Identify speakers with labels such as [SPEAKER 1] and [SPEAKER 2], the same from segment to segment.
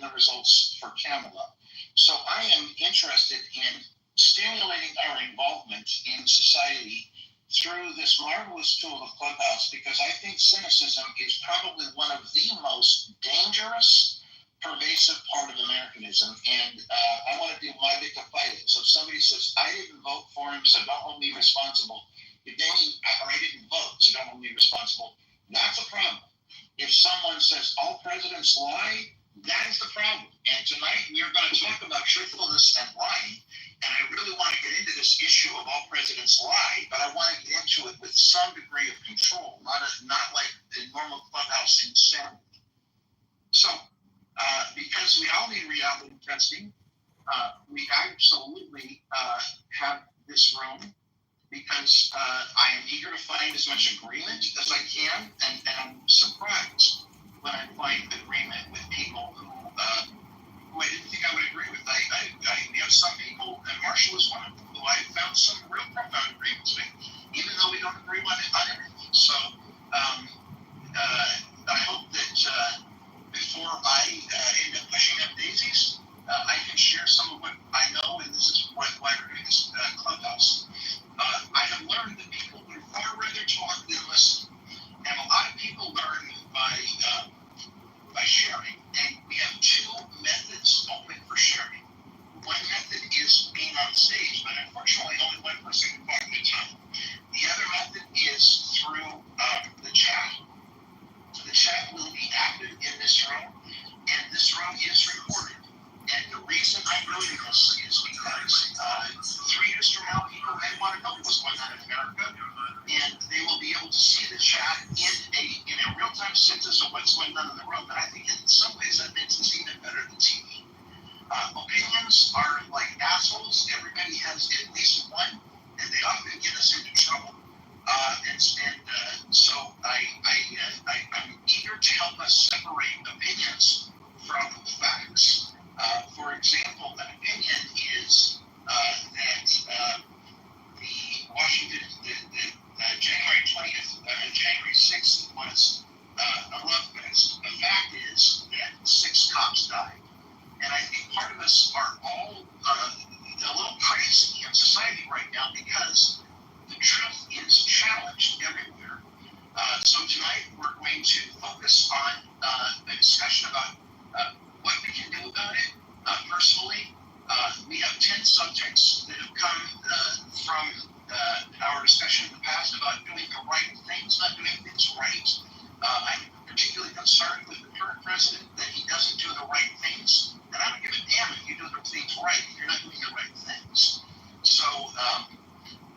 [SPEAKER 1] the results for Kamala. So I am interested in stimulating our involvement in society through this marvelous tool of Clubhouse, because I think cynicism is probably one of the most dangerous, pervasive part of Americanism, and I want to do my bit to fight it. So if somebody says, I didn't vote for him, so don't hold me responsible, or I didn't vote, so don't hold me responsible, that's a problem. If someone says all presidents lie, that is the problem. And tonight we are going to talk about truthfulness and lying. And I really want to get into this issue of all presidents lie, but I want to get into it with some degree of control, not like the normal Clubhouse insanity. So, because we all need reality testing, we absolutely have this room, because I am eager to find as much agreement as I can, and I'm surprised when I find agreement with people who I didn't think I would agree with. We have some people, and Marshall is one of them, who I found some real profound agreements with, even though we don't agree on everything. So I hope that before I end up pushing up daisies, I can share some of what I know, and this is why we're doing this Clubhouse. I have learned that people would far rather talk than listen, and a lot of people learn by sharing. And we have two methods open for sharing. One method is being on stage, but unfortunately only one person can talk at a time. The other method is through the chat. The chat will be active in this room, and this room is recorded. And the reason I'm doing this is because 3 years from now, people may want to know what's going on in America, and they will be able to see the chat in a real-time census of what's going on in the room. And I think in some ways that makes this even better than TV. Opinions are like assholes. Everybody has at least one, and they often get us into trouble. So I'm eager to help us separate opinions from facts. For example, an opinion is that the Washington, January 20th, January 6th was a love fest. The fact is that 6 cops died. And I think part of us are all a little crazy in society right now, because the truth is challenged everywhere. So tonight we're going to focus on a discussion about what we can do about it. Personally, we have 10 subjects that have come from our discussion in the past about doing the right things, not doing things right. I'm particularly concerned with the current president, that he doesn't do the right things. And I don't give a damn if you do the things right if you're not doing the right things. So I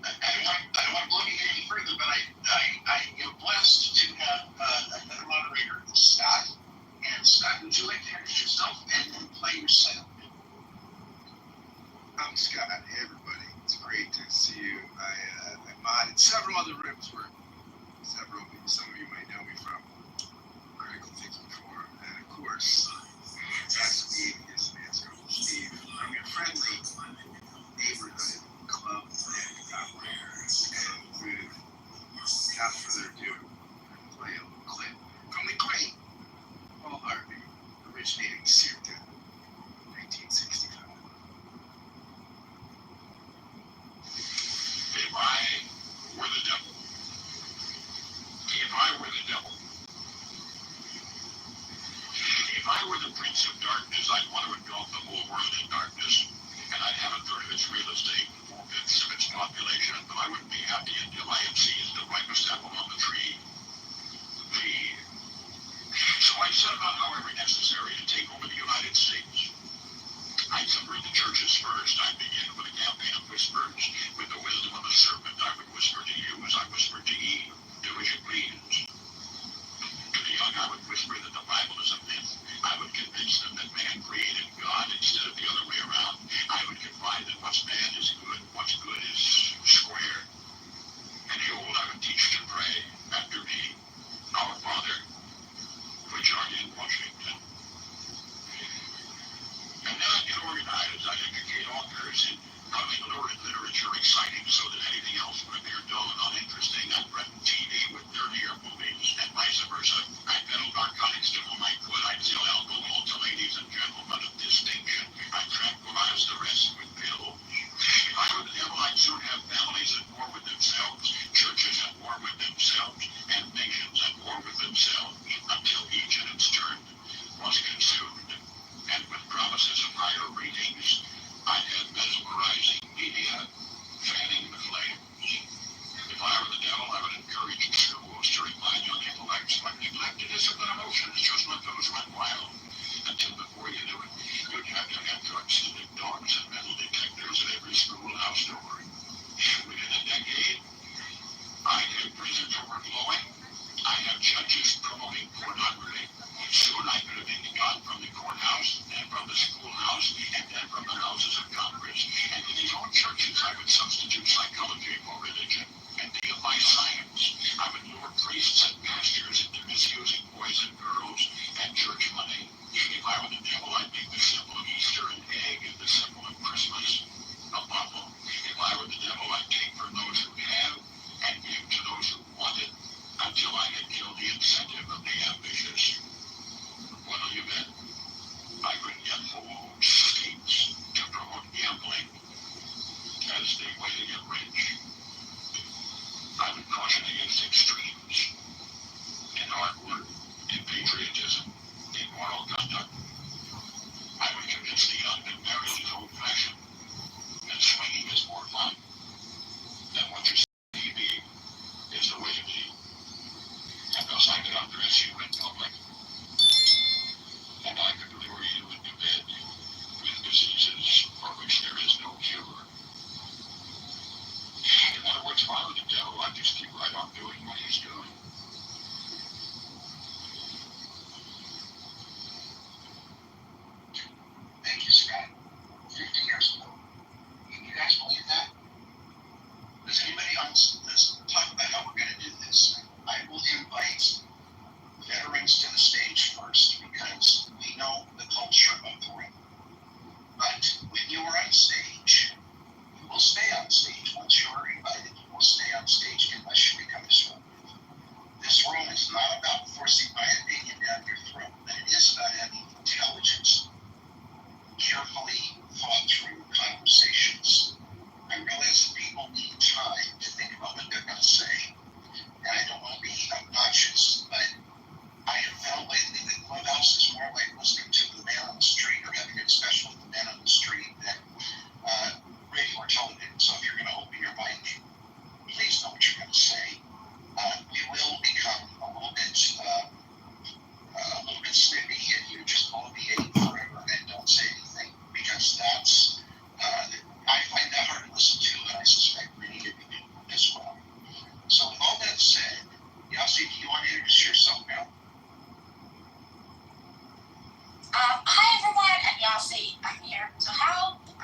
[SPEAKER 1] don't want to blow you any further, but I am blessed to have another moderator, Scott. And Scott, would you like to introduce yourself and then play your sound?
[SPEAKER 2] I'm Scott. Hey, everybody. It's great to see you. I modded several other rooms where some of you might know me from Critical Things Before. And of course, that's Steve, his man's Steve. I'm your friendly neighborhood club operator. And without further ado, I'm play a little clip from the great Paul Harvey, originating circa 1965.
[SPEAKER 3] If I were the devil, if I were the prince of darkness, I'd want to engulf the whole world in darkness, and I'd have a third of its real estate, 4/5 of its population, but I wouldn't be happy until I had seized the ripest apple on the tree. So I set about, however necessary, to take over the United States. I'd subvert the churches first. I'd begin with a campaign of whispers. With the wisdom of a serpent, I would whisper to you as I whispered to Eve, do as you please. To the young, I would whisper that the Bible is a myth. I would convince them that man created God instead of the other way around. I would confide that what's bad is good, what's good is square. And the old, I would teach to pray after me, Our Father, which art in Washington. And then I get organized. I educate authors in coming lurid literature exciting so that anything else would appear dull and uninteresting. I threaten TV with dirtier movies and vice versa. I peddle narcotics to whom I could. I'd sell alcohol to ladies and gentlemen.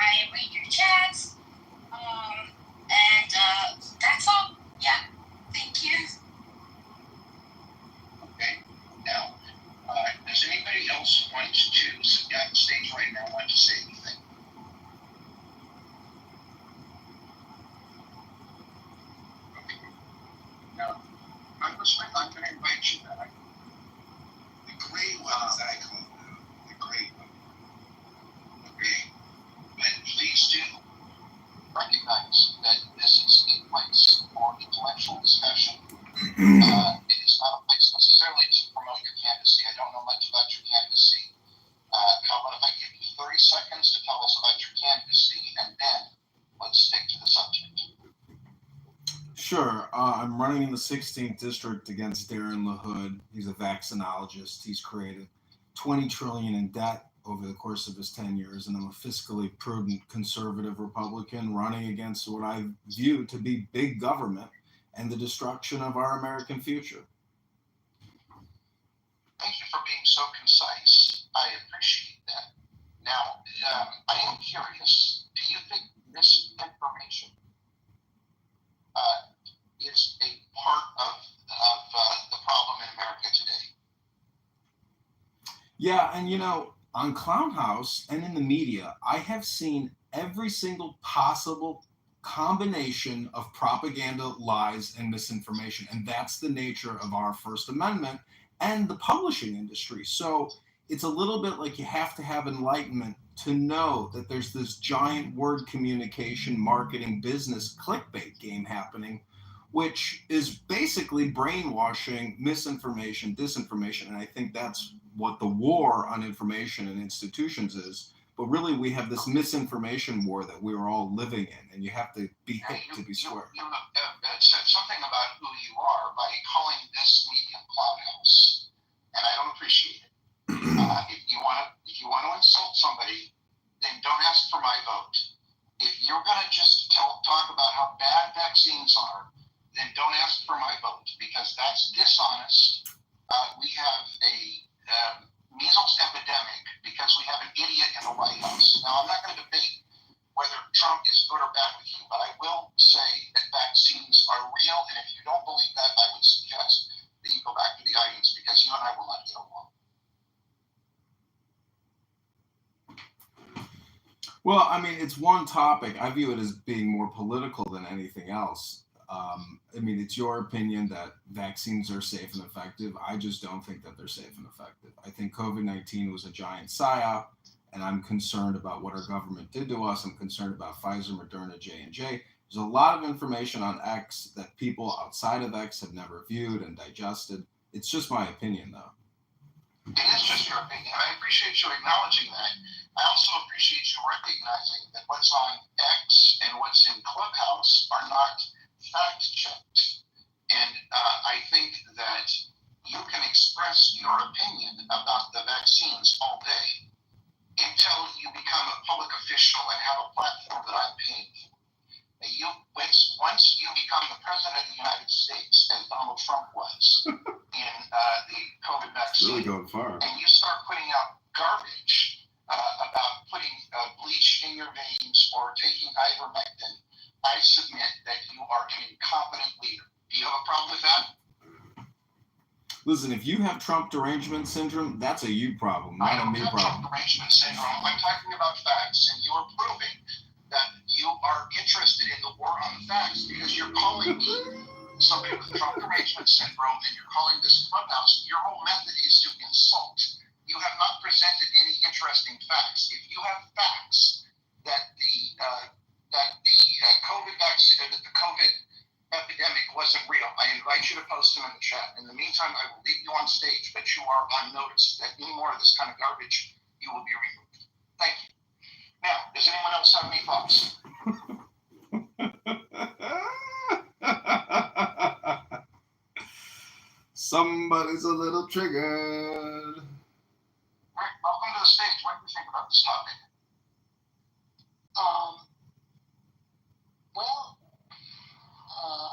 [SPEAKER 4] I read your chats. And that's all. Yeah. Thank you.
[SPEAKER 1] Okay. Now, does anybody else want to sit down the stage right now? Want to say anything? Okay. Now, Congressman, I'm going to invite you back.
[SPEAKER 2] The great one, as I call them, the great one.
[SPEAKER 1] Okay. But please do recognize that this is a place for intellectual discussion. It is not a place necessarily to promote your candidacy. I don't know much about your candidacy. How about if I give you 30 seconds to tell us about your candidacy, and then let's stick to the subject.
[SPEAKER 5] Sure. I'm running in the 16th district against Darren LaHood. He's a vaccinologist. He's created $20 trillion in debt over the course of his 10 years, and I'm a fiscally prudent conservative Republican running against what I view to be big government and the destruction of our American future.
[SPEAKER 1] Thank you for being so concise. I appreciate that. Now, I am curious, do you think misinformation is a part of the problem in America today?
[SPEAKER 5] Yeah, and on Clown House and in the media, I have seen every single possible combination of propaganda, lies, and misinformation. And that's the nature of our First Amendment and the publishing industry. So it's a little bit like you have to have enlightenment to know that there's this giant word communication, marketing, business clickbait game happening, which is basically brainwashing, misinformation, disinformation. And I think that's what the war on information and institutions is. But really, we have this misinformation war that we're all living in, and you have to be hip to be square.
[SPEAKER 1] You said something about who you are by calling this medium Clown House, and I don't appreciate it. If you want to insult somebody, then don't ask for my vote. If you're going to just talk about how bad vaccines are, then don't ask for my vote, because that's dishonest. We have a measles epidemic because we have an idiot in the White House. Now, I'm not going to debate whether Trump is good or bad with you, but I will say that vaccines are real, and if you don't believe that, I would suggest that you go back to the audience, because you and I will not get along.
[SPEAKER 5] Well, I mean, it's one topic. I view it as being more political than anything else. I mean, it's your opinion that vaccines are safe and effective. I just don't think that they're safe and effective. I think COVID-19 was a giant psyop, and I'm concerned about what our government did to us. I'm concerned about Pfizer, Moderna, J&J. There's a lot of information on X that people outside of X have never viewed and digested. It's just my opinion, though.
[SPEAKER 1] It is just your opinion. I appreciate you acknowledging that. I also appreciate you recognizing that what's on X and what's in Clubhouse are not fact-checked. And I think that you can express your opinion about the vaccines all day until you become a public official and have a platform that I'm paying for. Once you become the president of the United States, as Donald Trump was in the COVID vaccine,
[SPEAKER 5] Really going far.
[SPEAKER 1] And you start putting out garbage about putting bleach in your veins or taking ivermectin, I submit that you are an incompetent leader. Do you have a problem with that?
[SPEAKER 5] Listen, if you have Trump derangement syndrome, that's a you problem, not a me problem.
[SPEAKER 1] Trump derangement syndrome. I'm talking about facts, and you are proving that you are interested in the war on the facts, because you're calling me somebody with Trump derangement syndrome, and you're calling this Clubhouse. Your whole method is to insult. You have not presented any interesting facts. If you have facts that the COVID vaccine, that the COVID epidemic wasn't real, I invite you to post them in the chat. In the meantime, I will leave you on stage, but you are on notice that any more of this kind of garbage, you will be removed. Thank you. Now, does anyone else have any thoughts?
[SPEAKER 5] Somebody's a little triggered.
[SPEAKER 1] Rick, welcome to the stage. What do you think about this topic?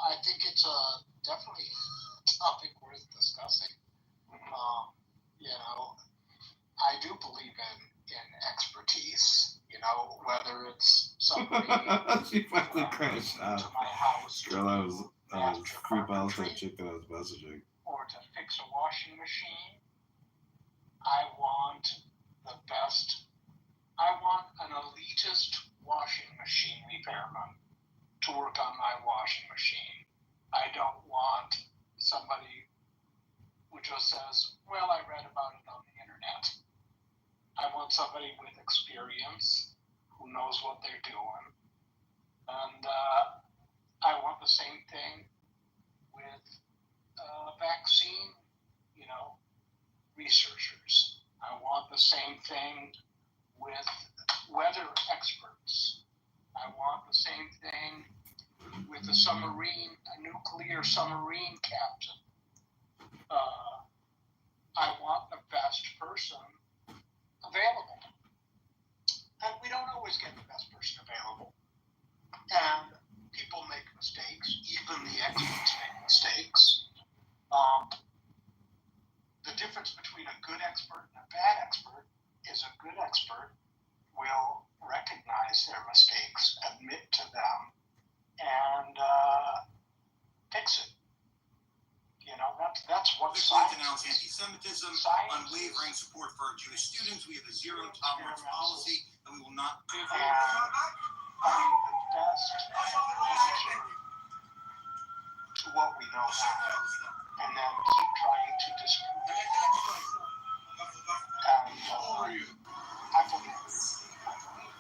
[SPEAKER 6] I think it's definitely a topic worth discussing. I do believe in expertise. whether it's somebody
[SPEAKER 5] She finally crashed
[SPEAKER 6] to
[SPEAKER 5] out.
[SPEAKER 6] my house
[SPEAKER 5] Girl, that was
[SPEAKER 6] after
[SPEAKER 5] free balls that
[SPEAKER 6] carpentry
[SPEAKER 5] chick that I was messaging.
[SPEAKER 6] or to fix a washing machine. I want the best. I want an elitist washing machine repairman to work on my washing machine. I don't want somebody who just says, well, I read about it on the internet. I want somebody with experience who knows what they're doing. And I want the same thing with vaccine, researchers. I want the same thing with weather experts. I want the same thing with a nuclear submarine captain. I want the best person available. And we don't always get the best person available. And people make mistakes. Even the experts make mistakes. The difference between a good expert and a bad expert is a good expert will recognize their mistakes, admit to them, and fix it. That's what science
[SPEAKER 7] Denounced
[SPEAKER 6] is.
[SPEAKER 7] anti-Semitism,
[SPEAKER 6] Science
[SPEAKER 7] unwavering support for our Jewish students. We have a zero tolerance policy, and we will not.
[SPEAKER 6] And find the best answer to what we know now, and then keep trying to disprove it. And I believe in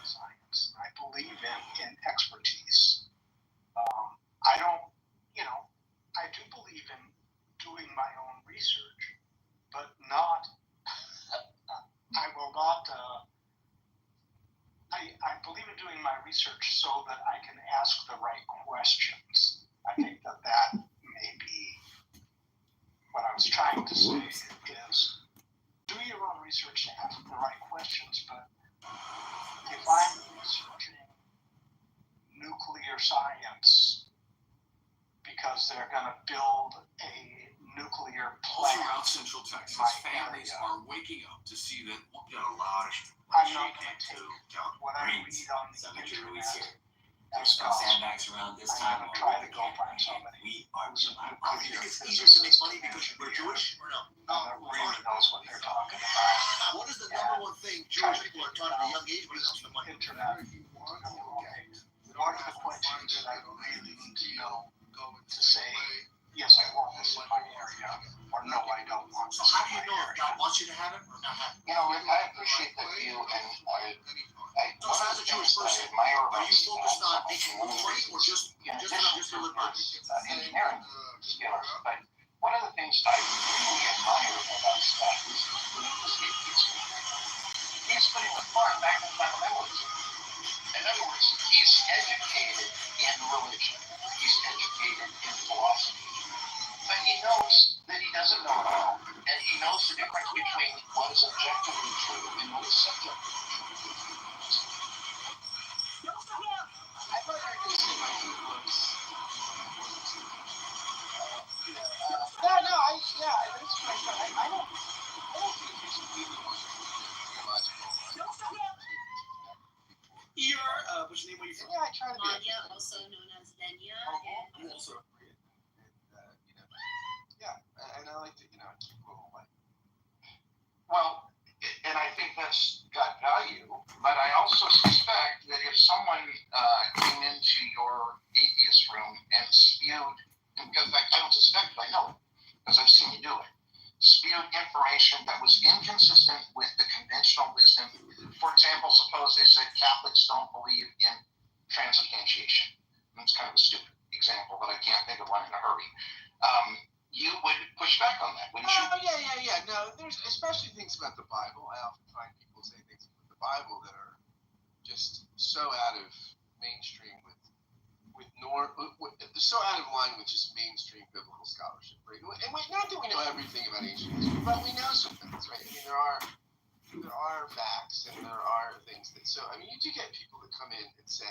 [SPEAKER 6] science. I believe in expertise. I do believe in doing my own research, but not. I will not. I believe in doing my research so that I can ask the right questions. I think that may be what I was trying to say is do your own research to ask the right questions, but if I'm researching nuclear science because they're going to build a nuclear
[SPEAKER 8] All
[SPEAKER 6] plant
[SPEAKER 8] throughout Central Texas,
[SPEAKER 6] my
[SPEAKER 8] families
[SPEAKER 6] area,
[SPEAKER 8] are waking up to see that we've got a lot of
[SPEAKER 6] I'm not going to take what I read on the
[SPEAKER 7] Cemetery
[SPEAKER 6] internet
[SPEAKER 7] release here.
[SPEAKER 6] as
[SPEAKER 7] There's no
[SPEAKER 6] gospel.
[SPEAKER 7] sandbags around this time.
[SPEAKER 6] I'm going to try to go find somebody
[SPEAKER 7] We are.
[SPEAKER 6] who's a
[SPEAKER 7] I
[SPEAKER 6] nuclear
[SPEAKER 7] think it's
[SPEAKER 6] physicist
[SPEAKER 7] easier to make money because we're
[SPEAKER 6] engineer
[SPEAKER 7] Jewish or no?
[SPEAKER 6] that really knows what they're talking about.
[SPEAKER 7] What is the number one thing Jewish people are taught at a young age when it comes to money?
[SPEAKER 6] Internet. What are the questions that I really need to know to say, yes, I want this in my area, or no, I don't want
[SPEAKER 7] So
[SPEAKER 6] this
[SPEAKER 7] how
[SPEAKER 6] in
[SPEAKER 7] do you
[SPEAKER 6] my
[SPEAKER 7] know if
[SPEAKER 6] area.
[SPEAKER 7] God wants you to have it or not have it?
[SPEAKER 1] Rick, I appreciate that view, and
[SPEAKER 7] So as a Jewish person, are you focused on making more money or just enough to live by?
[SPEAKER 1] engineering skills. But one of the things I really admire about Scott is he's putting the far back in fundamentalism. In other words, he's educated in religion. He's educated in philosophy. But he knows that he doesn't know it all. And he knows the difference between what is objectively true and what is subjectively true.
[SPEAKER 6] I thought you were going to say my food was. That's my friend. I don't think he's really theological.
[SPEAKER 7] You're, what's your name? Where you from?
[SPEAKER 6] Yeah, I try to be.
[SPEAKER 9] Anya, also known as Venya.
[SPEAKER 7] You also.
[SPEAKER 6] And I like to, keep going.
[SPEAKER 1] Well, and I think that's got value, but I also suspect that if someone came into your atheist room and spewed, because I don't suspect it, I know it, because I've seen you do it, spewed information that was inconsistent with the conventional wisdom. For example, suppose they said Catholics don't believe in transubstantiation. That's kind of a stupid example, but I can't think of one in a hurry. You would push back on that, wouldn't you?
[SPEAKER 2] Yeah. No, there's especially things about the Bible. I often find people say things about the Bible that are just so out of mainstream so out of line with just mainstream biblical scholarship, right? And not that we know everything about ancient history, but we know some things, right? I mean, there are facts and there are things that. So I mean, you do get people that come in and say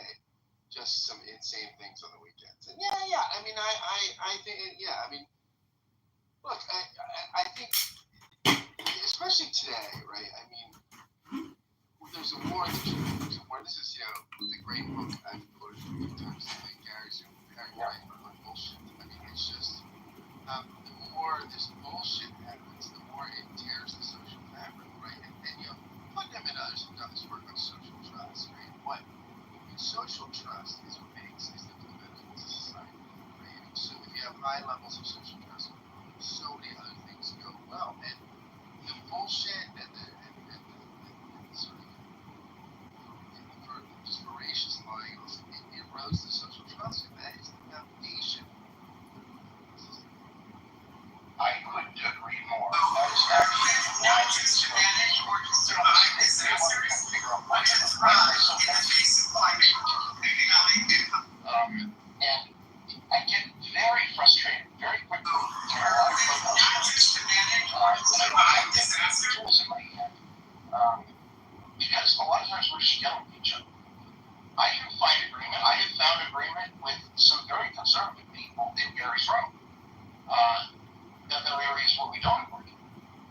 [SPEAKER 2] just some insane things on the weekends, and yeah. I mean, I think, yeah. I mean. Look, I think, especially today, right? I mean, there's a war in the church. There's a war this is, the great book I've quoted a few times. I think Gary's right on bullshit. I mean, it's just, the more this bullshit happens, the more it tears the social fabric, right? And fundamentally, we've done this work on social trust, right? What social trust is what makes is the fundamental to society, right? And so if you have high levels of social trust, so many other things go well. And the bullshit and the sort of just voracious lying, it erodes the social trust, and that is the foundation.
[SPEAKER 1] I couldn't agree more. That is actually why we figure out what's the primary and I get very frustrated very quickly when a lot of folks when I don't have the tools in my hand. Because a lot of times we're just yelling at each other. I can find agreement. I have found agreement with some very conservative people in Gary's room. There are areas where we don't agree.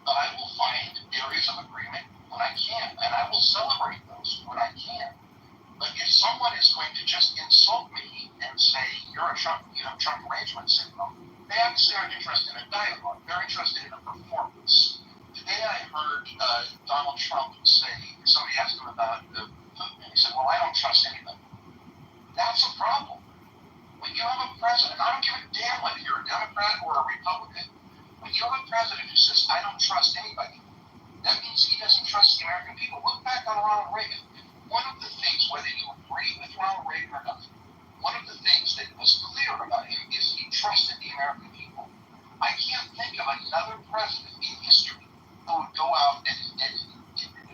[SPEAKER 1] But I will find areas of agreement when I can, and I will celebrate those when I can. But if someone is going to just insult me and say, you're a Trump arrangement syndrome, they obviously aren't interested in a dialogue. They're interested in a performance. Today I heard Donald Trump say, somebody asked him about Putin, and he said, well, I don't trust anybody. That's a problem. When you have a president, I don't give a damn whether you're a Democrat or a Republican, when you have a president who says, I don't trust anybody, that means he doesn't trust the American people. Look back on Ronald Reagan. One of the things, whether you agree with Ronald Reagan or not, one of the things that was clear about him is he trusted the American people. I can't think of another president in history who would go out and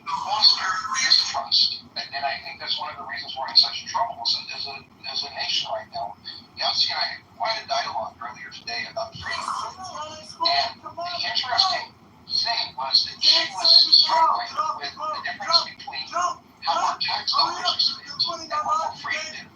[SPEAKER 1] foster distrust. And I think that's one of the reasons we're in such trouble as a nation right now. Yancy and I had quite a dialogue earlier today about freedom. And the interesting thing was that she was struggling with the difference between how our tax dollars are spent and what we're free to do.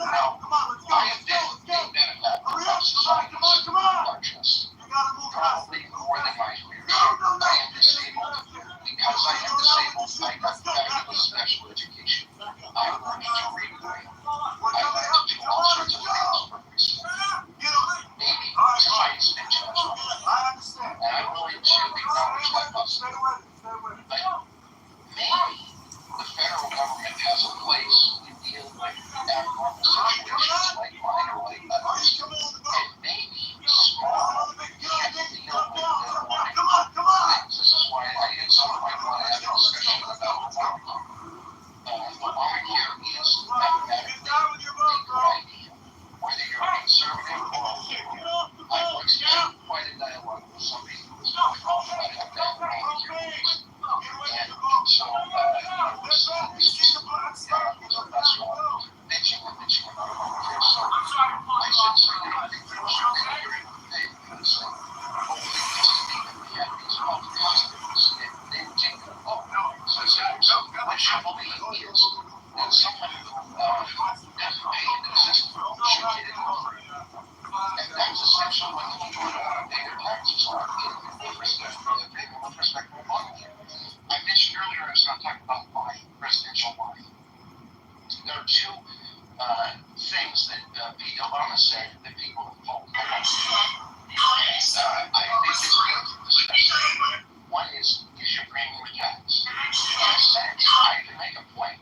[SPEAKER 1] Now, I have been a benefactor of society's largest, probably more than my peers. I am disabled. Because I am disabled, I got connected with special education. I learned to read and write. I learned to do all sorts of things for myself. Maybe society's been judgmental. And I'm willing to acknowledge that possibility. But maybe the federal government has a place to deal with abnormal situations like mine or like others. And maybe small can deal with the warning things. This is why I at some point want to have a discussion about Obamacare is mathematically a good idea. Whether you're a conservative or a liberal, I once had quite a dialogue with somebody who was going on about how bad Obamacare was. And so, it was just a restaurant bitching about Obamacare. So I said, so you don't think that should be very big? Because hopefully this week we have these health hospitals and they would take the vote. So I said, what you believe is that someone who doesn't pay into the system should get it for free. And that's essentially what the majority want to pay their taxes on with respect to Obamacare. I mentioned earlier I was going to talk about lying, presidential lying. There are two things that Pete Obama said that people have told him. And I think it's good for this discussion. One is your premium tax? In a sense, I can make a point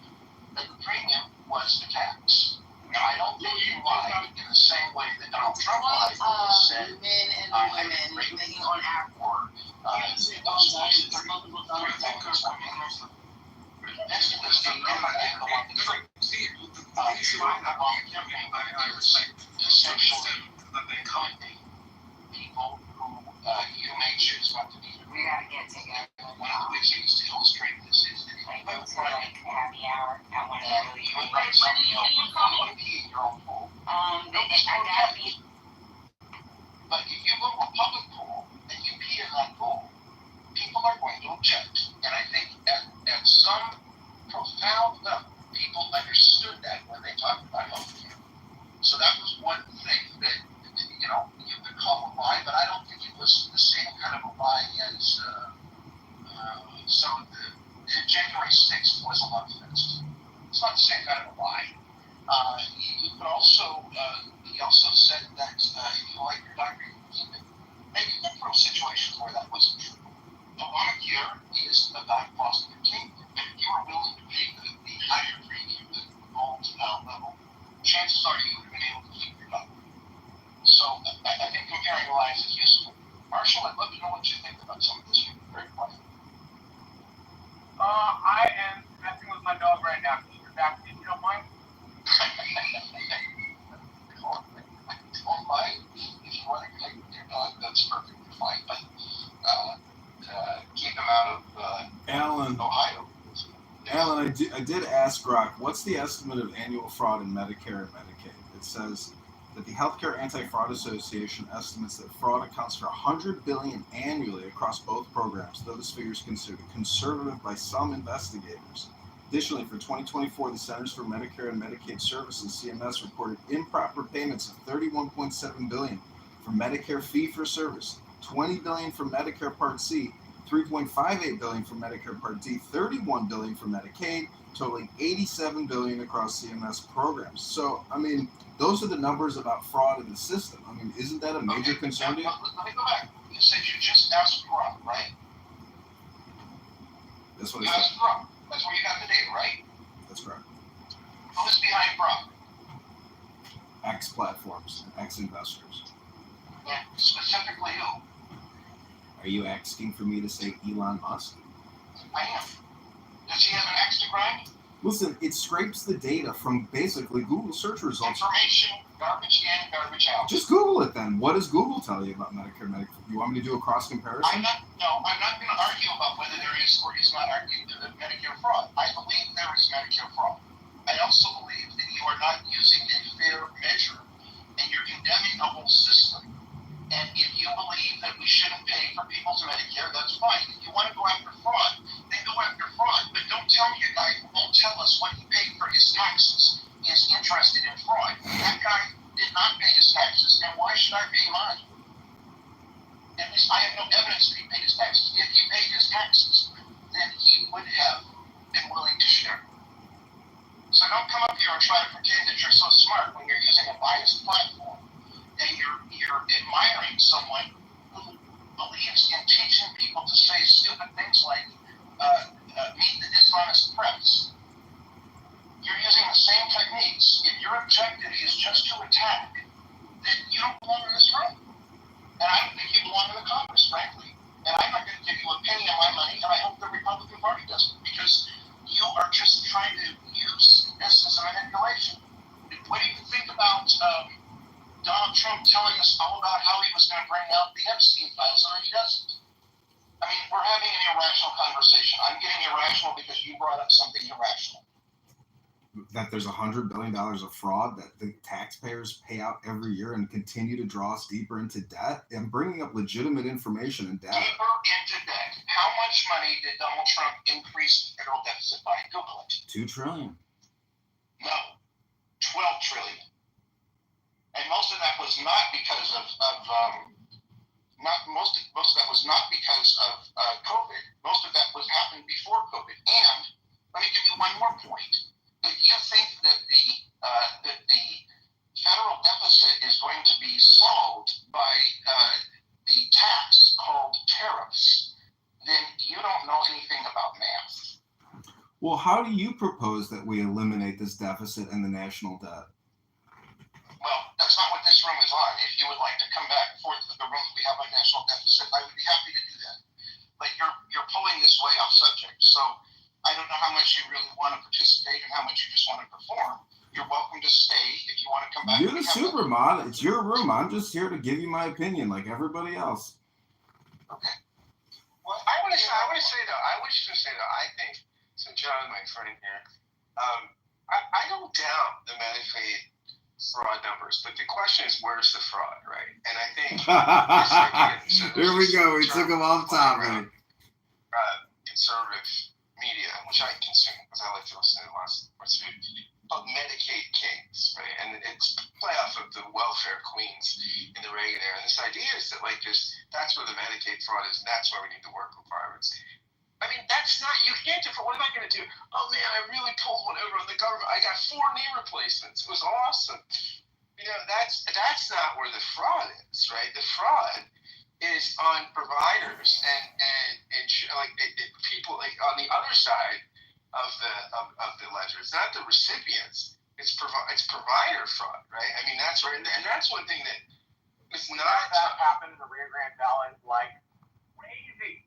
[SPEAKER 1] that the premium was the tax. Now, I don't think he lied in the same way that Donald Trump lied when he said,
[SPEAKER 10] men and women making on average.
[SPEAKER 1] Those things that three things were made. This was the angle on the truth. Obama campaign is essentially condemning people who you may choose not to be.
[SPEAKER 10] We gotta get together.
[SPEAKER 1] One of the big things to illustrate this is that if you live where
[SPEAKER 10] happy hour. I want to
[SPEAKER 1] and you invite somebody else to come and pee in your own pool,
[SPEAKER 10] I gotta be.
[SPEAKER 1] but if you go to a public pool and you pee in that pool, people are going to object. And I think at some profound level, people understood that when they talked about healthcare. So that was one thing that, you could call a lie, but I don't think it was the same kind of a lie as some of the January 6th was a love fest.
[SPEAKER 7] It's not the same kind of a lie. He also said that if you like your doctor, you can keep it. And you get from situations where that wasn't true. Obamacare is about cost containment. If you are willing to pay the higher premium, the gold level, chances are you would have been able to keep your doctor. So I think comparing lives is useful. Marshall, I'd love to know what you think about some of this. You're very quiet.
[SPEAKER 3] I am messing with my dog right now. Can you get back to me if you don't mind?
[SPEAKER 7] Don't mind. If you want to play with your dog, that's perfectly fine. But keep him out of Ohio.
[SPEAKER 5] Alan, I did ask Grok, what's the estimate of annual fraud in Medicare and Medicaid? It says that the Healthcare Anti-Fraud Association estimates that fraud accounts for $100 billion annually across both programs, though this figure is considered conservative by some investigators. Additionally, for 2024, the Centers for Medicare and Medicaid Services, CMS, reported improper payments of $31.7 billion for Medicare fee-for-service, $20 billion for Medicare Part C, $3.58 billion for Medicare Part D, $31 billion for Medicaid, totaling $87 billion across CMS programs. So, I mean, those are the numbers about fraud in the system. I mean, isn't that a major concern to you?
[SPEAKER 7] Let me go back. You said you just asked Grok, right?
[SPEAKER 5] That's what
[SPEAKER 7] You
[SPEAKER 5] I said.
[SPEAKER 7] asked Grok. That's where you got the data, right?
[SPEAKER 5] That's correct.
[SPEAKER 7] Who's behind Grok?
[SPEAKER 5] X platforms and X investors.
[SPEAKER 7] And specifically who?
[SPEAKER 5] Are you asking for me to say Elon Musk?
[SPEAKER 7] I am. Does he have an X to grind?
[SPEAKER 5] Listen, it scrapes the data from basically Google search results.
[SPEAKER 7] Information, garbage in, garbage out.
[SPEAKER 5] Just Google it then. What does Google tell you about Medicare, Medicaid? You want me to do a cross comparison?
[SPEAKER 7] I'm not going to argue about whether there is or is not Medicare fraud. I believe there is Medicare fraud. I also believe that you are not using a fair measure and you're condemning the whole system. And if you believe that we shouldn't pay for people's Medicare, that's fine. If you want to go after fraud, then go after fraud. But don't tell me a guy who won't tell us what he paid for his taxes is interested in fraud. That guy did not pay his taxes, and why should I pay mine? At least I have no evidence that he paid his taxes. If he paid his taxes, then he would have been willing to share. So don't come up here and try to pretend that you're so smart when you're using a biased platform and you're admiring someone who believes in teaching people to say stupid things like meet the dishonest press. You're using the same techniques. If your objective is just to attack, then you don't belong in this room. And I don't think you belong in the Congress, frankly. And I'm not going to give you a penny of my money, and I hope the Republican Party doesn't, because you are just trying to use this as a manipulation. What do you think about Donald Trump telling us all about how he was going to bring out the Epstein files, and then he doesn't? I mean, we're having an irrational conversation. I'm getting irrational because you brought up something irrational.
[SPEAKER 5] That there's $100 billion of fraud that the taxpayers pay out every year and continue to draw us deeper into debt? I'm bringing up legitimate information and data.
[SPEAKER 7] Deeper into debt. How much money did Donald Trump increase the federal deficit by? Google it.
[SPEAKER 5] $2 trillion.
[SPEAKER 7] No, 12 trillion. And most of that was not because of most of that was not because of COVID. Most of that was happened before COVID. And let me give you one more point. If you think that the federal deficit is going to be solved by the tax called tariffs, then you don't know anything about math.
[SPEAKER 5] Well, how do you propose that we eliminate this deficit and the national debt?
[SPEAKER 7] Well, that's not what this room is on. If you would like to come back and forth to the room we have on national deficit, I would be happy to do that. But you're pulling this way off subject. So I don't know how much you really want to participate and how much you just want to perform. You're welcome to stay if you want to come back.
[SPEAKER 5] You're the supermod. It's your room. I'm just here to give you my opinion like everybody else.
[SPEAKER 7] Okay.
[SPEAKER 2] Well, I want to say though, I think, so John, my friend here, I don't doubt the Medicaid fraud numbers, but the question is, where's the fraud, right? And I think
[SPEAKER 5] Here we go. We took him off topic.
[SPEAKER 2] Conservative media, which I consume because I like to listen to lots of Medicaid kings, right? And it's play off of the welfare queens in the Reagan era. And this idea is that that's where the Medicaid fraud is, and that's why we need to work with privates. I mean,
[SPEAKER 7] And that's not, you can't do, what am I going to do? Oh man, I really pulled one over on the government. I got 4 knee replacements. It was awesome. That's not where the fraud is, right? The fraud is on providers and people like on the other side of the ledger. It's not the recipients. It's provider fraud, right? I mean, that's right, and that's one thing that it's not.
[SPEAKER 6] That happened in the Rio Grande Valley like crazy.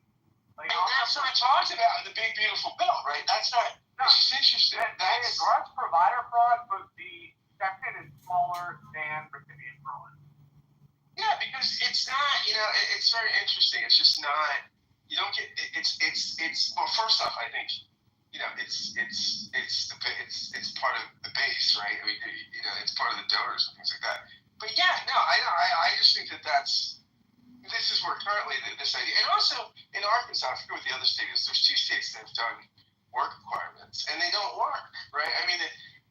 [SPEAKER 6] Like,
[SPEAKER 7] and that's not talked about in the big beautiful bill, right? That's not. No, it's interesting.
[SPEAKER 6] That's provider fraud, but the section is smaller than recipient fraud.
[SPEAKER 7] Yeah, because it's not. It's very interesting. It's just not. You don't get. It's. Well, first off, I think. It's part of the base, right? I mean, it's part of the donors and things like that. But yeah, no, I just think this is where currently this idea, and also in Arkansas, I forget what the other state is. There's 2 states that have done work requirements, and they don't work, right? I mean,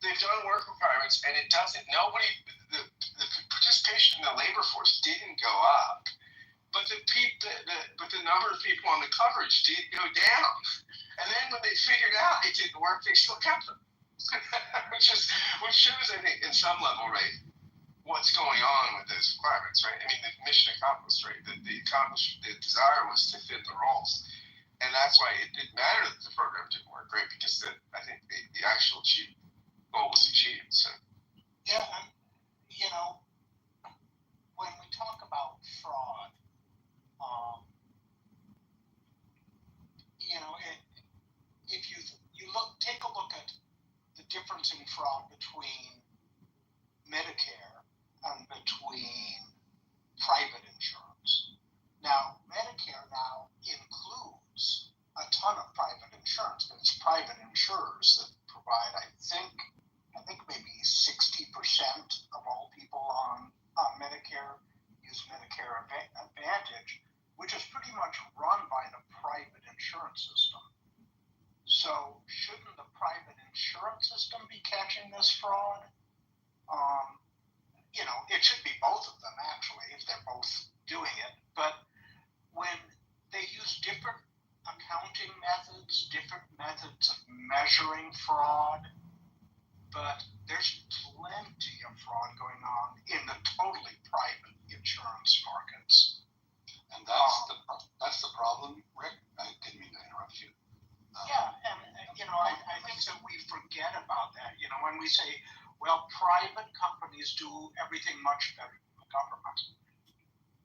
[SPEAKER 7] they've done work requirements, and it doesn't. The participation in the labor force didn't go up, but the number of people on the coverage did go down. And then when they figured out it didn't work, they still kept them, which shows, I think, in some level, right, what's going on with those requirements, right? I mean, the mission accomplished, right? The desire was to fit the roles, and that's why it didn't matter that the program didn't work, right? Because I think the actual goal was achieved. So
[SPEAKER 6] yeah, when we talk about fraud, if you take a look at the difference in fraud between Medicare and between private insurance. Now, Medicare now includes a ton of private insurance, but it's private insurers that provide, I think maybe 60% of all people on Medicare use Medicare Advantage, which is pretty much run by the private insurance system. So shouldn't the private insurance system be catching this fraud? It should be both of them, actually, if they're both doing it. But when they use different accounting methods, different methods of measuring fraud, but there's plenty of fraud going on in the totally private insurance markets.
[SPEAKER 3] And that's the problem, Rick. I didn't mean to interrupt you.
[SPEAKER 6] I think that we forget about that. When we say, well, private companies do everything much better than the government.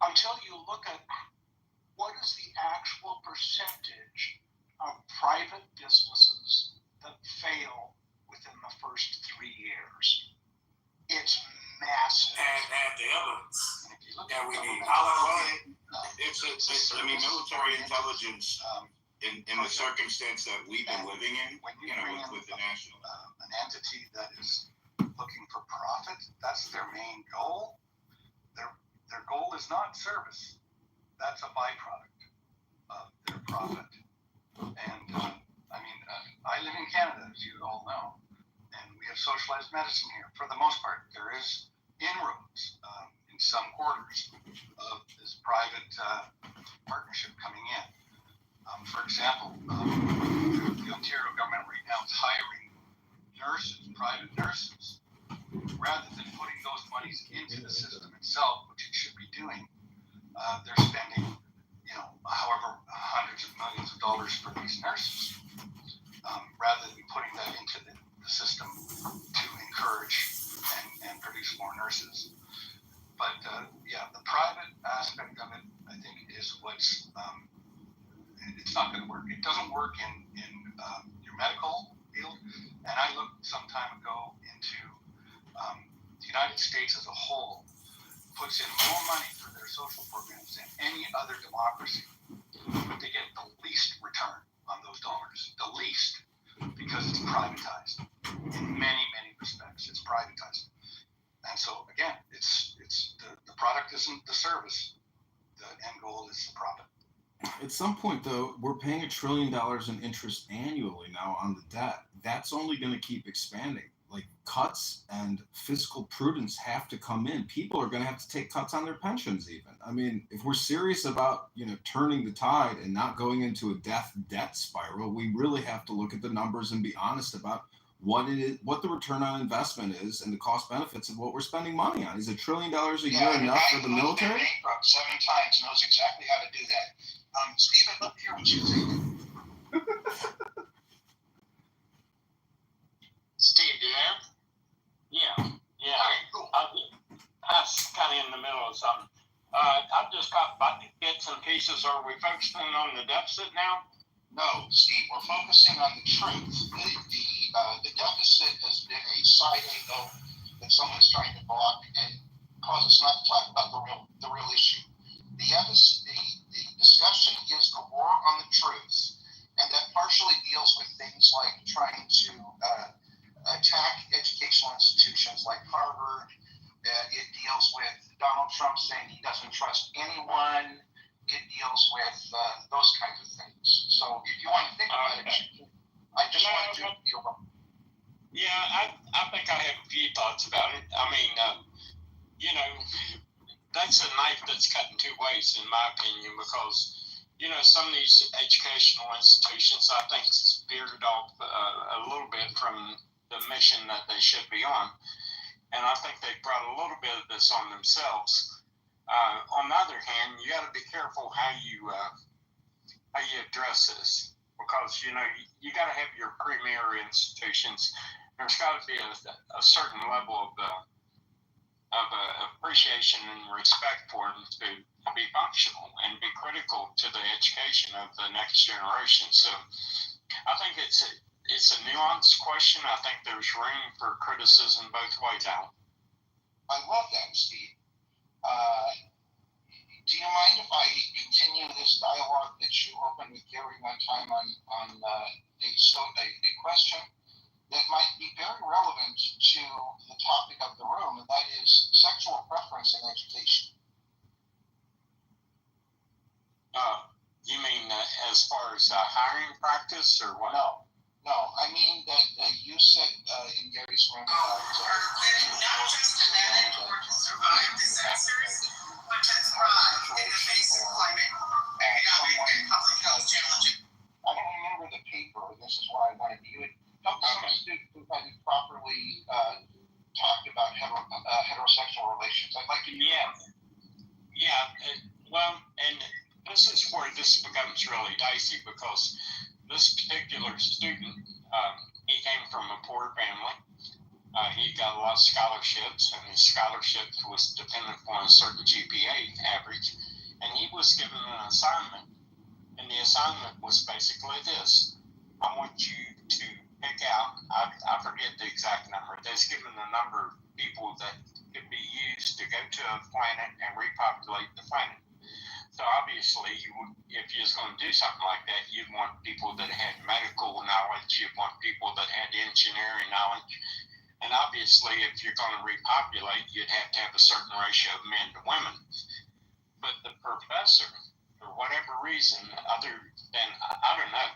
[SPEAKER 6] Until you look at what is the actual percentage of private businesses that fail within the first 3 years. It's massive.
[SPEAKER 8] And the evidence that we need. It's military intelligence in the circumstance that we've been living in, with the national.
[SPEAKER 3] An entity that is looking for profit, that's their main goal. Their goal is not service. That's a byproduct of their profit. And I live in Canada, as you all know, and we have socialized medicine here. For the most part, there is inroads in some quarters of this private partnership coming in. For example, the Ontario government right now is hiring nurses, private nurses, rather than putting those monies into the system itself, which it should be doing. They're spending, however, hundreds of millions of dollars for these nurses, rather than putting that into the system to encourage and produce more nurses. But the private aspect of it, I think, is what's it's not going to work. It doesn't work in your medical field. And I looked some time ago into the United States as a whole puts in more money for their social programs than any other democracy, but they get the least return on those dollars. The least, because it's privatized. In many, many respects, it's privatized. And so again, it's the product isn't the service. The end goal is the profit.
[SPEAKER 5] At some point, though, we're paying $1 trillion in interest annually now on the debt. That's only going to keep expanding. like cuts and fiscal prudence have to come in. People are going to have to take cuts on their pensions even. I mean, if we're serious about, turning the tide and not going into a debt spiral, we really have to look at the numbers and be honest about what it is, what the return on investment is, and the cost benefits of what we're spending money on. Is $1 trillion a year enough for the military?
[SPEAKER 7] Bankrupt 7 times, knows exactly how to do that. Steve, I'd love to hear what you think.
[SPEAKER 6] Steve, do you have? Yeah.
[SPEAKER 7] Okay, cool.
[SPEAKER 6] I was kind of in the middle of something. I've just got bits and pieces. Are we focusing on the deficit now?
[SPEAKER 7] No, Steve, we're focusing on the truth. The deficit has been a side angle that someone's trying to block and cause us not to talk about the real issue. The discussion is the war on the truth, and that partially deals with things like trying to attack educational institutions like Harvard. It deals with Donald Trump saying he doesn't trust anyone. It deals with those kinds of things. So if you want to think about it, I just wanted to feel them.
[SPEAKER 6] Yeah, I think I have a few thoughts about it. I mean, that's a knife that's cut in two ways, in my opinion, because, some of these educational institutions, I think, veered off a little bit from the mission that they should be on. And I think they brought a little bit of this on themselves. On the other hand, you got to be careful how you address this, because you got to have your premier institutions. There's got to be a certain level of appreciation and respect for them to be functional and be critical to the education of the next generation. So I think it's a nuanced question. I think there's room for criticism both ways out.
[SPEAKER 7] I love that, Steve. Do you mind if I continue this dialogue that you opened with Gary one time on a question that might be very relevant to the topic of the room, and that is sexual preference in education?
[SPEAKER 6] You mean as far as hiring practice or what?
[SPEAKER 7] No. I mean that you said in Gary's room about
[SPEAKER 10] not just to manage or to survive disasters, but to thrive in the face of climate and public health challenges.
[SPEAKER 7] I don't remember the paper. This is why I wanted you. Some student who hadn't properly talked about heterosexual relations. I'd like to.
[SPEAKER 6] Well, and this is where this becomes really dicey, because this particular student, he came from a poor family. He got a lot of scholarships, and his scholarship was dependent on a certain GPA average. And he was given an assignment, and the assignment was basically this: I want you to pick out, I forget the exact number, they was given a number of people that could be used to go to a planet and repopulate the planet. So obviously, if you was going to do something like that, you'd want people that had medical knowledge, you'd want people that had engineering knowledge, and obviously, if you're going to repopulate, you'd have to have a certain ratio of men to women. But the professor, for whatever reason, other than, I don't know,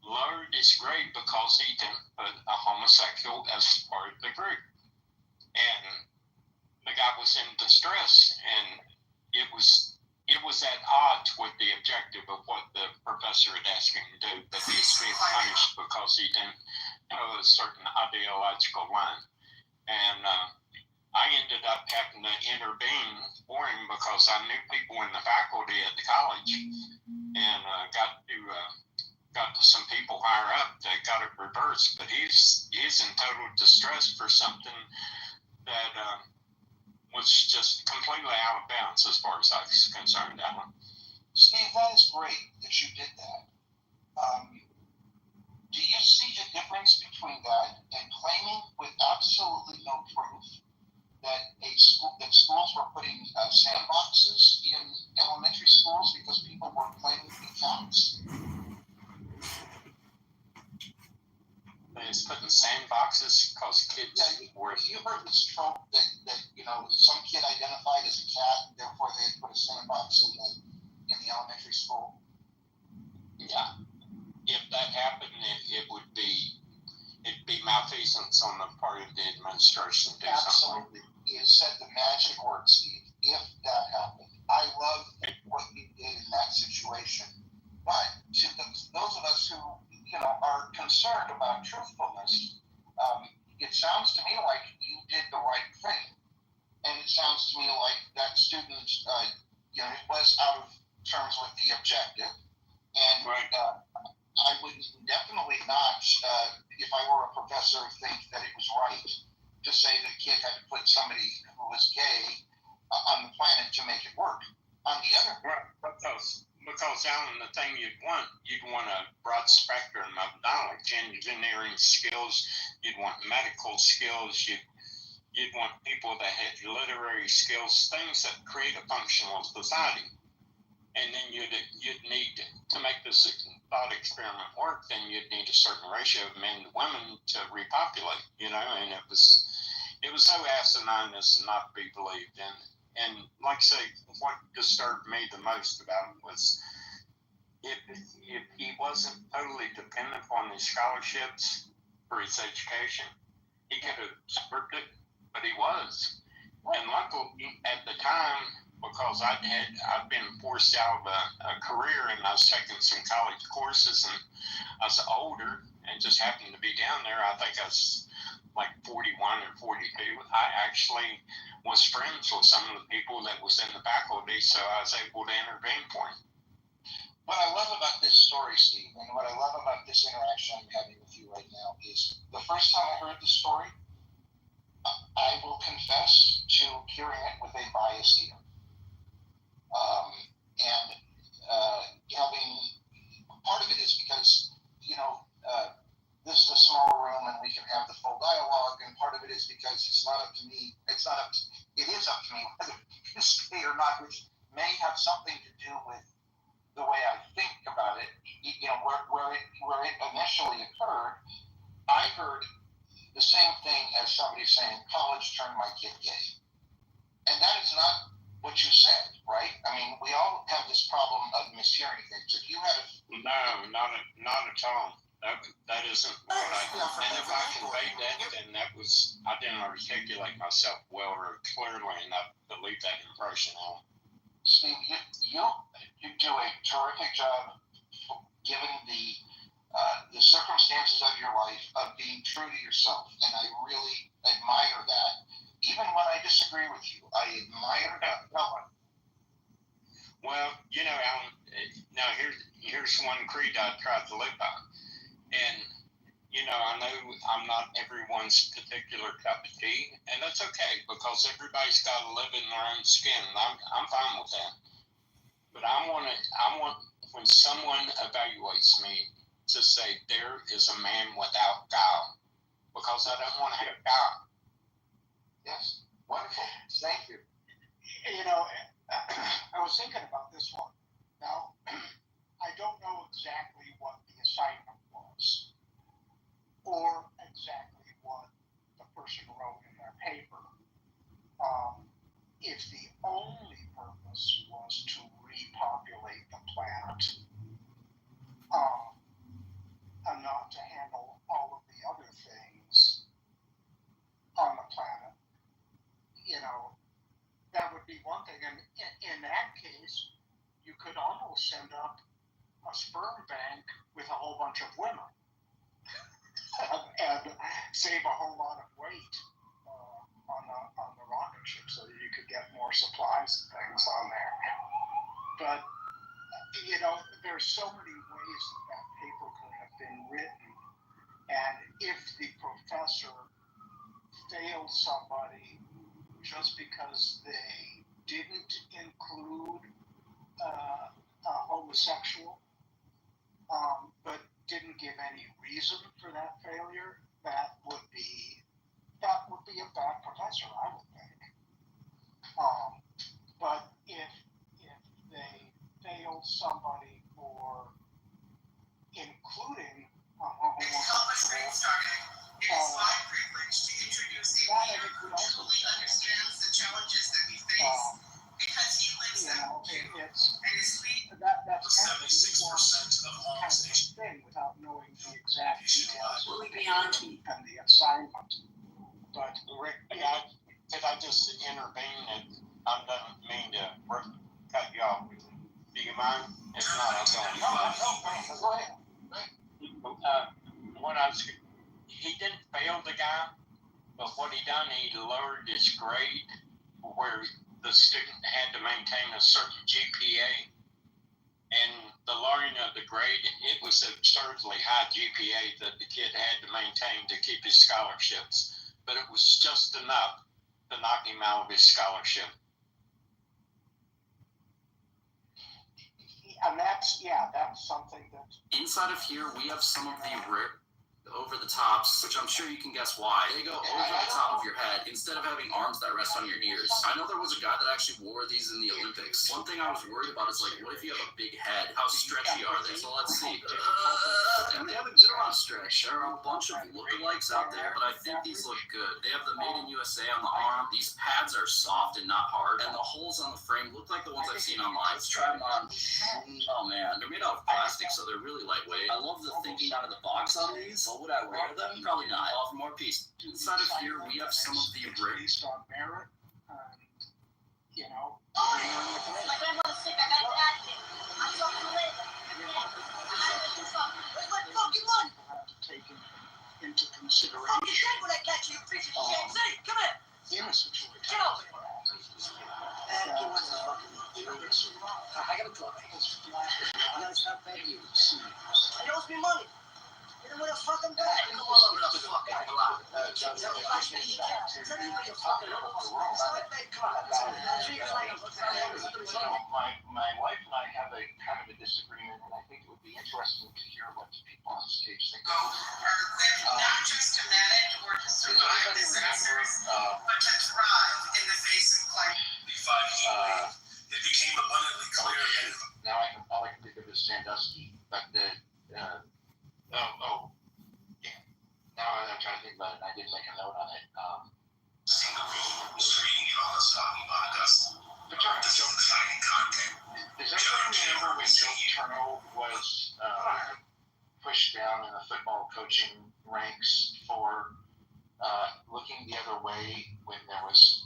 [SPEAKER 6] lowered his grade because he didn't put a homosexual as part of the group. And the guy was in distress, and it was at odds with the objective of what the professor had asked him to do, but he was being punished because he didn't know a certain ideological line. And I ended up having to intervene for him because I knew people in the faculty at the college, and got to some people higher up that got it reversed. But he's in total distress for something that was just completely out of bounds as far as I was concerned, Alan.
[SPEAKER 7] Steve, that is great that you did that. Do you see a difference between that and claiming with absolutely no proof that schools were putting sandboxes in elementary schools because people were playing with cats?
[SPEAKER 6] They was putting sandboxes because kids were.
[SPEAKER 7] You heard this trope that some kid identified as a cat, and therefore they had put a sandbox in the elementary school.
[SPEAKER 6] Yeah, if that happened, it'd be malfeasance on the part of the administration to do something.
[SPEAKER 7] Absolutely. You said the magic word, Steve. If that happened, I love what you did in that situation. But to those of us who, are concerned about truthfulness, it sounds to me like you did the right thing. And it sounds to me like that student, it was out of terms with the objective. And
[SPEAKER 6] Right.
[SPEAKER 7] I would definitely not, if I were a professor, think that it was right to say the kid had to put somebody who was gay on the planet to make it work. On the other hand,
[SPEAKER 6] because Alan, the thing you'd want a broad spectrum of knowledge, engineering skills, you'd want medical skills, you'd want people that had literary skills, things that create a functional society. And then you'd need to make this thought experiment work, then you'd need a certain ratio of men to women to repopulate, and it was so asinine as not to be believed. And like I say, what disturbed me the most about it was if he wasn't totally dependent on his scholarships for his education, he could have scripted it, but he was. And luckily at the time, because I'd been forced out of a career and I was taking some college courses and I was older and just happened to be down there. I think I was like 41 or 42. I actually was friends with some of the people that was in the faculty, so I was able to intervene for him.
[SPEAKER 7] what I love about this story, Steve, and what I love about this interaction I'm having with you right now is the first time I heard the story, I will confess to hearing it with a biased ear. Having part of it is because this is a small room and we can have the full dialogue, and part of it is because it is up to me whether it's gay or not, which may have something to do with the way I think about it. Where it initially occurred, I heard the same thing as somebody saying college turned my kid gay, and that is not what you said, right? I mean, we all have this problem of mishearing things. If you had
[SPEAKER 6] No, not at all. That isn't what I. And if I conveyed that, then I didn't articulate myself well or clearly enough to leave that impression on.
[SPEAKER 7] Steve, you do a terrific job, given the circumstances of your life, of being true to yourself, and I really admire that. Even when I disagree with you, I admire that.
[SPEAKER 6] Well, Alan, now here's one creed I tried to live by. And, I know I'm not everyone's particular cup of tea, and that's okay, because everybody's got to live in their own skin, and I'm fine with that. But I want when someone evaluates me to say there is a man without guile, because I don't want to have guile.
[SPEAKER 7] Yes, wonderful. Thank you.
[SPEAKER 11] I was thinking about this one. Now, I don't know exactly what the assignment was, or exactly what the person wrote in their paper. If the only purpose was to repopulate the planet, and not to handle all of the other things on the planet, that would be one thing. And in that case, you could almost send up a sperm bank with a whole bunch of women and save a whole lot of weight on the rocket ship, so that you could get more supplies and things on there. But there's so many ways that paper could have been written, and if the professor failed somebody just because they didn't include a homosexual, but didn't give any reason for that failure, that would be a bad professor, I would think. But if they failed somebody for including a homosexual,
[SPEAKER 10] It is my privilege to introduce a leader who truly understands the challenges that we face, because he lives them too, and his sweet.
[SPEAKER 11] That's 76% of homes thing without knowing the exact details.
[SPEAKER 9] Moving beyond
[SPEAKER 3] just to intervene, and I don't mean to cut you off. Do you mind? If not, I'll go on.
[SPEAKER 7] No, go ahead.
[SPEAKER 3] He didn't fail the guy, but what he done, he lowered his grade where the student had to maintain a certain GPA. And the lowering of the grade, it was an absurdly high GPA that the kid had to maintain to keep his scholarships. But it was just enough to knock him out of his scholarship.
[SPEAKER 11] And that's something that.
[SPEAKER 12] Inside of here, we have some of the over the tops, which I'm sure you can guess why. They go over the top of your head instead of having arms that rest on your ears. I know there was a guy that actually wore these in the Olympics. One thing I was worried about is, like, what if you have a big head? How stretchy are they? So let's see. And they have a good amount of stretch. There are a bunch of lookalikes out there, but I think these look good. They have the Made in USA on the arm. These pads are soft and not hard, and the holes on the frame look like the ones I've seen online. Let's try them on. Oh man, they're made out of plastic, so they're really lightweight. I love the thinking out of the box on these. So would I wear them? Probably not. I'll offer more piece. Inside of here, we have some of the
[SPEAKER 11] based on merit, you know.
[SPEAKER 4] My grandmother's sick. I got to ask it. I'll talk to you later. I gotta do something. Where's my fucking money?
[SPEAKER 11] Have to take into consideration.
[SPEAKER 4] Fucking shit when I catch you, piece of shit. Say, come here.
[SPEAKER 11] In a situation.
[SPEAKER 4] Get over here. I gotta talk. I gotta stop paying you. He owes me money. Hit him with a fucking bag. Come all over the fucking block.
[SPEAKER 7] My wife and I have a kind of a disagreement, and I think it would be interesting to hear what the people on stage think.
[SPEAKER 10] Are equipped not just to manage or to survive disasters, but to thrive in the face of climate.
[SPEAKER 3] It became abundantly clear that
[SPEAKER 7] Now all I can think of is Sandusky, but yeah. Now I'm trying to think about it. I did make a note on it.
[SPEAKER 3] seeing the room, screening and all that stuff behind us.
[SPEAKER 7] But Joe,
[SPEAKER 3] Designing content.
[SPEAKER 7] does everybody remember when Joe Paterno was pushed down in the football coaching ranks for looking the other way when there was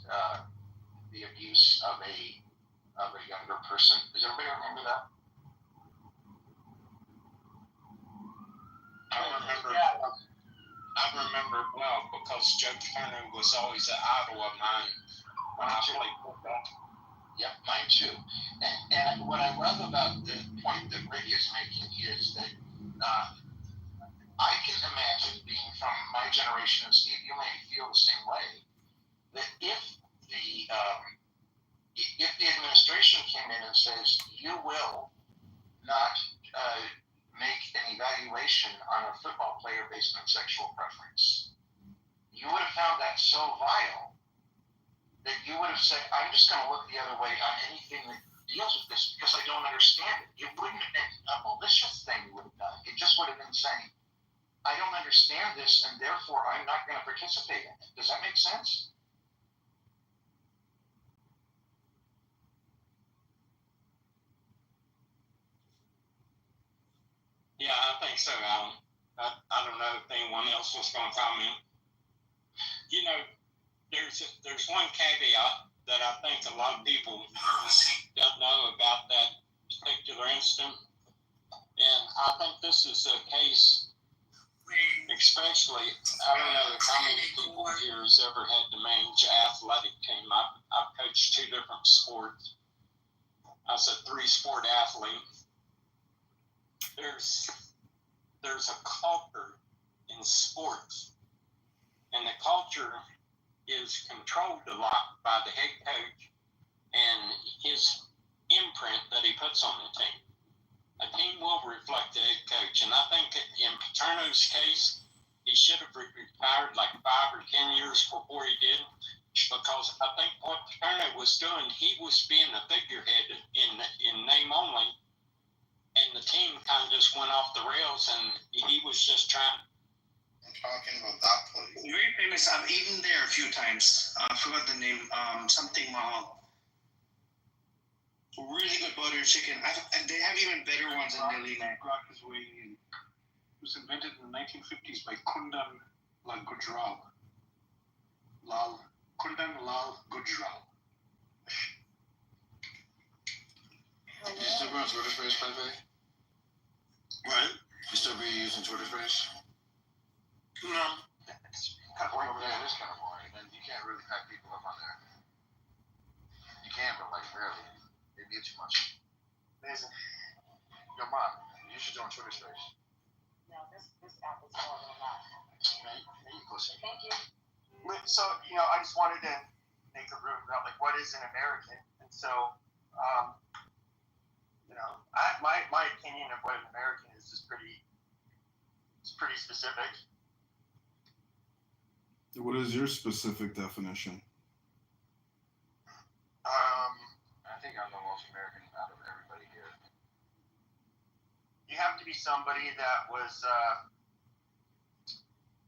[SPEAKER 7] the abuse of a younger person? Does everybody remember that?
[SPEAKER 3] I remember well because Joe Turner was always an idol of mine when I played football.
[SPEAKER 7] Yep, mine too. And what I love about the point that Rick is making is that I can imagine, being from my generation, and Steve, you may feel the same way, that if the administration came in and says you will not make an evaluation on a football player based on sexual preference, you would have found that so vile that you would have said, I'm just going to look the other way on anything that deals with this because I don't understand it. It wouldn't have been a malicious thing you would have done. It just would have been saying, I don't understand this and therefore I'm not going to participate in it. Does that make sense?
[SPEAKER 3] Yeah, I think so, Alan. I don't know if anyone else was going to comment. You know, there's one caveat that I think a lot of people don't know about that particular incident, and I think this is a case, especially, I don't know how many people here has ever had to manage an athletic team. I've coached 2 different sports. I was a 3-sport athlete. There's a culture in sports, and the culture is controlled a lot by the head coach and his imprint that he puts on the team. A team will reflect the head coach, and I think in Paterno's case, he should have retired like 5 or 10 years before he did, because I think what Paterno was doing, he was being a figurehead in name only. And the team kind of just went off the rails, and he was just trying.
[SPEAKER 2] I'm talking about that place.
[SPEAKER 13] Very famous. I've eaten there a few times. I forgot the name. Something Mahal. Really good butter chicken. And they have even better ones in Delhi now.
[SPEAKER 6] It was invented in the 1950s by Kundan Lal Gujral. Lal
[SPEAKER 3] Kuldan Lal Gujral.
[SPEAKER 2] You still be on Twitter Space, Pepe?
[SPEAKER 3] What?
[SPEAKER 2] You still be using Twitter Space?
[SPEAKER 3] No.
[SPEAKER 2] It's kind of boring over there. It is kind of boring. And you can't really pack people up on there. You can, but like rarely. They get too much. Amazing. Yo, Mom, you should join Twitter Space.
[SPEAKER 10] No, this app is more than enough.
[SPEAKER 2] Maybe closer.
[SPEAKER 10] Thank you.
[SPEAKER 4] So, I just wanted to make a room about, like, what is an American? And so, my opinion of what an American is pretty specific.
[SPEAKER 5] What is your specific definition?
[SPEAKER 2] I think I'm the most American out of everybody here.
[SPEAKER 4] You have to be somebody that was,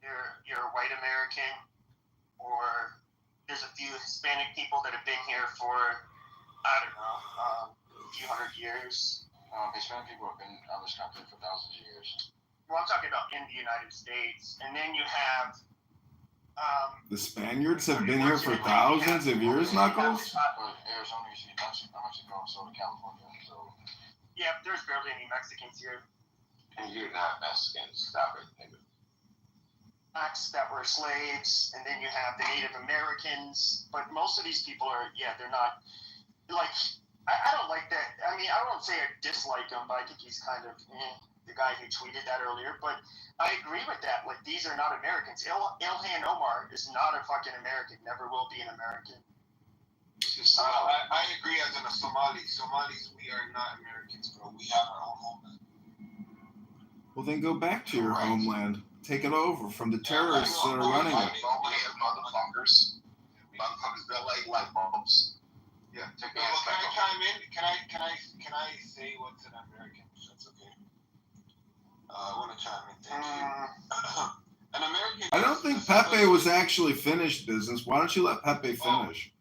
[SPEAKER 4] you're a white American, or there's a few Hispanic people that have been here for, I don't know, a few hundred years.
[SPEAKER 2] Hispanic people have been on this country for thousands of years.
[SPEAKER 4] Well, I'm talking about in the United States. And then you have...
[SPEAKER 5] The Spaniards have been here for thousands of years, Knuckles?
[SPEAKER 2] But Arizona used to be Mexico, so to California, so...
[SPEAKER 4] Yeah, there's barely any Mexicans here.
[SPEAKER 2] And you're not Mexican, stop it, nigga.
[SPEAKER 4] Blacks that were slaves, and then you have the Native Americans. But most of these people are, they're not... Like, I don't like that. I mean, I won't say I dislike him, but I think he's kind of the guy who tweeted that earlier. But I agree with that. Like, these are not Americans. Ilhan Omar is not a fucking American. Never will be an American.
[SPEAKER 2] I agree as in a Somali. Somalis, we are not Americans, bro. We have our own homeland.
[SPEAKER 5] Well, then go back to your homeland. Take it over from the terrorists that are running it.
[SPEAKER 3] Motherfuckers. Motherfuckers built like light bulbs.
[SPEAKER 2] Yeah, take that. Well, can I chime in? Can I say what's an American? That's okay. I want to chime in. Thank you. An American.
[SPEAKER 5] I don't think Pepe was actually finished business. Why don't you let Pepe finish?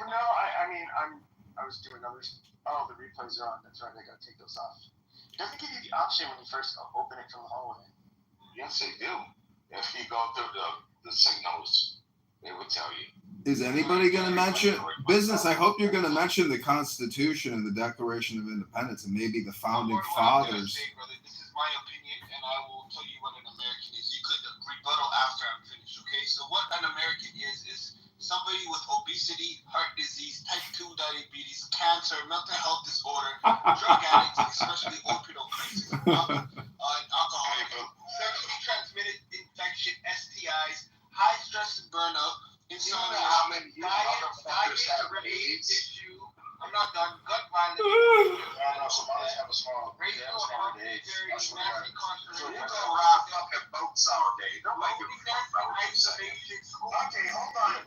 [SPEAKER 4] No, I was doing others. Oh, the replays are on. That's right. I gotta take those off. It doesn't give you the option when you first open it from the hallway.
[SPEAKER 3] Yes, they do. If you go through the signals, they would tell you.
[SPEAKER 5] Is anybody going to mention business? I hope you're going to mention the Constitution and the Declaration of Independence and maybe the founding fathers.
[SPEAKER 2] This is my opinion, and I will tell you what an American is. You could rebuttal after I'm finished, okay? So what an American is somebody with obesity, heart disease, type 2 diabetes, cancer, mental health disorder, drug addicts, especially opioid crisis, alcohol, sexually transmitted infection, STIs, high stress and burnout, insomnia,
[SPEAKER 3] how many
[SPEAKER 2] diet, AIDS issue. I'm not done. Gut violence.
[SPEAKER 3] Somebody's have a small
[SPEAKER 2] racial
[SPEAKER 3] AIDS.
[SPEAKER 2] nasty
[SPEAKER 3] So you're gonna ride fucking boats all day. Nobody give a fuck about what you say.
[SPEAKER 4] Okay, hold on.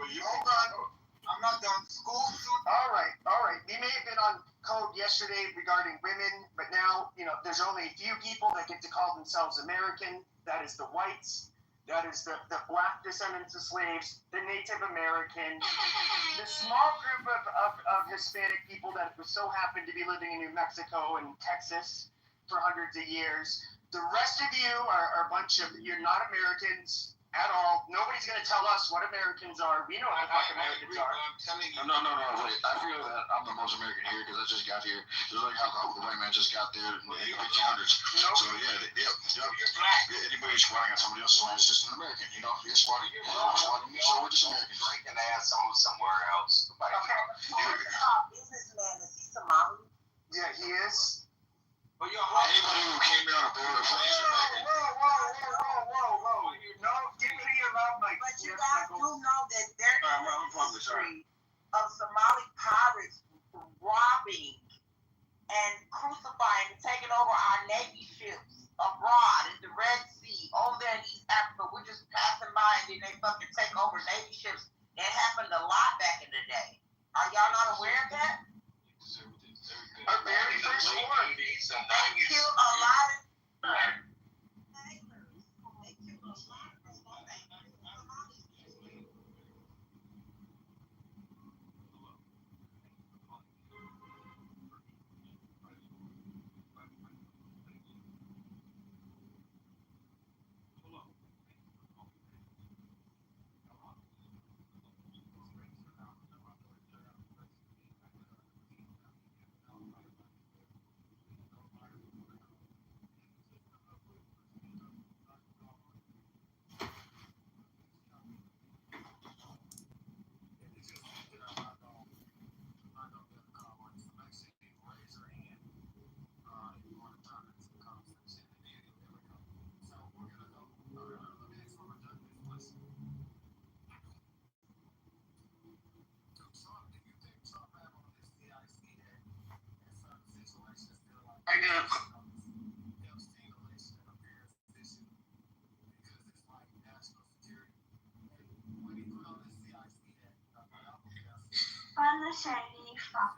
[SPEAKER 2] I'm not done. School.
[SPEAKER 4] All right. We may have been on code yesterday regarding women, but now, there's only a few people that get to call themselves American. That is the whites. That is the black descendants of slaves, the Native American, the small group of Hispanic people that so happen to be living in New Mexico and Texas for hundreds of years. The rest of you are a bunch of, you're not Americans at all. Nobody's going to tell us what Americans are. We know what the fuck Americans are.
[SPEAKER 2] I'm telling you.
[SPEAKER 3] No, wait. I feel that I'm the most American here because I just got here. Just like how the white man just got there in the 1800s. So, yeah.
[SPEAKER 2] You're black.
[SPEAKER 3] Anybody squatting on somebody else's land is just an American, You're squatting. So we're just Americans.
[SPEAKER 7] Drinking ass on somewhere else.
[SPEAKER 10] Businessman, is he Somali?
[SPEAKER 4] Yeah, he is.
[SPEAKER 2] But
[SPEAKER 3] anybody who came here on a boat or plane is American.
[SPEAKER 4] Whoa. No, give me your love, Mike.
[SPEAKER 10] But you guys do know that there is a history of Somali pirates robbing and crucifying and taking over our Navy ships abroad in the Red Sea, over there in East Africa. We're just passing by and then they fucking take over Navy ships. It happened a lot back in the day. Are y'all not aware of that?
[SPEAKER 4] Our very first war.
[SPEAKER 10] They killed a lot of
[SPEAKER 4] I do.
[SPEAKER 9] From the shaggy frog.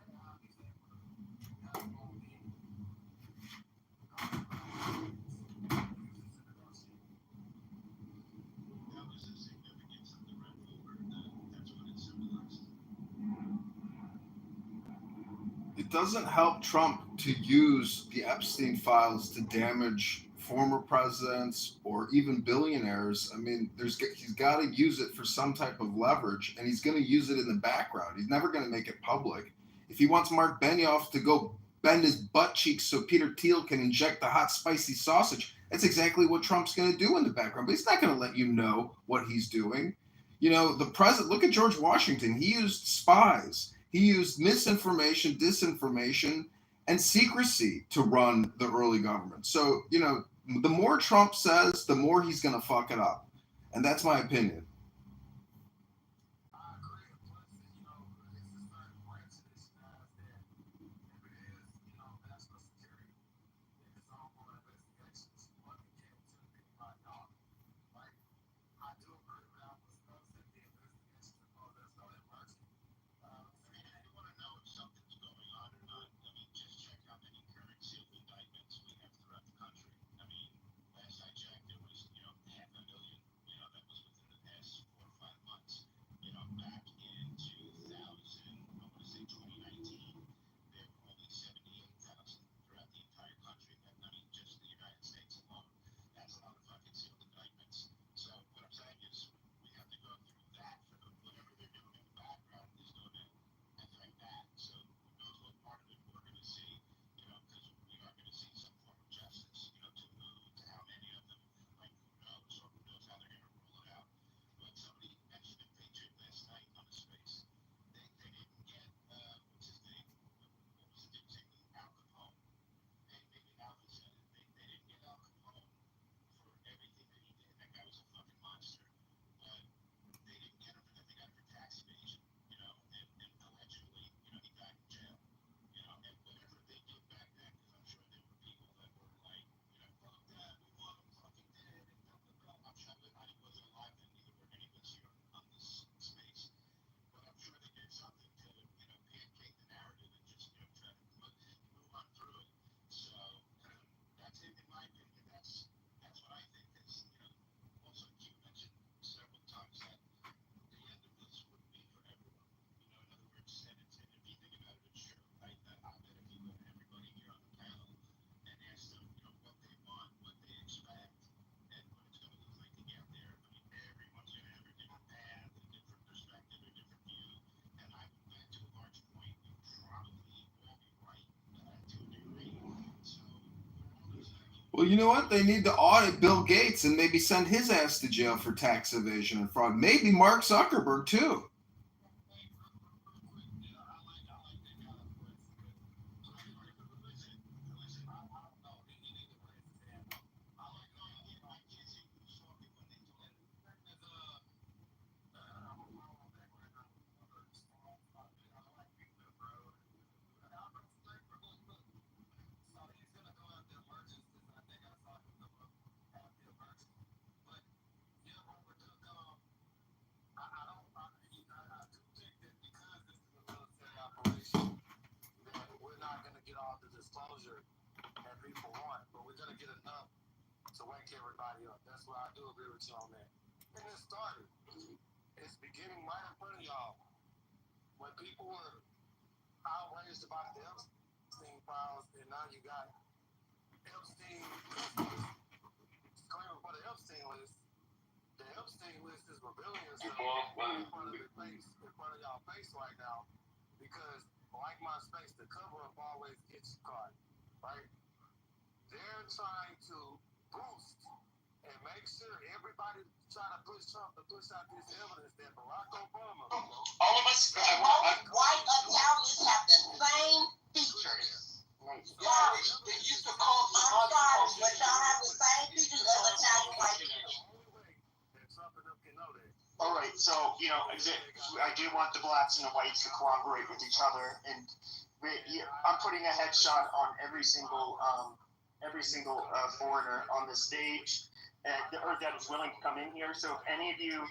[SPEAKER 5] It doesn't help Trump to use the Epstein files to damage former presidents or even billionaires. I mean, he's got to use it for some type of leverage, and he's going to use it in the background. He's never going to make it public. If he wants Mark Benioff to go bend his butt cheeks so Peter Thiel can inject the hot spicy sausage, that's exactly what Trump's going to do in the background. But he's not going to let you know what he's doing. You know, the president, look at George Washington. He used spies. He used misinformation, disinformation, and secrecy to run the early government. So, you know, the more Trump says, the more he's going to fuck it up. And that's my opinion. Well, you know what? They need to audit Bill Gates and maybe send his ass to jail for tax evasion and fraud. Maybe Mark Zuckerberg, too.
[SPEAKER 14] Disclosure that people want, but we're gonna get enough to wake everybody up. That's why I do agree with you on that. And it started. It's beginning right in front of y'all. When people were outraged about the Epstein files, and now you got Epstein claiming for the Epstein list. The Epstein list is revealing itself in front of y'all face right now, because like my space, the cover up always gets you caught, right? They're trying to boost and make sure everybody try to push Trump to push out this evidence that Barack Obama.
[SPEAKER 7] All of us,
[SPEAKER 10] white Italians have the same features. Y'all,
[SPEAKER 7] they used to call
[SPEAKER 10] I'm sorry, but y'all have the same features as Italian white people.
[SPEAKER 4] All right, so, you know, I do want the blacks and the whites to cooperate with each other, and I'm putting a headshot on every single foreigner on the stage, or that is willing to come in here. So if any of you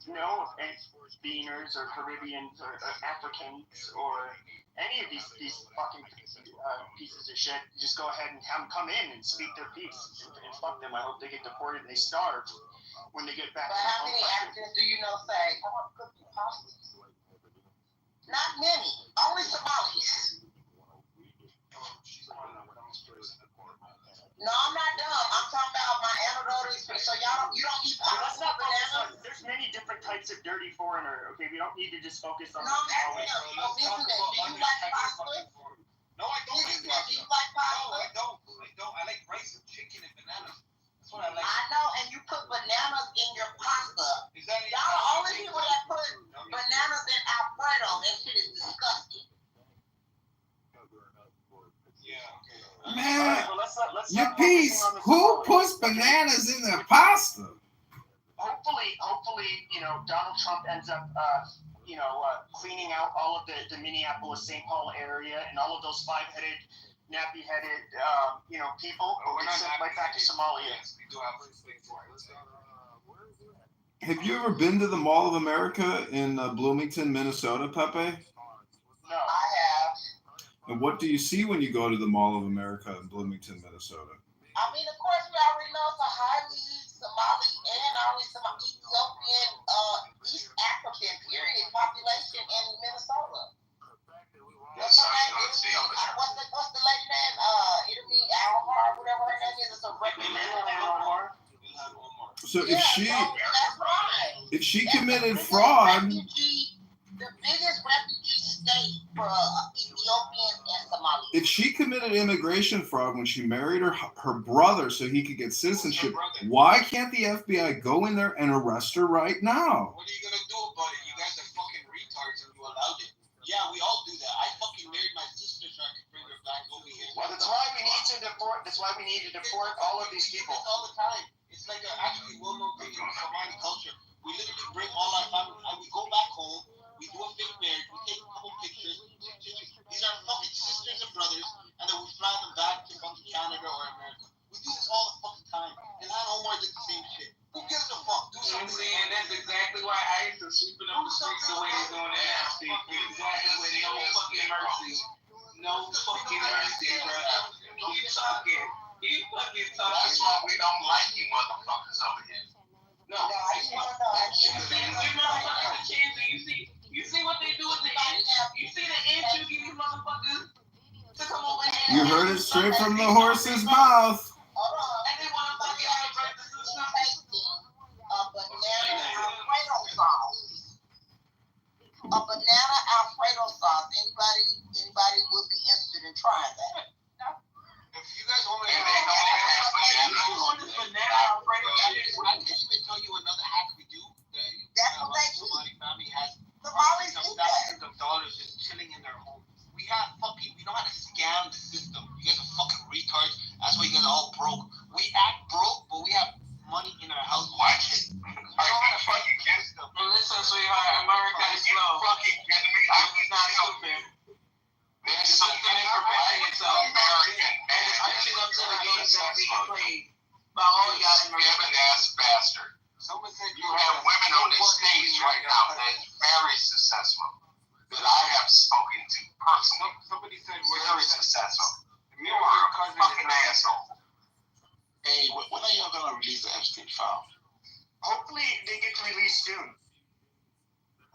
[SPEAKER 4] know of any Beaners or Caribbeans or Africans or any of these fucking pieces of shit, just go ahead and have them come in and speak their piece and fuck them. I hope they get deported and they starve when they get back.
[SPEAKER 10] But how many Africans do you know say, I want to cook you pasta? Not many. Only Somalis. No, I'm not dumb. I'm talking about my anecdotal experience. So you don't eat pasta with bananas?
[SPEAKER 4] There's many different types of dirty foreigner. Okay, we don't need to just focus on.
[SPEAKER 10] No, I'm asking you. Do you like pasta?
[SPEAKER 3] No, I don't like pasta.
[SPEAKER 10] Do you like pasta?
[SPEAKER 3] No, I don't. I like rice and chicken and bananas. That's what I like.
[SPEAKER 10] I know, and you put bananas in your pasta.
[SPEAKER 3] Is that
[SPEAKER 10] Y'all the only people that put bananas in Alfredo. That shit is disgusting.
[SPEAKER 3] Yeah, okay.
[SPEAKER 5] Man,
[SPEAKER 4] Let's
[SPEAKER 5] your piece. Who puts bananas in their pasta?
[SPEAKER 4] Hopefully, Donald Trump ends up, cleaning out all of the Minneapolis, St. Paul area and all of those five-headed, nappy-headed, people. We're not sent right back to Somalia.
[SPEAKER 5] Have you ever been to the Mall of America in Bloomington, Minnesota, Pepe?
[SPEAKER 10] No, I have.
[SPEAKER 5] And what do you see when you go to the Mall of America in Bloomington, Minnesota?
[SPEAKER 10] I mean, of course, we already know it's a highly Somali and already some Ethiopian, East African, period, population in Minnesota. What's her name? What's the lady name? It'll be Alhar, whatever her name is. It's a record.
[SPEAKER 5] So if she
[SPEAKER 10] That's
[SPEAKER 5] committed
[SPEAKER 10] the
[SPEAKER 5] fraud,
[SPEAKER 10] the biggest refugee state for Ethiopians and Somalis.
[SPEAKER 5] if she committed immigration fraud when she married her brother so he could get citizenship, why can't the FBI go in there and arrest her right now?
[SPEAKER 3] What are you gonna do about it? You guys are fucking retards and you allowed it. Yeah, we all do that. I fucking married my sister so I could bring her back over here.
[SPEAKER 4] Well, that's why we need to deport. That's why we need to deport all of these people.
[SPEAKER 3] All the time. It's like an actually well-known thing in Somali culture. We literally bring all our family. We go back home. We do a fake marriage. We take a couple pictures. These are fucking sisters and brothers, and then we fly them back to fucking Canada or America. We do this all the fucking time. And I know more did the same shit. Who gives a fuck? Do something.
[SPEAKER 13] And that's exactly why ICE is sweeping up the streets the way they're doing it now. See, exactly with no fucking mercy. No fucking mercy, bro. Keep talking. Keep fucking talking.
[SPEAKER 3] That's why we don't like you motherfuckers over here.
[SPEAKER 13] No, I just want to you see what they do with the inch? You see the inch you give these motherfuckers to come over here?
[SPEAKER 5] You heard it straight from the horse's mouth.
[SPEAKER 10] And they want to fucking break the system. A banana Alfredo sauce. A banana Alfredo sauce. Anybody would be interested in trying that?
[SPEAKER 3] If you guys want to
[SPEAKER 10] banana Alfredo,
[SPEAKER 3] I can even tell you another hack we do.
[SPEAKER 10] That's what they do.
[SPEAKER 3] Somali family has
[SPEAKER 10] Somalis do that.
[SPEAKER 3] thousands of dollars just chilling in their home. We know how to scam the system. You guys are fucking retards. That's why you guys are all broke. We act broke, but we have money in our house. What? I don't have to fucking get stuff.
[SPEAKER 13] Listen, sweetheart, America is slow.
[SPEAKER 3] Fucking kidding me? I'm
[SPEAKER 13] not stupid.
[SPEAKER 3] There's something in preparing itself. American.
[SPEAKER 13] Catching up to the games that are being played by all y'all
[SPEAKER 3] Scamming ass bastard.
[SPEAKER 13] Someone said
[SPEAKER 3] You have women on this stage right now that is very successful. That I have spoken to personally.
[SPEAKER 13] Somebody said
[SPEAKER 3] We're very successful. You are a fucking asshole.
[SPEAKER 7] Hey, when are y'all gonna release the Epstein file?
[SPEAKER 4] Hopefully, they get released soon.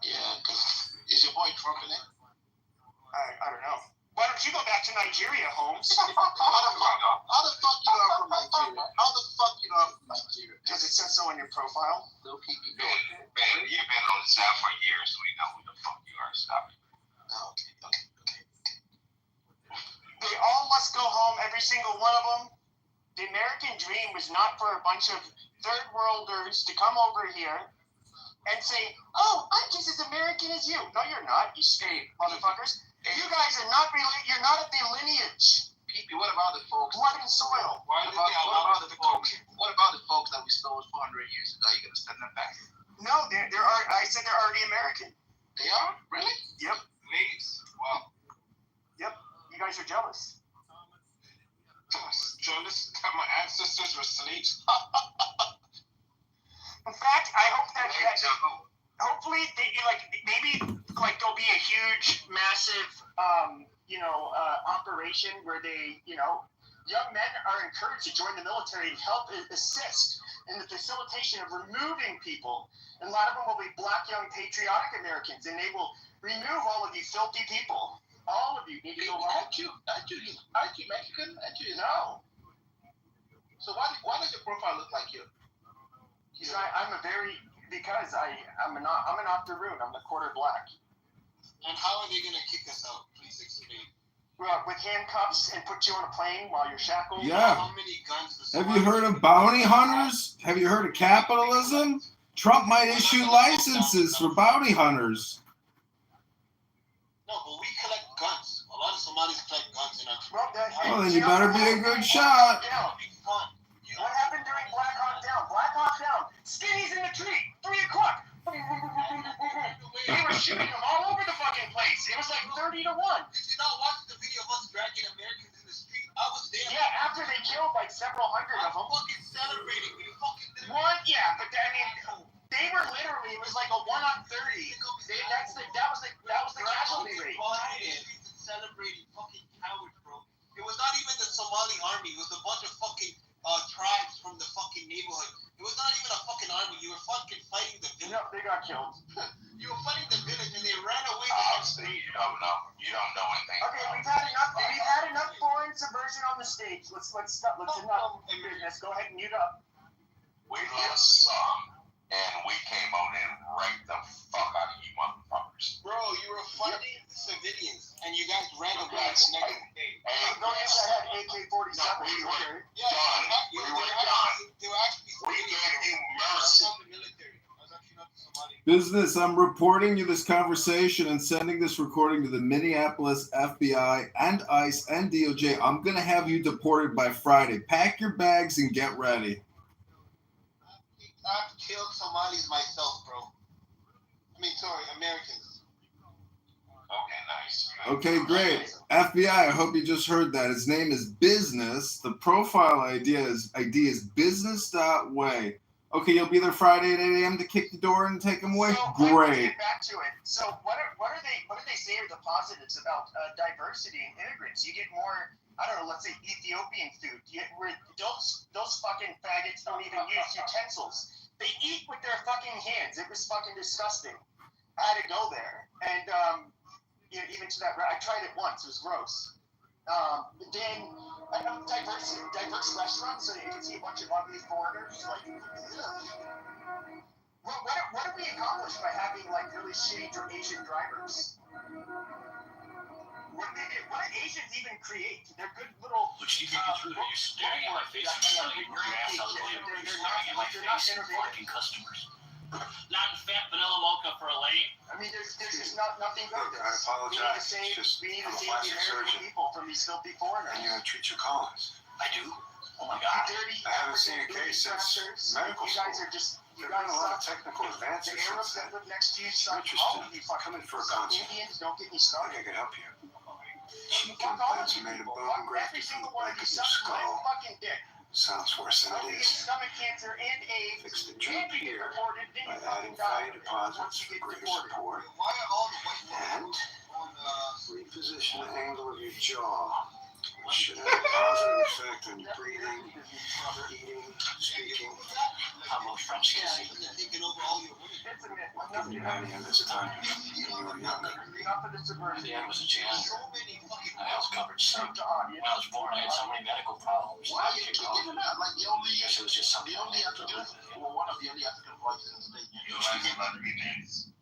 [SPEAKER 7] Yeah, because is your boy Trump in it?
[SPEAKER 4] I don't know. Why don't you go back to Nigeria, Holmes?
[SPEAKER 7] How the fuck you are from Nigeria? How the fuck you are from Nigeria?
[SPEAKER 4] Because it says so on your profile.
[SPEAKER 7] They'll keep you
[SPEAKER 3] Man, you've been on this app for years, so we know who the fuck you are. Stop it.
[SPEAKER 7] Okay.
[SPEAKER 4] They all must go home, every single one of them. The American dream was not for a bunch of third worlders to come over here and say, "Oh, I'm just as American as you." No, you're not. You state motherfuckers. You guys are not. You're not of the lineage.
[SPEAKER 7] Pete, what about the folks?
[SPEAKER 4] Blood and soil.
[SPEAKER 7] What about the folks that we stole 400 years ago? You gonna send them back?
[SPEAKER 4] No, there are. I said they're already American.
[SPEAKER 7] They are? Really?
[SPEAKER 4] Yep.
[SPEAKER 7] Please? Wow.
[SPEAKER 4] Yep. You guys are jealous.
[SPEAKER 14] Jealous that my ancestors were slaves.
[SPEAKER 4] In fact, I hope that hopefully maybe there'll be a huge, massive, operation where they, young men are encouraged to join the military and help assist in the facilitation of removing people. And a lot of them will be black, young, patriotic Americans, and they will remove all of you filthy people. All of you need to go home.
[SPEAKER 7] Aren't you Mexican?
[SPEAKER 4] No.
[SPEAKER 7] So why does your profile look like you?
[SPEAKER 4] I'm an octoroon. I'm the quarter black.
[SPEAKER 14] And how are they gonna kick us out? Please explain.
[SPEAKER 4] With handcuffs and put you on a plane while you're shackled.
[SPEAKER 5] Yeah.
[SPEAKER 14] How many guns?
[SPEAKER 5] Have you heard of bounty hunters? Have you heard of capitalism? Trump might issue licenses for bounty hunters.
[SPEAKER 14] No, but we collect guns. A lot of Somalis collect guns in our
[SPEAKER 5] Well, then you better be a good shot.
[SPEAKER 4] What happened during Black Hawk Down? Black Hawk Down. Skinny's in the tree. 3 o'clock. They were shooting them all over the fucking place. It was like 30 to 1.
[SPEAKER 14] Did you not watch the video of us dragging Americans in the street? I was there.
[SPEAKER 4] Yeah, after they killed like several hundred of them.
[SPEAKER 14] Fucking celebrating. We fucking did it.
[SPEAKER 4] One, yeah, but they were literally. It was like a 1 on 30. That was the casualty rate.
[SPEAKER 14] Celebrating fucking cowards, bro. It was not even the Somali army. It was a bunch of fucking tribes from the fucking neighborhood. It was not even a fucking army. You were fucking fighting the village.
[SPEAKER 4] No, they got killed.
[SPEAKER 14] You were fighting the village and they ran away.
[SPEAKER 3] You don't know. You don't know anything.
[SPEAKER 4] Okay, we've had enough foreign subversion on the stage. Let's stop. Let's enough business. Go ahead and mute up.
[SPEAKER 3] We lost some, and we came on and raped the fuck out of you motherfuckers.
[SPEAKER 14] Bro, you were fighting civilians, and you guys ran away the next day.
[SPEAKER 4] Don't use that AK-47.
[SPEAKER 14] Yeah, they were actually
[SPEAKER 3] we gave you mercy.
[SPEAKER 5] Business, I'm reporting you this conversation and sending this recording to the Minneapolis FBI and ICE and DOJ. I'm going to have you deported by Friday. Pack your bags and get ready.
[SPEAKER 14] I've killed Somalis myself, bro. Americans.
[SPEAKER 3] Okay, nice.
[SPEAKER 5] Okay, great. FBI, I hope you just heard that. His name is Business. The profile ID is business.way. Okay, you'll be there Friday at 8 a.m. to kick the door and take them away?
[SPEAKER 4] So,
[SPEAKER 5] Great.
[SPEAKER 4] Get back to it. So what do they say are the positives about diversity and immigrants? You get more, I don't know, let's say Ethiopian food. Those fucking faggots don't even use utensils. They eat with their fucking hands. It was fucking disgusting. I had to go there. And even to that, I tried it once. It was gross. Then I have diverse restaurants, so you can see a bunch of ugly foreigners. Like, what do we accomplish by having like really shitty Asian drivers? What do Asians even create? They're good little.
[SPEAKER 12] Which you get through. You're staring at my face and telling your ass out of the way. You're staring at my face and blocking customers. Not fat vanilla mocha for Elaine.
[SPEAKER 4] I mean, there's just nothing good.
[SPEAKER 2] Look, I apologize.
[SPEAKER 4] We need to save the American people from these filthy foreigners.
[SPEAKER 2] And you gotta treat your callers.
[SPEAKER 12] I do. Oh my God.
[SPEAKER 4] Dirty,
[SPEAKER 2] I haven't seen a case since medical
[SPEAKER 4] you guys are just. You
[SPEAKER 2] There's
[SPEAKER 4] guys
[SPEAKER 2] been a lot of
[SPEAKER 4] suck.
[SPEAKER 2] technical advances
[SPEAKER 4] The Arabs
[SPEAKER 2] since
[SPEAKER 4] that
[SPEAKER 2] then.
[SPEAKER 4] live next to you suck.
[SPEAKER 2] Interesting.
[SPEAKER 4] All of you fucking.
[SPEAKER 2] Come in for a consult.
[SPEAKER 4] Indians, don't get me
[SPEAKER 2] I think
[SPEAKER 4] started.
[SPEAKER 2] I can help you. Cheek
[SPEAKER 4] Fuck all of
[SPEAKER 2] implants
[SPEAKER 4] you
[SPEAKER 2] are made of
[SPEAKER 4] people.
[SPEAKER 2] bone
[SPEAKER 4] Fuck
[SPEAKER 2] grafted
[SPEAKER 4] every
[SPEAKER 2] from
[SPEAKER 4] single
[SPEAKER 2] the
[SPEAKER 4] one
[SPEAKER 2] back
[SPEAKER 4] of you
[SPEAKER 2] of your
[SPEAKER 4] suck my
[SPEAKER 2] skull.
[SPEAKER 4] fucking dick.
[SPEAKER 2] Sounds worse than
[SPEAKER 4] I'll
[SPEAKER 2] it
[SPEAKER 4] get
[SPEAKER 2] is.
[SPEAKER 4] stomach cancer and AIDS.
[SPEAKER 2] Fix the
[SPEAKER 4] And
[SPEAKER 2] drip
[SPEAKER 4] you get
[SPEAKER 2] here
[SPEAKER 4] deported. Then
[SPEAKER 2] by
[SPEAKER 4] you
[SPEAKER 2] adding
[SPEAKER 4] fucking die.
[SPEAKER 2] fatty deposits
[SPEAKER 4] Once you
[SPEAKER 2] for
[SPEAKER 4] get
[SPEAKER 2] greater
[SPEAKER 4] deported.
[SPEAKER 2] support
[SPEAKER 14] Why are all the white
[SPEAKER 2] and
[SPEAKER 14] on
[SPEAKER 2] reposition the angle of your jaw, which should have a positive effect on your breathing, eating, speaking.
[SPEAKER 12] How about French kissing?
[SPEAKER 14] taking over all your women?
[SPEAKER 4] It's a myth.
[SPEAKER 2] What did you have in this time when you were younger?
[SPEAKER 4] Enough of the subversion.
[SPEAKER 12] The end was a janitor.
[SPEAKER 14] So many fucking.
[SPEAKER 12] My health coverage sucked.
[SPEAKER 4] To audience.
[SPEAKER 12] When I was born, I had so many medical problems.
[SPEAKER 7] Why do you keep giving that? Like the only,
[SPEAKER 12] I guess it was just something
[SPEAKER 7] the
[SPEAKER 12] I
[SPEAKER 7] only
[SPEAKER 12] had to
[SPEAKER 7] African,
[SPEAKER 12] live with.
[SPEAKER 7] well, one of the only African voices in the state.
[SPEAKER 3] You like it about the remains.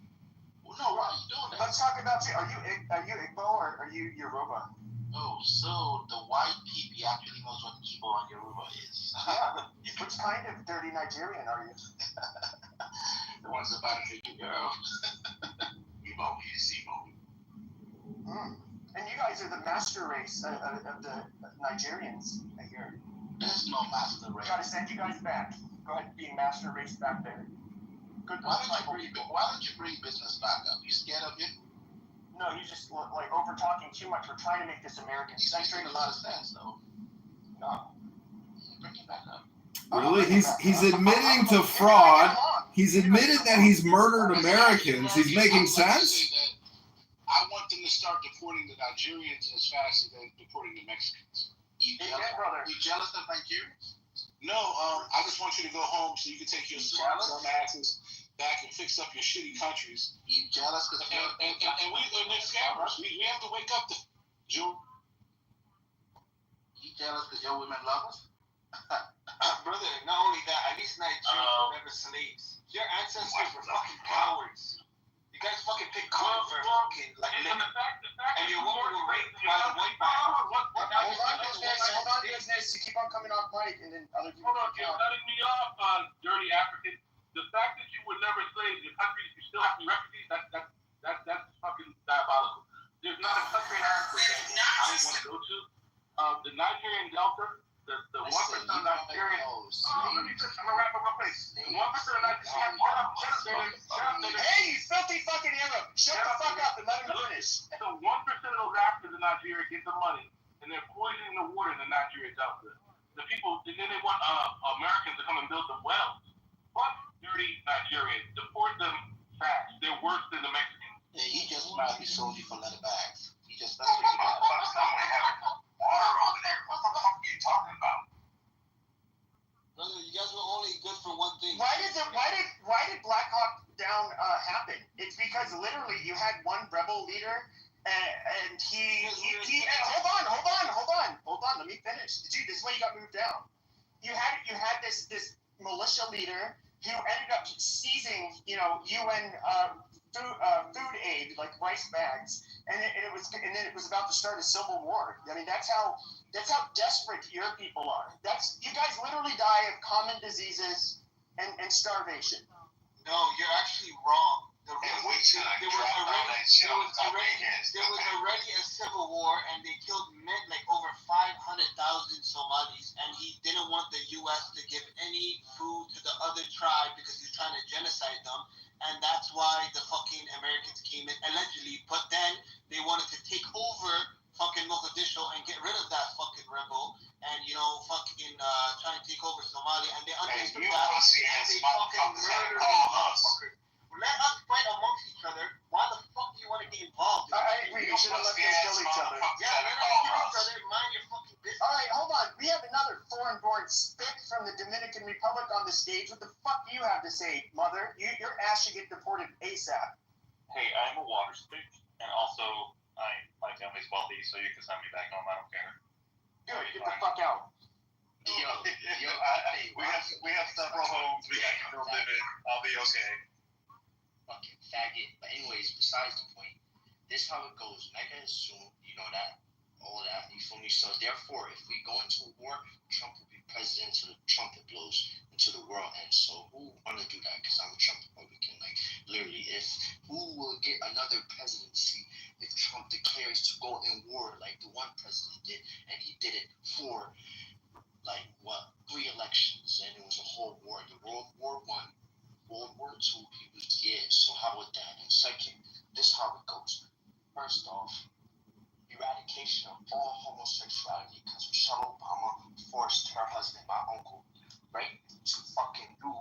[SPEAKER 7] Well, no, why are you doing that?
[SPEAKER 4] Let's talk about you. Are you Igbo or are you Yoruba?
[SPEAKER 7] Oh, so the white people actually knows what Igbo and Yoruba is.
[SPEAKER 4] Which kind of dirty Nigerian are you?
[SPEAKER 7] The ones about to take your girl.
[SPEAKER 3] Ebo, he's Ebo.
[SPEAKER 4] And you guys are the master race of the Nigerians, I hear.
[SPEAKER 7] There's no master race.
[SPEAKER 4] Gotta send you guys back. Go ahead and be master race back there. Good
[SPEAKER 7] Why
[SPEAKER 4] luck,
[SPEAKER 7] don't you bring business back up? You scared of it?
[SPEAKER 4] No, he's just like over talking too much. We're trying to make this American centric.
[SPEAKER 7] A lot of sense, though.
[SPEAKER 4] No.
[SPEAKER 7] Bring it back up.
[SPEAKER 5] Really? He's admitting to fraud. He's admitted that he's murdered Americans. He's making sense.
[SPEAKER 14] I want them to start deporting the Nigerians as fast as they're deporting the Mexicans.
[SPEAKER 7] You jealous of Nigerians?
[SPEAKER 14] No, I just want you to go home so you can take your smart asses back and fix up your shitty countries.
[SPEAKER 7] You jealous because
[SPEAKER 14] and they're scammers. We have to wake up to Joe.
[SPEAKER 7] You jealous because your women love us?
[SPEAKER 13] Brother, not only that, at least Nigerians were never slaves. Your ancestors were fucking cowards. You guys fucking picked cotton for fucking like living. And your woman were raped by the white man.
[SPEAKER 4] Hold on, business. You keep on coming off mic, and then other people.
[SPEAKER 3] Hold on, you're cutting me off, dirty African. The fact that you were never slaves, your country, you still have to be refugees. That's fucking diabolical. There's not a country in Africa that I want to go to. The Nigerian Delta. The 1% of Nigerians. I'm gonna wrap up my face. The 1% of Nigerians.
[SPEAKER 4] Hey, you filthy fucking Arab! Shut the fuck up and let him finish.
[SPEAKER 3] So 1% of those Africans in Nigeria get the money, and they're poisoning the water in the Nigerian Delta. The people, and then they want Americans to come and build the wells. Fuck dirty Nigerians. Deport them fast. They're worse than the Mexicans.
[SPEAKER 7] Yeah, he just might be sold you for leather bags. He just that's what you got. Water over there. What the fuck are you talking about?
[SPEAKER 13] Brother, you guys were only good for one thing.
[SPEAKER 4] Why did Black Hawk Down happen? It's because literally you had one rebel leader, and he hold on. Let me finish, dude. This is why you got moved down. You had this militia leader who ended up seizing, UN food aid, like rice bags, and then it was about to start a civil war. I mean, that's how desperate your people are. You guys literally die of common diseases and starvation.
[SPEAKER 13] No, you're actually wrong. There was already a civil war, and they killed like over 500,000 Somalis, and he didn't want the U.S. to give any food to the other tribe because he's trying to genocide them. And that's why the fucking Americans came in, allegedly. But then they wanted to take over fucking Mogadishu and get rid of that fucking rebel and, fucking try and take over Somalia. And they understood that. And they fucking murdered these motherfuckers. Let us fight amongst each other. Why the fuck do you want to get involved?
[SPEAKER 4] I agree. You should have let us kill each other.
[SPEAKER 13] Yeah, let us kill each other. Mind your fucking business.
[SPEAKER 4] All right, hold on. We have another foreign-born spick from the Dominican Republic on the stage. What the fuck do you have to say, mother? Your ass should get deported ASAP.
[SPEAKER 15] Hey, I'm a water spick, and also my family's wealthy, so you can send me back home. I don't care.
[SPEAKER 4] Good, get the fuck out.
[SPEAKER 15] We have several homes we can go live in. I'll be okay.
[SPEAKER 16] Fucking faggot. But anyways, besides the point, this is how it goes. And I can assume, that, all that, you feel me? So therefore, if we go into a war, Trump will be president until the trumpet blows until the world ends. So who want to do that? Because I'm a Trump Republican. Like, literally, who will get another presidency if Trump declares to go in war like the one president did, and he did it for, 3 elections, and it was a whole war. The World War I. World War II, he was, so how would that? And second, this is how it goes. First off, eradication of all homosexuality, because Michelle Obama forced her husband, my uncle, right, to fucking do,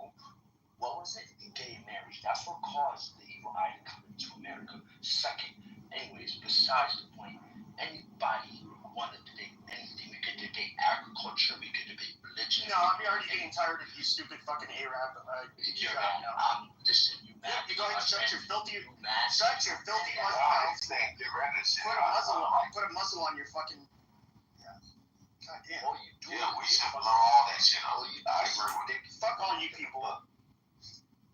[SPEAKER 16] what was it? Gay marriage. That's what caused the evil eye to come into America. Second, anyways, besides the point, anybody who wanted to debate anything, we could debate agriculture, we could debate religion.
[SPEAKER 4] No, I'm already getting tired of you stupid fucking Arab.
[SPEAKER 16] Listen, you mad?
[SPEAKER 4] You go ahead and shut your filthy muzzle mouth. Put a muzzle on your fucking. Yeah. God damn.
[SPEAKER 16] All you do
[SPEAKER 7] we should blow all that shit out.
[SPEAKER 4] Fuck all you people.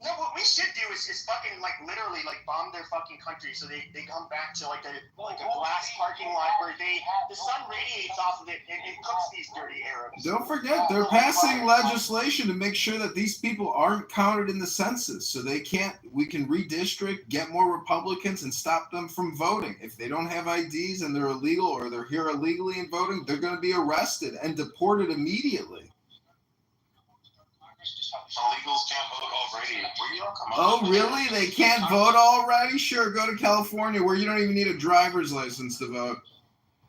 [SPEAKER 4] No, what we should do is fucking literally bomb their fucking country so they come back to a glass parking lot where the sun radiates off of it and it cooks these dirty Arabs.
[SPEAKER 5] Don't forget, they're passing legislation to make sure that these people aren't counted in the census, so we can redistrict, get more Republicans, and stop them from voting. If they don't have IDs and they're illegal or they're here illegally and voting, they're going to be arrested and deported immediately.
[SPEAKER 15] Illegals can't vote already. Where y'all come up
[SPEAKER 5] Oh,
[SPEAKER 15] with
[SPEAKER 5] really? They can't vote already? Sure, go to California where you don't even need a driver's license to vote.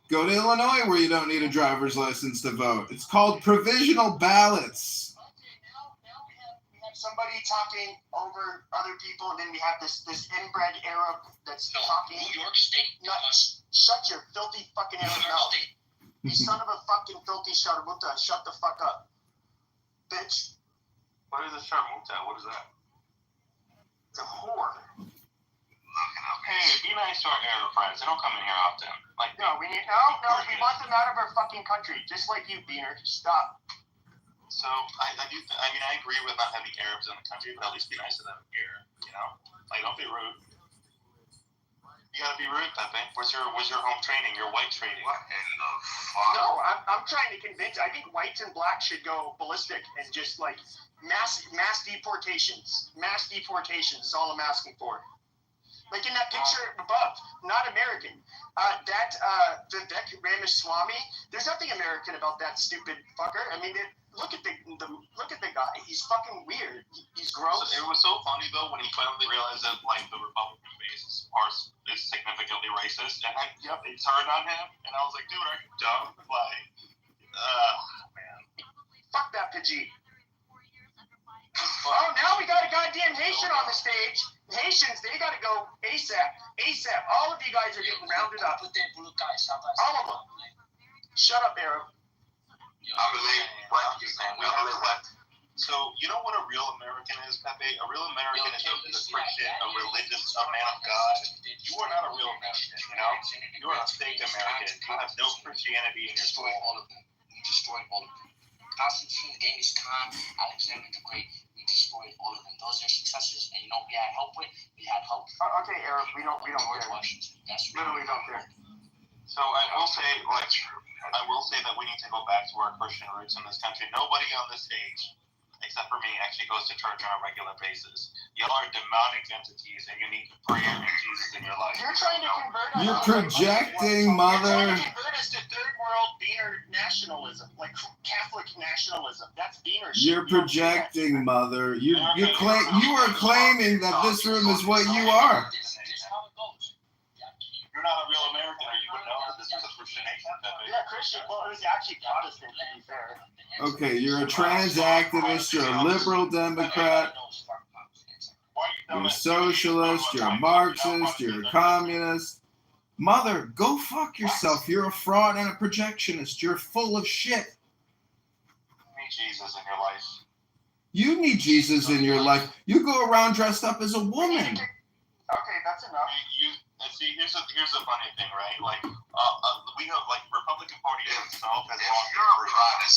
[SPEAKER 5] Go to Illinois where you don't need a driver's license to vote. It's called provisional ballots.
[SPEAKER 4] Now we have somebody talking over other people, and then we have this inbred Arab that's talking.
[SPEAKER 16] New York State.
[SPEAKER 4] Shut your filthy fucking Arab mouth. You son of a fucking filthy sharmuta. Shut the fuck up. Bitch.
[SPEAKER 15] What is a sharmuta? What is that?
[SPEAKER 4] It's a whore.
[SPEAKER 15] Hey, be nice to our Arab friends. They don't come in here often. Like,
[SPEAKER 4] No, we want them out of our fucking country, just like you, Beaner. Stop.
[SPEAKER 15] so I agree with not having Arabs in the country, but at least be nice to them here. You know, like don't be rude. You gotta be rude, Pepe. Where's your home training? Your white training?
[SPEAKER 2] What in the fuck?
[SPEAKER 4] No, I'm trying to convince. I think whites and blacks should go ballistic and just like mass deportations. Mass deportations is all I'm asking for. Like in that picture above, not American. Vivek Ramaswamy. There's nothing American about that stupid fucker. I mean, look at the guy. He's fucking weird. He's gross.
[SPEAKER 15] It was so funny though when he finally realized that like the Republican base is significantly racist, and then they turned on him, and I was like, dude, are you dumb? Like, man.
[SPEAKER 4] Fuck that Pidgey. Oh, now we got a goddamn Haitian on the stage. Haitians, they gotta go ASAP. ASAP. All of you guys are getting rounded up. All of them. Shut up, Arab.
[SPEAKER 15] So, you know what a real American is, Pepe? A real American is a Christian, a religious, a man of God. You are not a real American, you know? You are a fake American. You have no Christianity in your soul.
[SPEAKER 16] We destroyed all of them. Constantine, Genghis Khan, Alexander the Great, we destroyed all of them. Those are successes, and you know we had help with. We had help.
[SPEAKER 4] Okay, Arab, we don't care.
[SPEAKER 16] That's
[SPEAKER 4] literally don't care.
[SPEAKER 15] So I will say that we need to go back to our Christian roots in this country. Nobody on this stage, except for me, actually goes to church on a regular basis. Y'all are demonic entities, and you need prayer and Jesus in your life.
[SPEAKER 4] You're trying to convert us.
[SPEAKER 5] You're projecting, mother.
[SPEAKER 4] You're trying to convert us to third world Beaner nationalism, like Catholic nationalism. That's Beaner shit.
[SPEAKER 5] You're projecting, mother. You are claiming that this room is what you are.
[SPEAKER 15] You're not a real American, or you would know that this is a Christian nation.
[SPEAKER 4] Yeah, Christian. Well, it was actually Protestant, to be fair.
[SPEAKER 5] Okay, you're a trans activist. You're a liberal Democrat. You're a socialist. You're a Marxist. You're a communist. Mother, go fuck yourself. You're a fraud and a projectionist. You're full of shit.
[SPEAKER 15] You need Jesus in your life.
[SPEAKER 5] You need Jesus in your life. You go around dressed up as a woman.
[SPEAKER 4] Okay, that's enough.
[SPEAKER 15] See, here's a funny thing, right? Like, we have like Republican Party itself has lost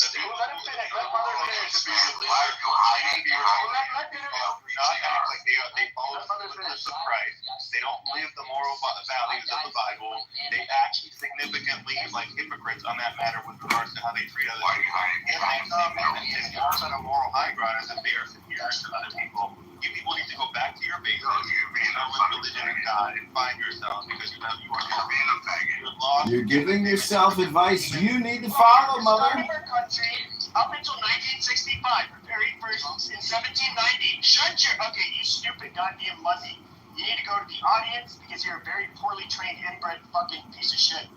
[SPEAKER 15] its
[SPEAKER 4] Let him finish. Let mother finish.
[SPEAKER 15] Why are you hiding behind they follow the footsteps of Christ. They don't live the moral values of the Bible. They act significantly like hypocrites on that matter with regards to how they treat other people. And they come and force on a moral high ground as if they are superior to other people. You people need to go back to your basics, religion and God, and find yourselves because you are being a faggot.
[SPEAKER 5] You're giving yourself advice you need to follow, mother.
[SPEAKER 4] Our country up until 1965, preparing for in 1790. Okay, you stupid goddamn muzzy. You need to go to the audience because you're a very poorly trained inbred fucking piece of shit.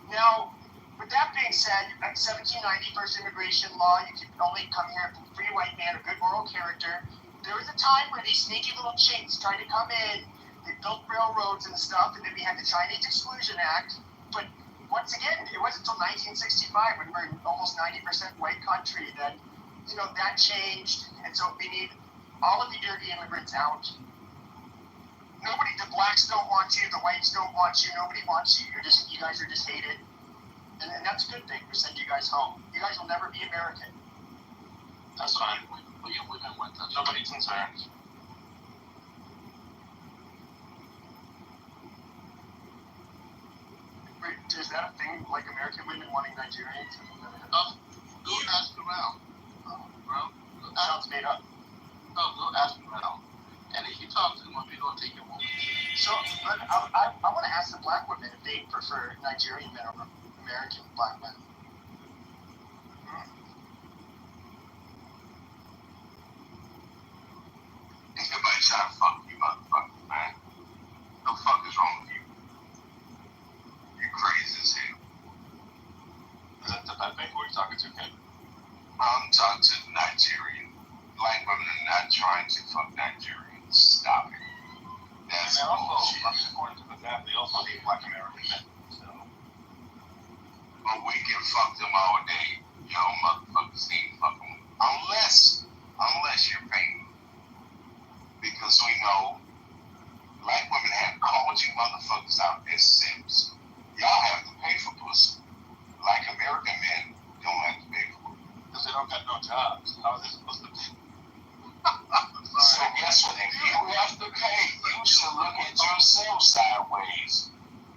[SPEAKER 4] Now, with that being said, 1790 first immigration law, you can only come here from free white man of good moral character. There was a time where these sneaky little chinks tried to come in, they built railroads and stuff, and then we had the Chinese Exclusion Act. But once again, it wasn't until 1965 when we were an almost 90% white country that, that changed. And so we need all of the dirty immigrants out. The blacks don't want you, the whites don't want you, nobody wants you. You guys are just hated. And that's a good thing. We send you guys home. You guys will never be American.
[SPEAKER 15] That's fine. Nobody's concerned.
[SPEAKER 4] Wait, is that a thing, like American women wanting Nigerians?
[SPEAKER 7] Go ask around, bro.
[SPEAKER 4] Sounds made up.
[SPEAKER 7] Go ask around. And if you talk to them, they're going to take your woman.
[SPEAKER 4] So, I want to ask the black women if they prefer Nigerian men over American black men.
[SPEAKER 15] and then also, according to the data, they also hate Black American men. So,
[SPEAKER 3] But we can fuck them all day. Y'all motherfuckers ain't fucking. Unless you're paying. Because we know black women have called you motherfuckers out as simps. Y'all have to pay for pussy. Black American men don't have to pay for it.
[SPEAKER 15] because they don't got no jobs. How is it supposed to be?
[SPEAKER 3] So guess what? If you have to pay, you should look at yourself sideways.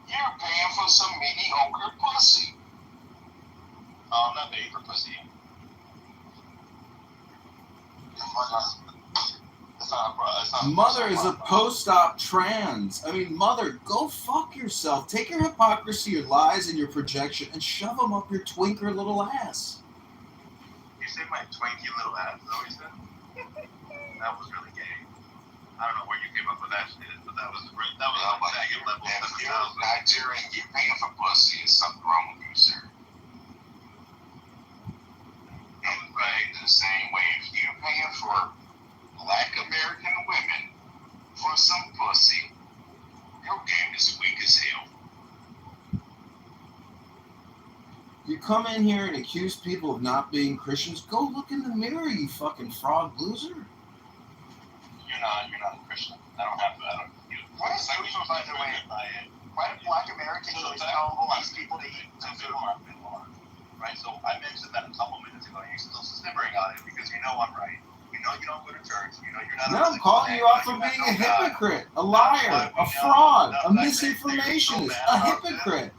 [SPEAKER 3] You're paying for some mediocre pussy.
[SPEAKER 15] I'm not paying for pussy.
[SPEAKER 5] Mother is a post-op trans. I mean, mother, go fuck yourself. Take your hypocrisy, your lies, and your projection and shove them up your twinker little ass.
[SPEAKER 15] You say my twinky little ass, is that what you said? That was really gay. I don't know where you came up with that shit, but that was like that level.
[SPEAKER 3] If you're Nigerian, you're paying for pussy. There's something wrong with you, sir. Anybody the same way, if you're paying for Black American women for some pussy, your game is weak as hell.
[SPEAKER 5] You come in here and accuse people of not being Christians. Go look in the mirror, you fucking fraud loser.
[SPEAKER 15] You're not a Christian. I don't have that.
[SPEAKER 4] What is social, by the way? Why do Black Americans always tell these people to eat some food?
[SPEAKER 15] Right, so I mentioned that a couple minutes ago. You're still simmering on it because you know I'm right. You know you don't go to church. You know you're not.
[SPEAKER 5] No, I'm calling you out for being a hypocrite, a liar, a fraud, a misinformationist, a hypocrite.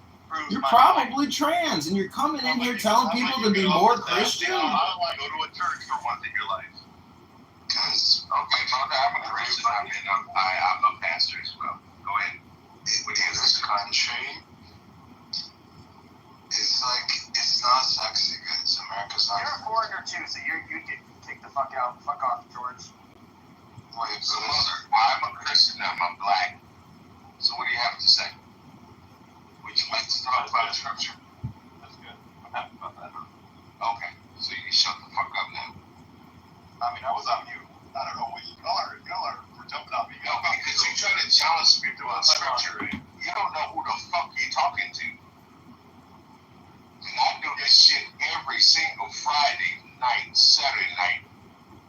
[SPEAKER 5] You're probably trans, and you're coming in here telling people to be more Christian.
[SPEAKER 15] How do I go to a church for once in your life?
[SPEAKER 3] Because, okay, Mother, I'm a Christian. I'm a pastor as well. Go ahead. In this country, it's like, it's not sexy, guys. America's not.
[SPEAKER 4] You're a foreigner too, so you get kicked the fuck out. Fuck off, George.
[SPEAKER 3] Wait, so Mother, I'm a Christian, I'm Black. So what do you have to say? Would you like to talk about scripture?
[SPEAKER 15] That's good. I'm happy about that.
[SPEAKER 3] Okay, so you can shut the fuck up now.
[SPEAKER 15] I mean, I was on mute. I don't know what y'all are jumping on me.
[SPEAKER 3] No, because you're trying to challenge me through scripture. You don't know who the fuck you're talking to. And I do this shit every single Friday night, Saturday night,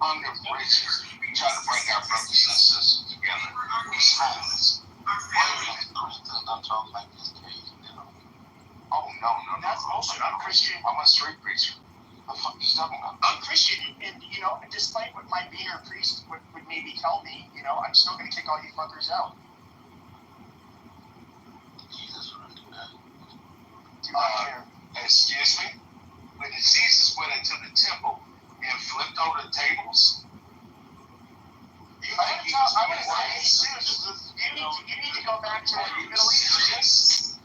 [SPEAKER 3] under bridges. We try to bring our brothers and sisters together. It's homeless. Christians don't talk like this crazy, you know. Oh, no.
[SPEAKER 4] That's bullshit. I'm Christian.
[SPEAKER 3] I'm a straight preacher. The fuck you talking about?
[SPEAKER 4] I'm Christian, and despite what my beaner priest would maybe tell me, I'm still gonna kick all you fuckers out.
[SPEAKER 3] Jesus wouldn't do that. Excuse me? When Jesus went into the temple and flipped over the tables, you think he was
[SPEAKER 4] I'm gonna say, you need to go back to the Middle East.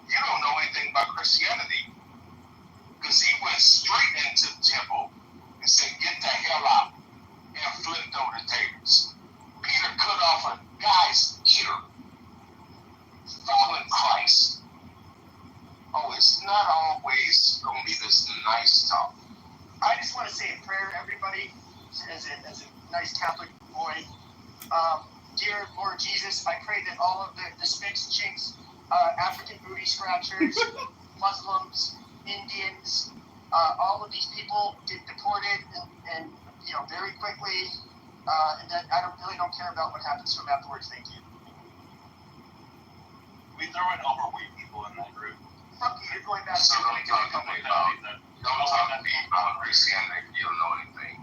[SPEAKER 3] You don't know anything about Christianity. Because he went straight into the temple and said, get the hell out, and flipped over the tables. Peter cut off a guy's ear, following Christ. Oh, it's not always going to be this nice talk.
[SPEAKER 4] I just want to say a prayer, everybody, as a nice Catholic boy. Dear Lord Jesus, I pray that all of the Spicks, Chinks, African booty scratchers, Muslims, Indians, all of these people get deported and very quickly, and that I don't care about what happens to them afterwards. Thank you.
[SPEAKER 15] We throw in overweight people in that group.
[SPEAKER 4] Fuck you, you're going back
[SPEAKER 3] So
[SPEAKER 4] to
[SPEAKER 3] don't talk to me about Christianity if you don't know anything.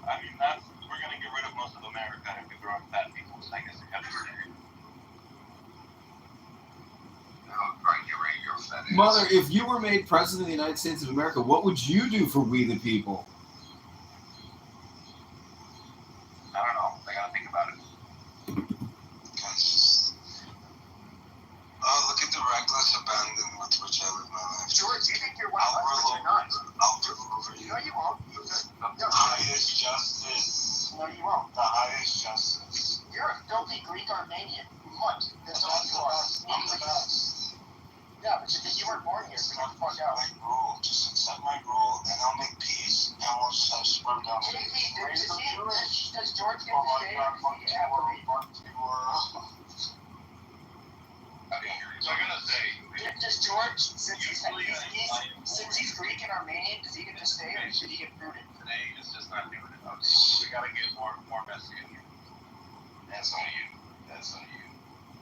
[SPEAKER 15] I mean, we're going to get rid of most of America if we throw in fat people, so I guess we have to stay.
[SPEAKER 5] Mother, if you were made president of the United States of America, what would you do for we the people?
[SPEAKER 15] I don't know. I got to think about it.
[SPEAKER 3] Look at the reckless abandon with which I live my life.
[SPEAKER 4] George, you think you're one of us, but you're not.
[SPEAKER 3] I'll rule over you.
[SPEAKER 4] No, you won't.
[SPEAKER 3] The highest justice.
[SPEAKER 4] No, you won't.
[SPEAKER 3] The highest justice.
[SPEAKER 4] You're a filthy Greek Armenian. Mutt. That's all you are.
[SPEAKER 3] I'm the best.
[SPEAKER 4] Yeah, but you weren't born here, so get the fuck out.
[SPEAKER 3] My rule. Just accept my rule, and I'll make peace, and we'll just have sperm down.
[SPEAKER 4] Does George
[SPEAKER 15] So I'm gonna say,
[SPEAKER 4] Does George, since he's Greek and Armenian, does he get to stay or should he get booted?
[SPEAKER 15] today is just not doing it. We gotta get more messy in here. That's on you. That's on you.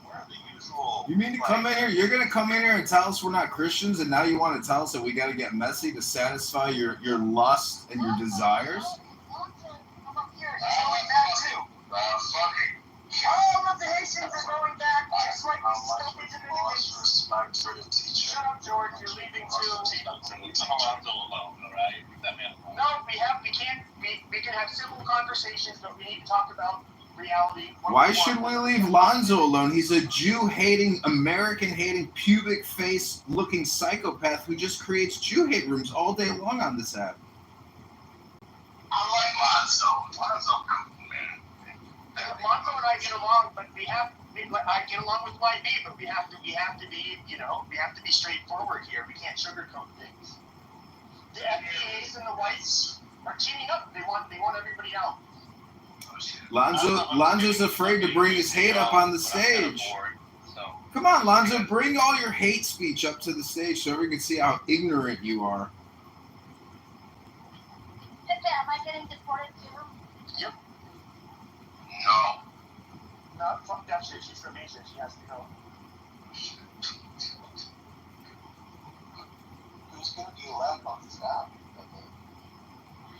[SPEAKER 15] Where are the usual?
[SPEAKER 5] You mean to come in here? You're gonna come in here and tell us we're not Christians, and now you want to tell us that we got to get messy to satisfy your lust and your desires?
[SPEAKER 4] All of the Haitians are going back, just like we suspected in the beginning. Shut up, George. You're leaving too. No, we can have civil conversations, but we need to talk about reality.
[SPEAKER 5] Why should we leave Lonzo alone? He's a Jew-hating, American-hating, pubic face-looking psychopath who just creates Jew-hate rooms all day long on this app.
[SPEAKER 15] I like Lonzo. Lonzo, man.
[SPEAKER 4] Lonzo and I get along, but I get along with YB, but we have to be straightforward here. We can't sugarcoat things. The FBAs and the whites are teaming up. They want everybody out.
[SPEAKER 5] Lonzo's afraid to bring his hate up on the stage. Come on, Lonzo, bring all your hate speech up to the stage so everyone can see how ignorant you are.
[SPEAKER 9] Am I getting deported too?
[SPEAKER 4] Yep.
[SPEAKER 15] No.
[SPEAKER 4] No, fuck that shit. She's from Asia. She has to go.
[SPEAKER 14] Who's going to be left on the staff?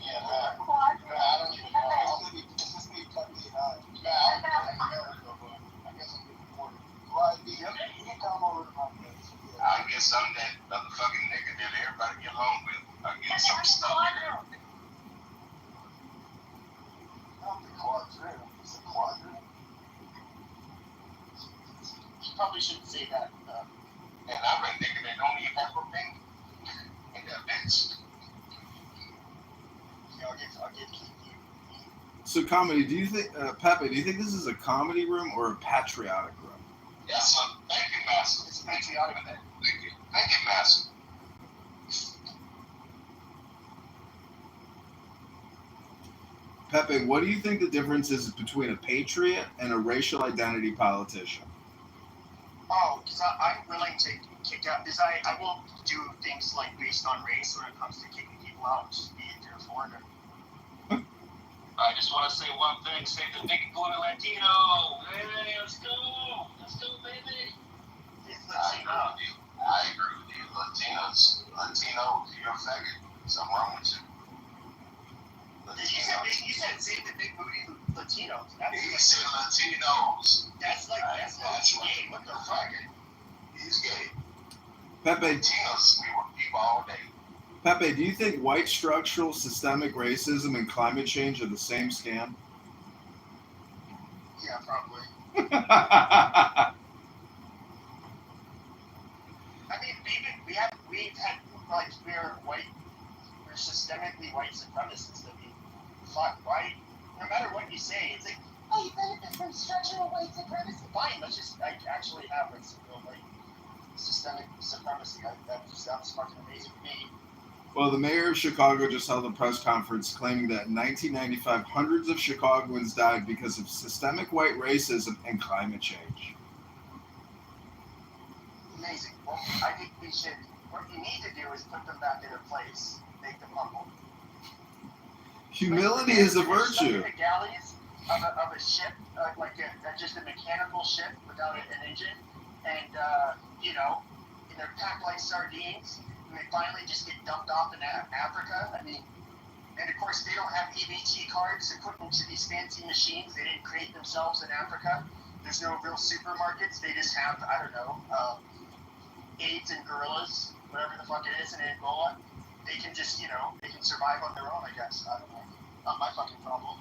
[SPEAKER 14] Yeah,
[SPEAKER 9] Quadrant.
[SPEAKER 14] I don't even know. This is me cutting it out. I guess I'm getting deported. You can come over to my place.
[SPEAKER 15] I get something that motherfucking nigga that everybody get along with. I get some stuff.
[SPEAKER 14] Not the quadrant. It's a quadrant.
[SPEAKER 4] You probably shouldn't say that.
[SPEAKER 15] And I'm a nigga that don't even have a ring. And that bitch.
[SPEAKER 4] I'll get you.
[SPEAKER 5] So, comedy, do you think, Pepe, do you think this is a comedy room or a patriotic room?
[SPEAKER 15] Yes, sir. Thank you, Master.
[SPEAKER 4] It's a patriotic thing.
[SPEAKER 15] Thank you. Thank you, Master.
[SPEAKER 5] Pepe, what do you think the difference is between a patriot and a racial identity politician?
[SPEAKER 4] Oh, because I'm willing to kick out, because I won't do things like based on race when it comes to kicking people out, just be if you're a foreigner.
[SPEAKER 13] I just want to say one thing. Say the nigga going to Latino. Hey, let's go. Let's go, baby.
[SPEAKER 15] I agree with you. Latinos, you're a faggot. Something wrong with you.
[SPEAKER 4] You said say the big booty Latinos.
[SPEAKER 15] He said Latinos.
[SPEAKER 4] That's gay. What the fuck?
[SPEAKER 15] He's gay.
[SPEAKER 5] Pepe,
[SPEAKER 15] Latinos, we work people all day.
[SPEAKER 5] Pepe, do you think white structural systemic racism and climate change are the same scam?
[SPEAKER 4] Yeah, probably. I mean, we've had like we're systemically white supremacists. I mean, fuck, right? No matter what you say, it's like, oh, you benefit from structural white supremacy. Fine, let's just actually have like some real like systemic supremacy. That sounds fucking amazing to me.
[SPEAKER 5] Well, the mayor of Chicago just held a press conference claiming that in 1995, hundreds of Chicagoans died because of systemic white racism and climate change.
[SPEAKER 4] Amazing. Well, I think what you need to do is put them back in their place, make them humble.
[SPEAKER 5] Humility is a virtue.
[SPEAKER 4] The galleys of a ship, just a mechanical ship without an engine, and they're packed like sardines. And they finally just get dumped off in Africa. I mean, and of course they don't have EBT cards to put into these fancy machines. They didn't create themselves in Africa. There's no real supermarkets. They just have, I don't know, AIDS and gorillas, whatever the fuck it is in Angola. They can just, they can survive on their own, I guess. I don't know. Not my fucking problem.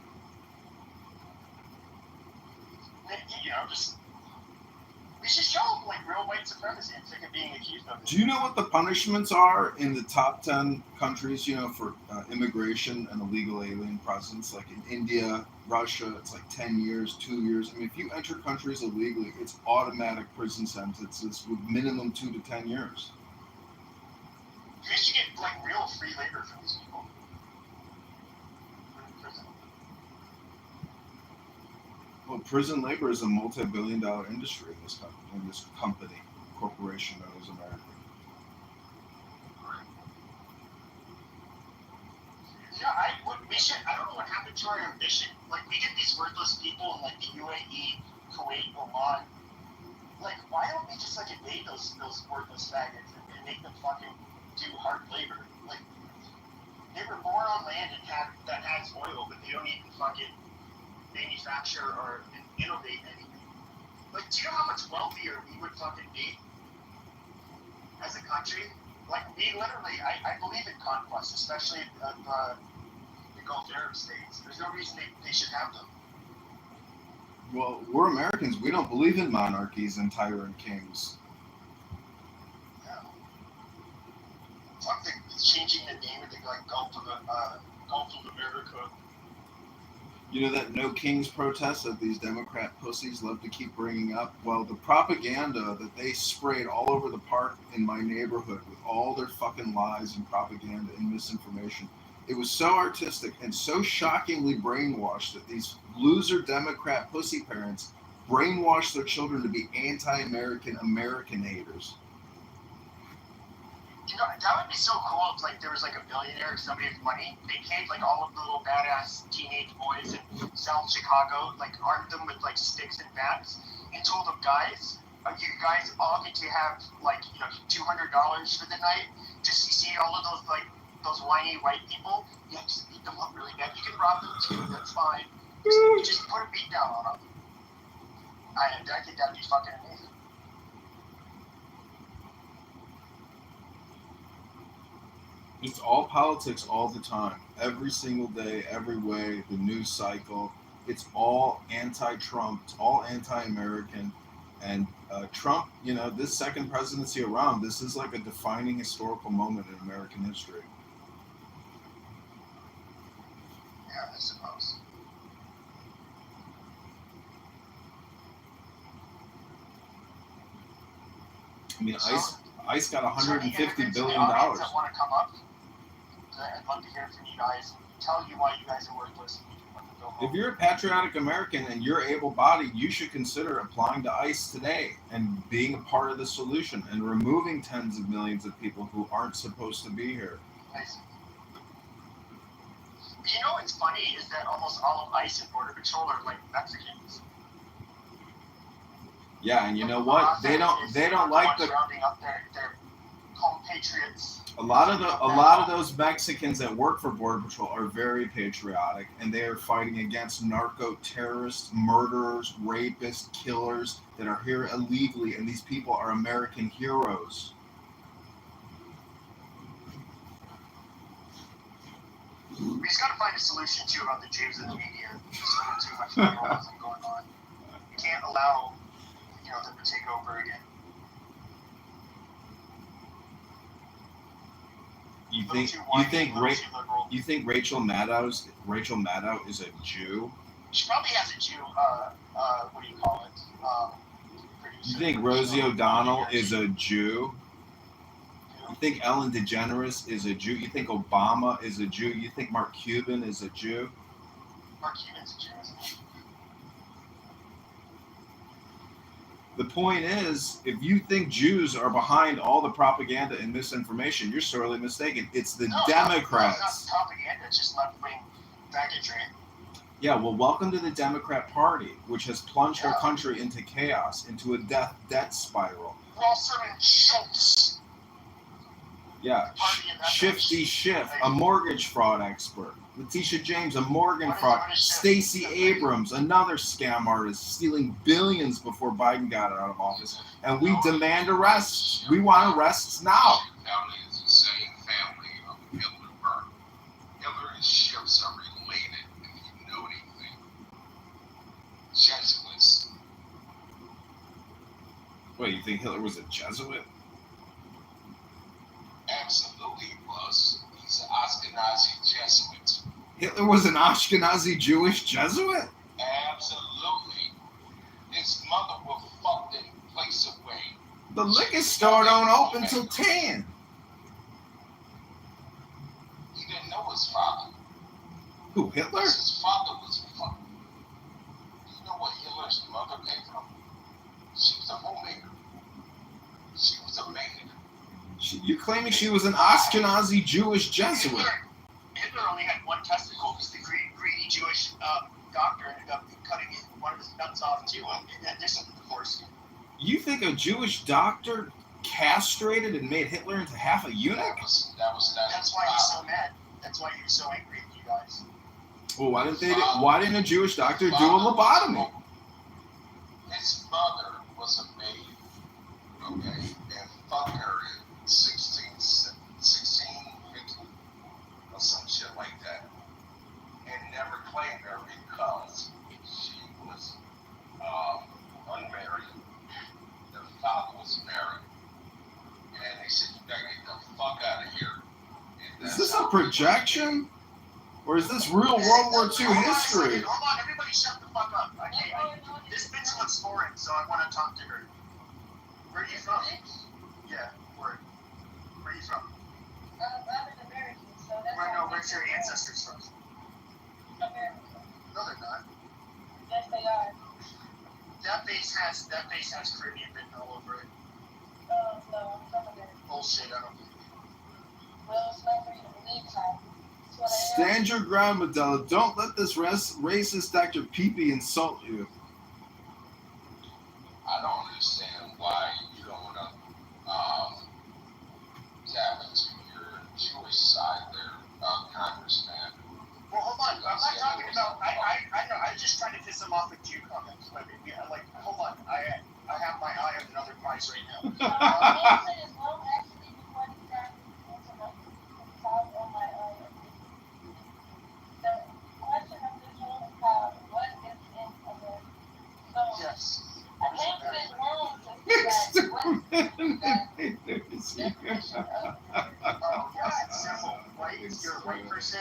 [SPEAKER 4] We should show them like real white supremacy instead of being accused of it.
[SPEAKER 5] Do you know what the punishments are in the top 10 countries, for immigration and illegal alien presence? Like in India, Russia, it's like 10 years, 2 years. I mean, if you enter countries illegally, it's automatic prison sentences with minimum 2 to 10 years.
[SPEAKER 4] You should get like real free labor for these people.
[SPEAKER 5] Well, prison labor is a multi-billion-dollar industry in this corporation known as America.
[SPEAKER 4] I don't know what happened to our ambition. Like, we get these worthless people in, like, the UAE, Kuwait, Oman. Like, why don't we just, like, invade those worthless faggots and make them fucking do hard labor? Like, they were born on land that has oil, but they don't even fucking manufacture or innovate anything. Like, do you know how much wealthier we would fucking be as a country? Like, we literally, I believe in conquest, especially the Gulf Arab states. There's no reason they should have them.
[SPEAKER 5] Well, we're Americans. We don't believe in monarchies and tyrant kings.
[SPEAKER 4] Yeah. Fuck changing the name of the Gulf of America.
[SPEAKER 5] You know that no kings protest that these Democrat pussies love to keep bringing up? Well, the propaganda that they sprayed all over the park in my neighborhood with all their fucking lies and propaganda and misinformation, it was so artistic and so shockingly brainwashed that these loser Democrat pussy parents brainwashed their children to be anti-American American haters.
[SPEAKER 4] You know, that would be so cool if, like, there was, like, a billionaire or somebody with money. They came, like, all of the little badass teenage boys in South Chicago, like, armed them with, like, sticks and bats and told them, guys, you guys all need to have, like, you know, $200 for the night. Just, you see all of those, like, those whiny white people? Yeah, just beat them up really bad. You can rob them, too. That's fine. Just put a beat down on them. I think that'd be fucking amazing.
[SPEAKER 5] It's all politics all the time. Every single day, every way, the news cycle. It's all anti-Trump. It's all anti-American. And Trump, you know, this second presidency around, this is like a defining historical moment in American history.
[SPEAKER 4] Yeah, I suppose.
[SPEAKER 5] I mean, ICE got $150 billion.
[SPEAKER 4] That want to come up, I'd love to hear from you guys and tell you why you guys are worthless.
[SPEAKER 5] If you're a patriotic American and you're able-bodied, you should consider applying to ICE today and being a part of the solution and removing tens of millions of people who aren't supposed to be here.
[SPEAKER 4] You know what's funny is that almost all of ICE and Border Patrol are like Mexicans.
[SPEAKER 5] Yeah, and you know what? They don't like the
[SPEAKER 4] rounding up their compatriots.
[SPEAKER 5] A lot of those Mexicans that work for Border Patrol are very patriotic, and they are fighting against narco terrorists, murderers, rapists, killers that are here illegally, and these people are American heroes.
[SPEAKER 4] We just got to find a solution too about the Jews in the media. There's too much liberalism going on. We can't allow, you know, them to take over again.
[SPEAKER 5] You think Rachel Maddow is a Jew?
[SPEAKER 4] She probably has a Jew. What do you call it?
[SPEAKER 5] You think Rosie O'Donnell is a Jew? You think Ellen DeGeneres is a Jew? You think Obama is a Jew? You think Mark Cuban is a Jew?
[SPEAKER 4] Mark Cuban's a Jew, isn't he?
[SPEAKER 5] The point is, if you think Jews are behind all the propaganda and misinformation, you're sorely mistaken. It's the Democrats.
[SPEAKER 4] It's not propaganda, it's just left-wing faggotry.
[SPEAKER 5] Yeah, well, welcome to the Democrat Party, which has plunged our country into chaos, into a debt spiral.
[SPEAKER 4] Walserman Schultz.
[SPEAKER 5] Yeah, Shifty Schiff, a mortgage fraud expert. Letitia James, a Morgan fraud. Stacey Abrams, another scam artist, stealing billions before Biden got out of office. And we demand arrests. We want arrests now.
[SPEAKER 3] Family is the same family of Hitler. Hitler and Schiffs are related, if you know anything. Jesuits.
[SPEAKER 5] What, you think Hitler was a Jesuit?
[SPEAKER 3] Absolutely he was. He's an Ashkenazi Jesuit.
[SPEAKER 5] Hitler was an Ashkenazi Jewish Jesuit?
[SPEAKER 3] Absolutely. His mother will fuck that place away.
[SPEAKER 5] The liquor store don't open till 10.
[SPEAKER 3] He didn't know his father.
[SPEAKER 5] Who, Hitler?
[SPEAKER 3] His father was fucked. You know what Hitler
[SPEAKER 5] You're claiming she was an Ashkenazi Jewish Jesuit.
[SPEAKER 4] Hitler only had one testicle because the greedy Jewish doctor ended up cutting one of his nuts off too. In addition, of course.
[SPEAKER 5] You think a Jewish doctor castrated and made Hitler into half a eunuch?
[SPEAKER 4] That's why he's so mad. That's why he was so angry at you guys.
[SPEAKER 5] Well, why didn't a Jewish doctor do a lobotomy?
[SPEAKER 3] His mother was a maid, okay, and fucked her at 16, 15, or some shit like that, and never claimed her because she was unmarried. The father was married, and they said, "You gotta get the fuck out of here."
[SPEAKER 5] Is this a projection? Or is this real World War II history?
[SPEAKER 4] Hold on, everybody shut the fuck up. Okay, this bitch looks foreign, so I want to talk to her. Where are you from? Yeah, where are you from?
[SPEAKER 9] I'm an American, so that's
[SPEAKER 4] I know, where's your ancestors from?
[SPEAKER 9] America.
[SPEAKER 4] No, they're not.
[SPEAKER 9] Yes, they are.
[SPEAKER 4] That base has Caribbean written all over it.
[SPEAKER 9] No, I'm from America.
[SPEAKER 4] Bullshit, I don't believe it.
[SPEAKER 9] Well, it's not for you to believe, Tom.
[SPEAKER 5] Stand your ground, Medela. Don't let this racist Dr. Peepee insult you.
[SPEAKER 3] I don't understand why you don't want to tap into your Jewish side there, Congressman.
[SPEAKER 4] Well, hold on. I'm not talking about. I know. I was just trying to piss him off with Jew comments. But yeah, like, hold on. I have my eye on another prize right now. Yes. Simple. White is you're a white person.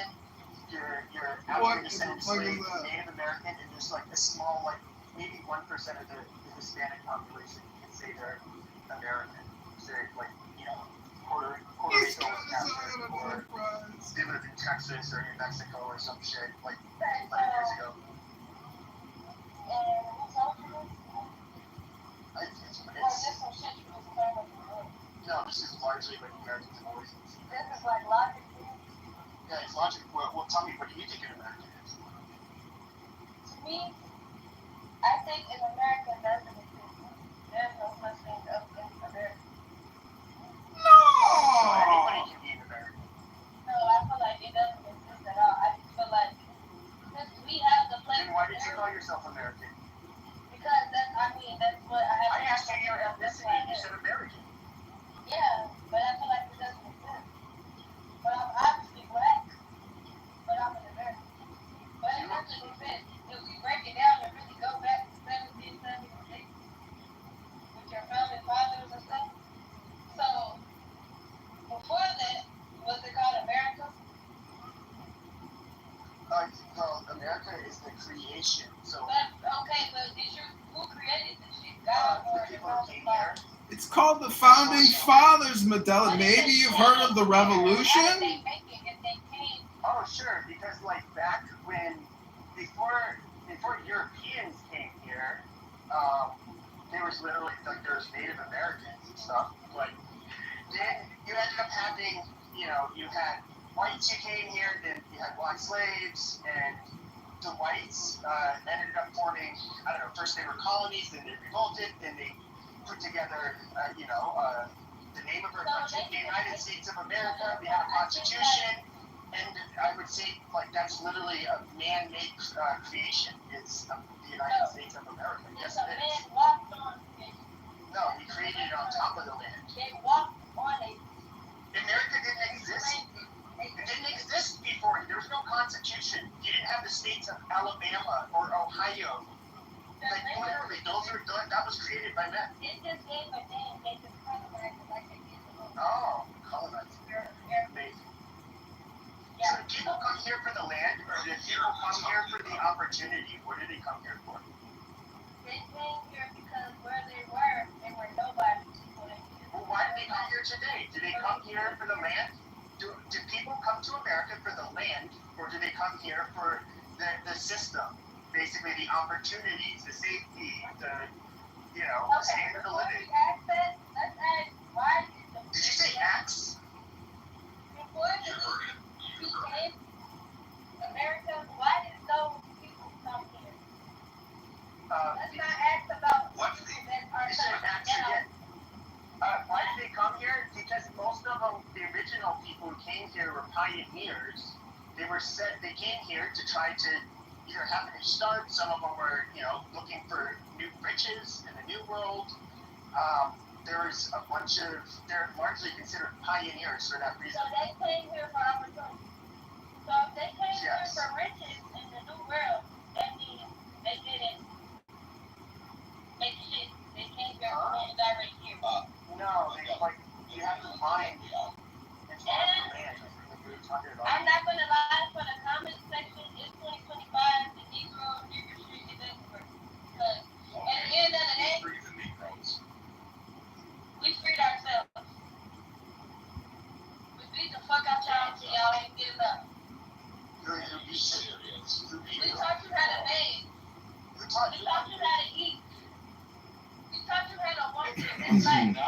[SPEAKER 4] You're African descendant slave, Native American, and there's like a small, like maybe 1% of the Hispanic population can say they're American. So like, you know, Puerto Rico was captured, or they live in Texas or New Mexico or some shit like 100 years ago. No, this is largely like Americans and always.
[SPEAKER 9] This is like logic.
[SPEAKER 4] Yeah, it's logic. Well, tell me, what do you think an American is?
[SPEAKER 9] To me, I think an American doesn't exist. There's no such thing as an American.
[SPEAKER 4] No! Anybody can be an American.
[SPEAKER 9] No, I feel like it doesn't exist at all. I just feel like since we have the place.
[SPEAKER 4] Then why did you call yourself American?
[SPEAKER 9] Because that's what I have.
[SPEAKER 4] I asked you your ethnicity and you said American.
[SPEAKER 9] Yeah, but I feel like it doesn't exist. But I'm obviously black, but I'm an American. But it doesn't exist. If we break it down and really go back to 1776 with your founding fathers and stuff. So, before that, was it called America?
[SPEAKER 4] Well, America is the creation. So.
[SPEAKER 9] But who created this shit? God or
[SPEAKER 4] the people who came here.
[SPEAKER 5] It's called the Founding Fathers, Medela. Maybe you've heard of the Revolution?
[SPEAKER 4] Oh, sure, because like back when, before Europeans came here, there was literally like there was Native Americans and stuff. But then you ended up having, you had whites who came here, then you had black slaves, and the whites ended up forming, I don't know, first they were colonies, then they revolted, then they put together, the name of our country, the United States of America. We have a constitution, and I would say like that's literally a man-made creation. It's the United States of America. Yes, it is. No, we created it on top of the land.
[SPEAKER 9] They walked on it.
[SPEAKER 4] America didn't exist. It didn't exist before. There was no constitution. You didn't have the states of Alabama or Ohio. Like literally, that was created by men.
[SPEAKER 9] It just gave a name. They just colonized it like they did the whole.
[SPEAKER 4] Oh, colonized. Amazing. Yeah. So did people come here for the land, or did people come here for the opportunity? What did they come here for?
[SPEAKER 9] They came here because where they were nobody.
[SPEAKER 4] Well, why did they come here today? Did they come here for the land? Do people come to America for the land, or do they come here for the system? Basically, the opportunities, the safety, the standard of living.
[SPEAKER 9] Let's ask why did the
[SPEAKER 4] Did you say X?
[SPEAKER 9] America, why did those people come here? Let's not ask about people that are
[SPEAKER 4] You said X again. Why did they come here? Because most of them, the original people who came here were pioneers. They came here to try to either have a new start. Some of them were, looking for new riches in the new world. There's a bunch of, they're largely considered pioneers for that reason.
[SPEAKER 9] So they came here for opportunity. So if they came here for riches in the new world, that means they didn't make shit. They came here for indirect here.
[SPEAKER 4] No, you have to mine. It's not the land.
[SPEAKER 9] I'm not going to lie, for the comment section, it's 2025, the Negro shit, it doesn't work. Because at the end of the day, we freed ourselves. We beat the fuck out y'all till y'all ain't get enough. We taught you how to bathe. We taught you how to eat. We taught you how to walk in this life. The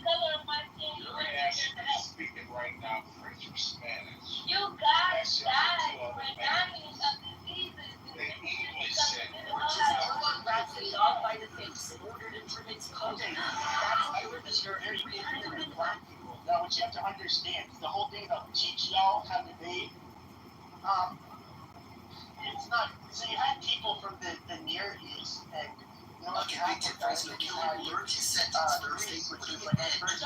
[SPEAKER 9] color of my skin, you wouldn't be here today.
[SPEAKER 3] Speaking right now, French or Spanish.
[SPEAKER 9] You guys died for dying of diseases.
[SPEAKER 4] All by the face, ordered instruments, cocaine. That's black people. Now, what you have to understand is the whole thing about teach y'all how to bathe. It's not. So you had people from the Near East and North Africa. You had Greece, which was like the first.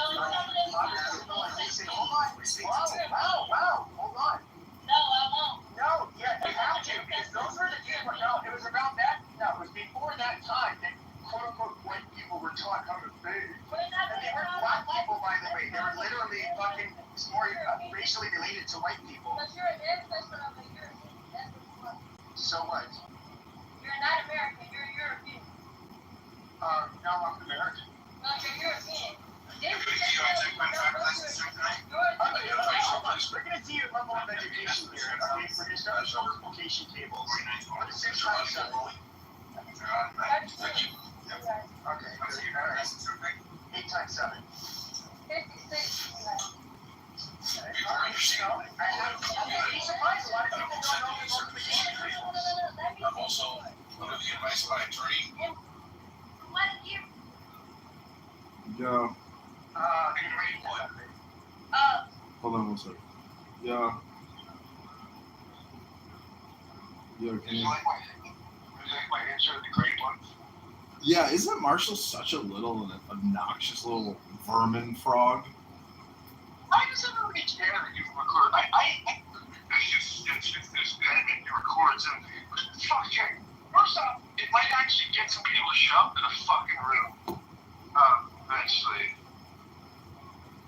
[SPEAKER 4] They say, hold on. Wow, hold on.
[SPEAKER 9] No, I won't.
[SPEAKER 4] No, yeah, you have to, because those were the people. No, it was about that. No, it was before that time that quote unquote white people were taught how to bathe. And they weren't black people, by the way. They were literally fucking more racially related to white people.
[SPEAKER 9] But you're an ancestor of a European. That's what you want.
[SPEAKER 4] So what?
[SPEAKER 9] You're not American. You're European.
[SPEAKER 4] No, I'm American.
[SPEAKER 9] No, you're European.
[SPEAKER 4] We're going to see your level of education here. Okay, we're going to start with multiplication tables. What is 6 times 7? Okay, so you're all right. 8 times 7.
[SPEAKER 9] 56.
[SPEAKER 4] I'd be surprised. A lot of people don't know the multiplication tables.
[SPEAKER 3] I'm also under the advice of my attorney.
[SPEAKER 9] What year?
[SPEAKER 5] Yeah. Hold on 1 second. Yeah. Yeah, can you? Yeah, isn't Marshall such a little and obnoxious little vermin frog?
[SPEAKER 15] I just don't really care that you record. It's just you record something. Fuck yeah. First off, it might actually get some people to show up in a fucking room. Eventually.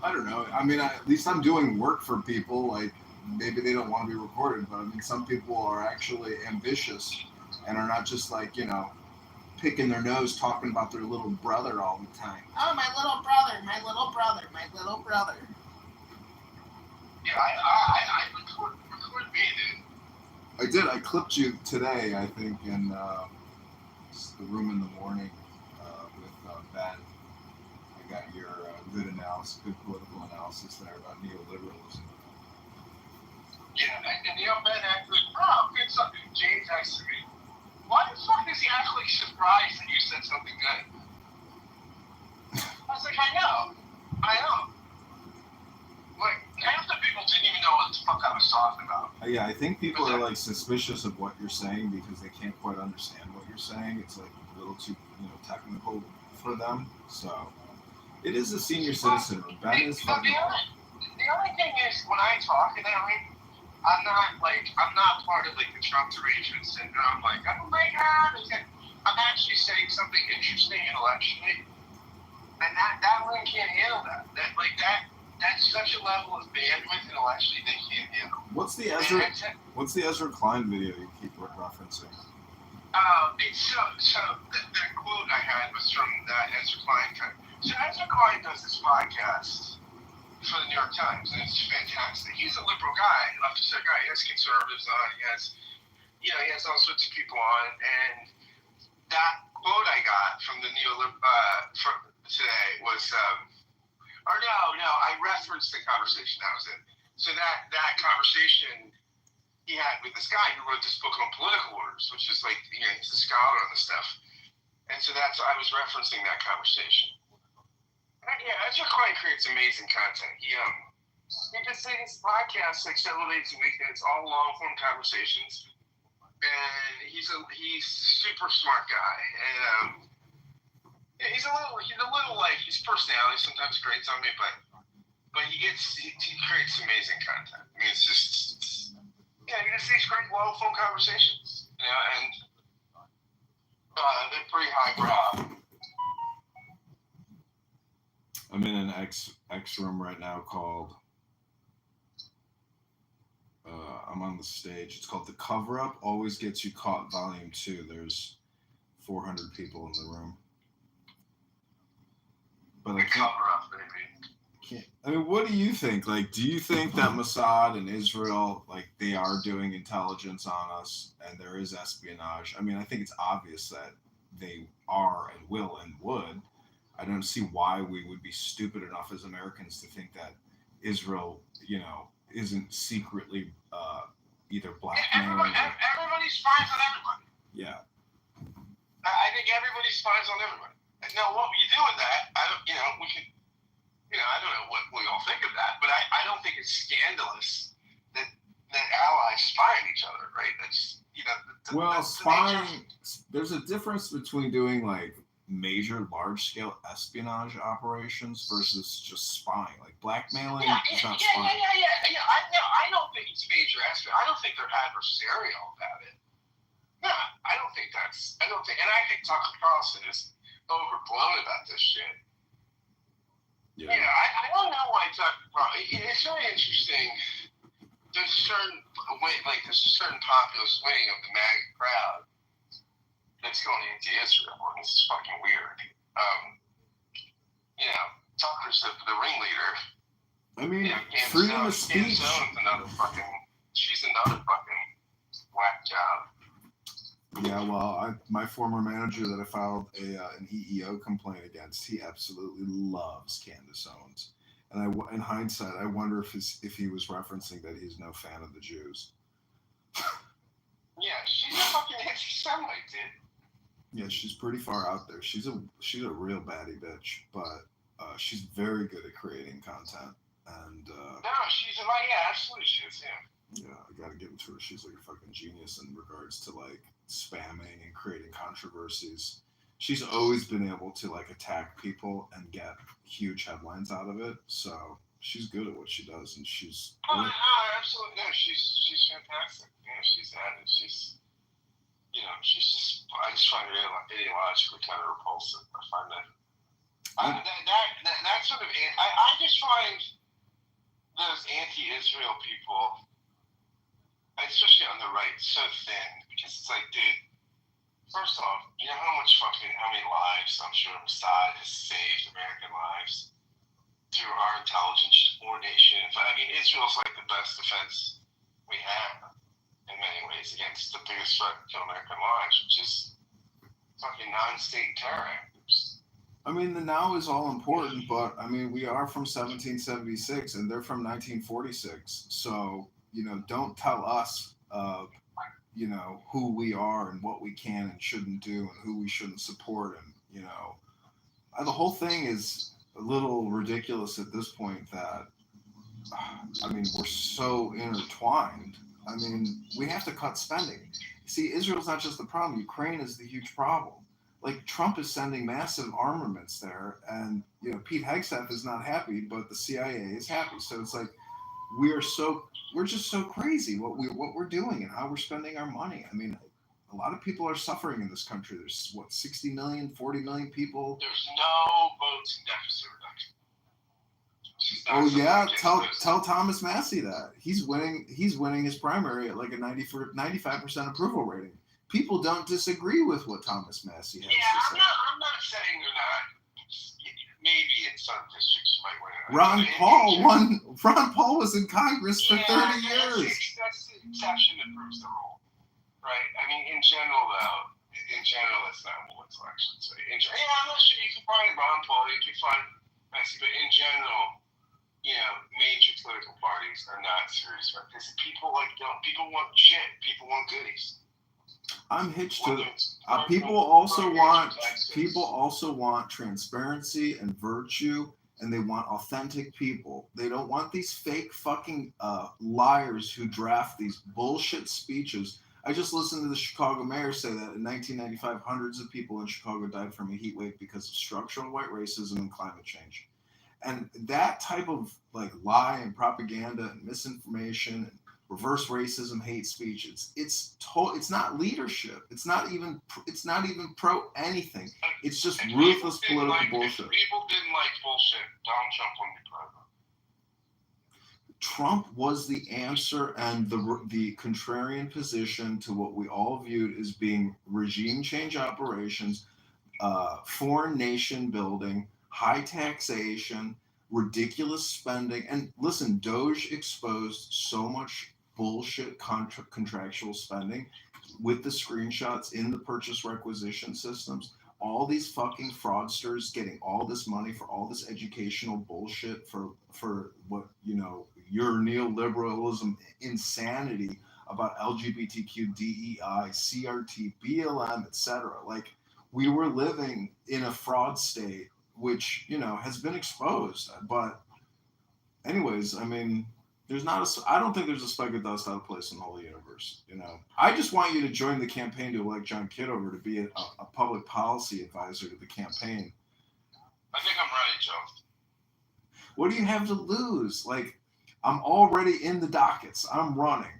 [SPEAKER 5] I don't know. I mean, at least I'm doing work for people. Like, maybe they don't want to be recorded, but I mean, some people are actually ambitious and are not just like, picking their nose talking about their little brother all the time. Oh, my little brother, my little brother, my little brother.
[SPEAKER 15] Yeah, I recorded me, dude.
[SPEAKER 5] I did. I clipped you today, I think, in the room in the morning with Ben. I got your good analysis, good political analysis there about neoliberalism.
[SPEAKER 15] Yeah, and Ben actually, good something. James texted me. Why the fuck is he actually surprised that you said something good? I was like, I know. Like, half the people didn't even know what the fuck I was talking about.
[SPEAKER 5] Yeah, I think people are like suspicious of what you're saying because they can't quite understand what you're saying. It's like a little too, technical for them. So it is a senior citizen. Ben is fucking.
[SPEAKER 15] The only thing is, when I talk in that way, I'm not part of like the Trump derangement syndrome. Like, oh my god, I'm actually saying something interesting intellectually, and that room can't handle that. That's such a level of bandwidth intellectually they can't handle.
[SPEAKER 5] What's the Ezra Klein video you keep referencing?
[SPEAKER 15] That quote I had was from that Ezra Klein. So Ezra Klein does this podcast for the New York Times, and it's fantastic. He's a liberal guy, leftist guy. He has conservatives on. He has all sorts of people on. And that quote I got from the from today was Or no, I referenced the conversation. That was it. So that conversation he had with this guy who wrote this book on political orders, which is like, he's a scholar on this stuff. And so I was referencing that conversation. And Ezra Klein creates amazing content. He just his podcasts like several days a week, and it's all long form conversations. And he's a super smart guy, and he's a little like his personality sometimes grates on me, but he creates amazing content. I mean, it's just he just these great long form conversations, and they're pretty highbrow.
[SPEAKER 5] I'm in an X room right now called. I'm on the stage. It's called The Cover Up Always Gets You Caught, Volume 2. There's 400 people in the room. But I
[SPEAKER 15] Cover Up, baby.
[SPEAKER 5] I mean, what do you think? Like, do you think that Mossad and Israel, like, they are doing intelligence on us and there is espionage? I mean, I think it's obvious that they are and will and would. I don't see why we would be stupid enough as Americans to think that Israel, isn't secretly either blackmailing.
[SPEAKER 15] Everybody spies on everybody.
[SPEAKER 5] Yeah.
[SPEAKER 15] I think everybody spies on everybody. Now, what you do with that, I don't know what we all think of that, but I don't think it's scandalous that allies spy on each other, right? That's
[SPEAKER 5] spying. There's a difference between doing like major, large-scale espionage operations versus just spying. Like blackmailing is not spying.
[SPEAKER 15] Yeah. I don't think it's major espionage. I don't think they're adversarial about it. No, I don't think, and I think Tucker Carlson is overblown about this shit.
[SPEAKER 5] Yeah.
[SPEAKER 15] I don't know why Tucker Carlson. It's very interesting. There's a certain populist wing of the MAGA crowd that's going into Israel, and this is fucking weird. Tucker's the ringleader.
[SPEAKER 5] I mean, freedom of speech.
[SPEAKER 15] She's another fucking whack job.
[SPEAKER 5] Yeah, well, my former manager that I filed an EEO complaint against, he absolutely loves Candace Owens. And in hindsight, I wonder if he was referencing that he's no fan of the Jews.
[SPEAKER 15] Yeah, she's a fucking anti-Semite, dude.
[SPEAKER 5] Yeah, she's pretty far out there. She's a real baddie bitch, but she's very good at creating content. And
[SPEAKER 15] no, absolutely she is.
[SPEAKER 5] Yeah, I gotta give it to her. She's like a fucking genius in regards to like spamming and creating controversies. She's always been able to like attack people and get huge headlines out of it. So she's good at what she does, and she's.
[SPEAKER 15] Absolutely. No, she's fantastic. She's at it. She's just. I just find her ideologically kind of repulsive. I find that. That sort of. I just find those anti-Israel people, especially on the right, so thin, because it's like, dude. First off, you know how many lives I'm sure Mossad has saved American lives through our intelligence coordination. I mean, Israel's like the best defense we have in many ways against the biggest threat to American lives, which is fucking non-state terror actors.
[SPEAKER 5] I mean, the now is all important, but I mean, we are from 1776 and they're from 1946. So, don't tell us who we are and what we can and shouldn't do and who we shouldn't support. And, the whole thing is a little ridiculous at this point that, we're so intertwined. I mean, we have to cut spending. See, Israel's not just the problem. Ukraine is the huge problem. Like, Trump is sending massive armaments there, and, Pete Hegseth is not happy, but the CIA is happy. So it's like, we're just so crazy what we're doing and how we're spending our money. I mean, a lot of people are suffering in this country. There's 60 million, 40 million people.
[SPEAKER 15] There's no votes in deficit reduction.
[SPEAKER 5] Oh yeah, tell Thomas Massey that he's winning his primary at like a 95% approval rating. People don't disagree with what Thomas Massey has to say.
[SPEAKER 15] I'm not saying they're not. Maybe in some districts you might win.
[SPEAKER 5] Ron Paul was in Congress for 30 years.
[SPEAKER 15] That's the exception that proves the rule, right? I mean, in general, that's not what it's actually say. I'm not sure you can find Ron Paul. You can find
[SPEAKER 14] But in general, major political parties are not serious about this. People want shit. People want goodies.
[SPEAKER 5] I'm hitched to people also want transparency and virtue, and they want authentic people. They don't want these fake fucking liars who draft these bullshit speeches. I just listened to the Chicago mayor say that in 1995, hundreds of people in Chicago died from a heat wave because of structural white racism and climate change. And that type of like lie and propaganda and misinformation and reverse racism, hate speech, it's not leadership. It's not even pro anything. It's just ruthless political bullshit.
[SPEAKER 14] People didn't like bullshit. Donald Trump wouldn't be president.
[SPEAKER 5] Trump was the answer and the contrarian position to what we all viewed as being regime change operations, foreign nation building, high taxation, ridiculous spending. And listen, Doge exposed so much bullshit contractual spending with the screenshots in the purchase requisition systems. All these fucking fraudsters getting all this money for all this educational bullshit for what, your neoliberalism insanity about LGBTQ, DEI, CRT, BLM, etc. Like, we were living in a fraud state, which, has been exposed. But anyways, I mean, I don't think there's a speck of dust out of place in the whole universe. I just want you to join the campaign to elect John Kitover to be a public policy advisor to the campaign.
[SPEAKER 14] I think I'm ready, Joe.
[SPEAKER 5] What do you have to lose? Like, I'm already in the dockets. I'm running.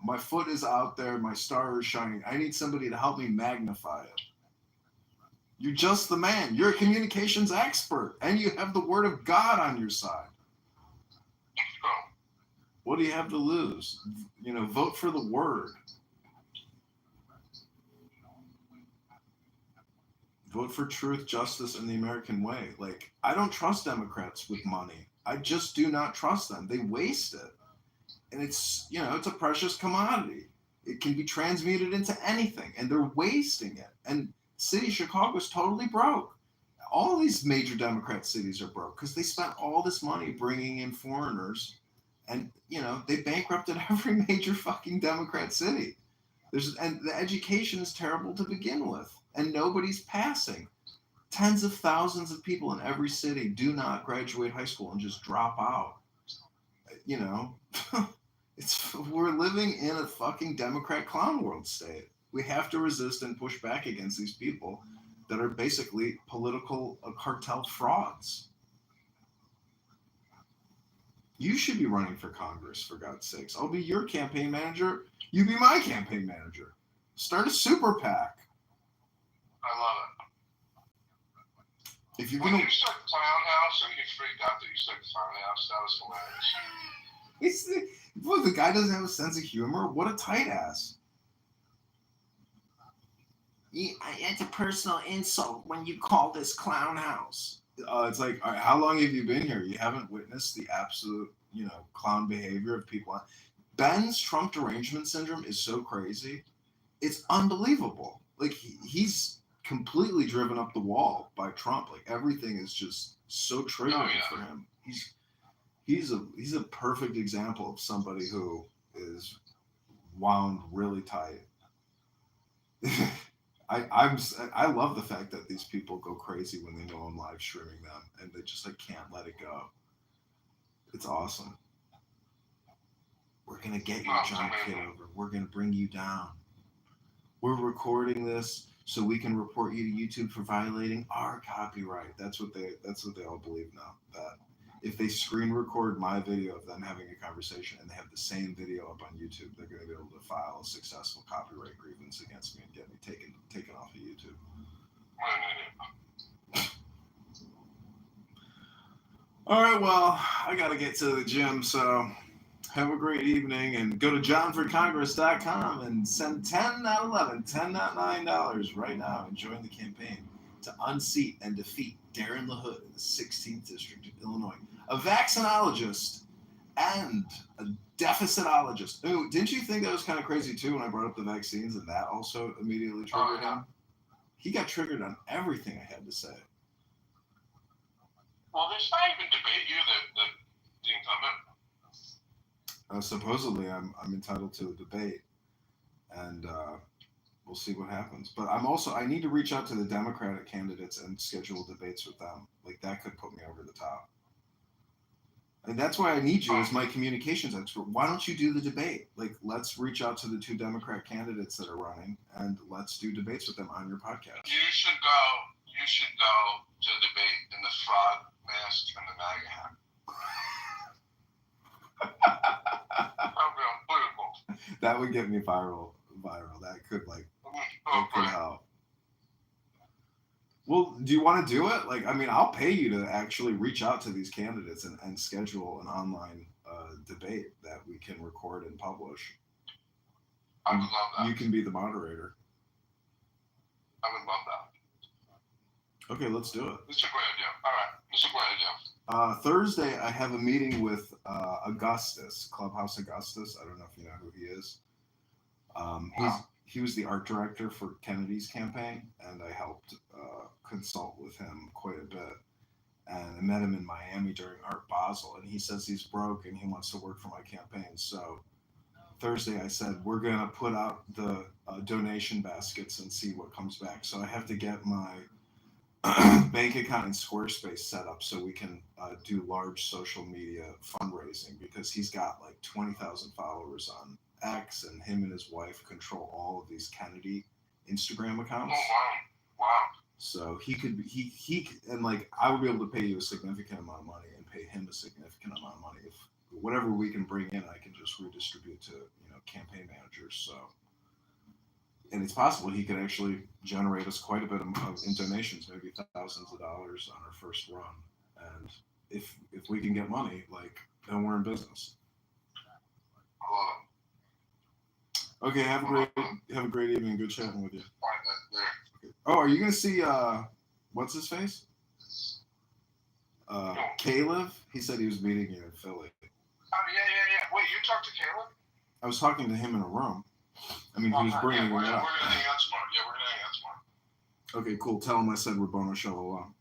[SPEAKER 5] My foot is out there. My star is shining. I need somebody to help me magnify it. You're just the man. You're a communications expert, and you have the word of God on your side. What do you have to lose? Vote for the word. Vote for truth, justice, and the American way. Like, I don't trust Democrats with money. I just do not trust them. They waste it. And it's a precious commodity. It can be transmuted into anything, and they're wasting it. And city of Chicago is totally broke. All these major Democrat cities are broke because they spent all this money bringing in foreigners, and they bankrupted every major fucking Democrat city. And the education is terrible to begin with, and nobody's passing. Tens of thousands of people in every city do not graduate high school and just drop out. We're living in a fucking Democrat clown world state. We have to resist and push back against these people that are basically political cartel frauds. You should be running for Congress, for God's sakes. I'll be your campaign manager. You be my campaign manager. Start a super PAC.
[SPEAKER 14] I love it. When you start Clown House, are you freaked out that you started Clown House? That was hilarious.
[SPEAKER 5] The guy doesn't have a sense of humor. What a tight ass. It's a personal insult when you call this Clown House. It's like, all right, how long have you been here? You haven't witnessed the absolute, clown behavior of people. Ben's Trump derangement syndrome is so crazy. It's unbelievable. Like, he's completely driven up the wall by Trump. Like, everything is just so triggering for him. He's a perfect example of somebody who is wound really tight. I love the fact that these people go crazy when they know I'm live streaming them, and they just can't let it go. It's awesome. We're gonna get you, John Kitover. We're gonna bring you down. We're recording this so we can report you to YouTube for violating our copyright. That's what they all believe now. That if they screen record my video of them having a conversation and they have the same video up on YouTube, they're going to be able to file a successful copyright grievance against me and get me taken off of YouTube. All right, well, I got to get to the gym, so have a great evening, and go to johnforcongress.com and send 10 out of 11, $10.9 right now and join the campaign to unseat and defeat Darren LaHood in the 16th District of Illinois. A vaccinologist and a deficitologist. Ooh, didn't you think that was kind of crazy too when I brought up the vaccines and that also immediately triggered him? He got triggered on everything I had to say.
[SPEAKER 3] Well, there's not even debate here that the incumbent.
[SPEAKER 5] Supposedly, I'm entitled to a debate, and we'll see what happens. But I need to reach out to the Democratic candidates and schedule debates with them. Like that could put me over the top. And that's why I need you as my communications expert. Why don't you do the debate? Like, let's reach out to the two Democrat candidates that are running, and let's do debates with them on your podcast.
[SPEAKER 3] You should go to the debate in the frog mask and the MAGA hat.
[SPEAKER 5] That would get me viral. That could help. Well, do you want to do it? Like, I mean, I'll pay you to actually reach out to these candidates and schedule an online debate that we can record and publish.
[SPEAKER 3] I would love that.
[SPEAKER 5] You can be the moderator.
[SPEAKER 3] I would love that.
[SPEAKER 5] Okay, let's do it.
[SPEAKER 3] This is a great idea. All right, this is a great idea.
[SPEAKER 5] Thursday, I have a meeting with Augustus, Clubhouse Augustus. I don't know if you know who he is. He was the art director for Kennedy's campaign, and I helped consult with him quite a bit. And I met him in Miami during Art Basel, and he says he's broke and he wants to work for my campaign. So Thursday, I said, we're going to put out the donation baskets and see what comes back. So I have to get my bank account in Squarespace set up so we can do large social media fundraising, because he's got like 20,000 followers on X, and him and his wife control all of these Kennedy Instagram accounts.
[SPEAKER 3] Oh, wow.
[SPEAKER 5] So he and like I would be able to pay you a significant amount of money and pay him a significant amount of money. If whatever we can bring in, I can just redistribute to campaign managers. So, and it's possible he could actually generate us quite a bit in donations, maybe thousands of dollars on our first run. And if we can get money, like, then we're in business. Okay, have a great evening. Good chatting with you. Okay. Oh, are you gonna see what's his face? Caleb? He said he was meeting you in Philly.
[SPEAKER 3] Oh yeah. Wait, you talked to Caleb?
[SPEAKER 5] I was talking to him in a room. I mean, he was bringing me up.
[SPEAKER 3] We're gonna hang out tomorrow. Yeah, we're gonna hang out tomorrow.
[SPEAKER 5] Okay, cool. Tell him I said we're Bono Shalom.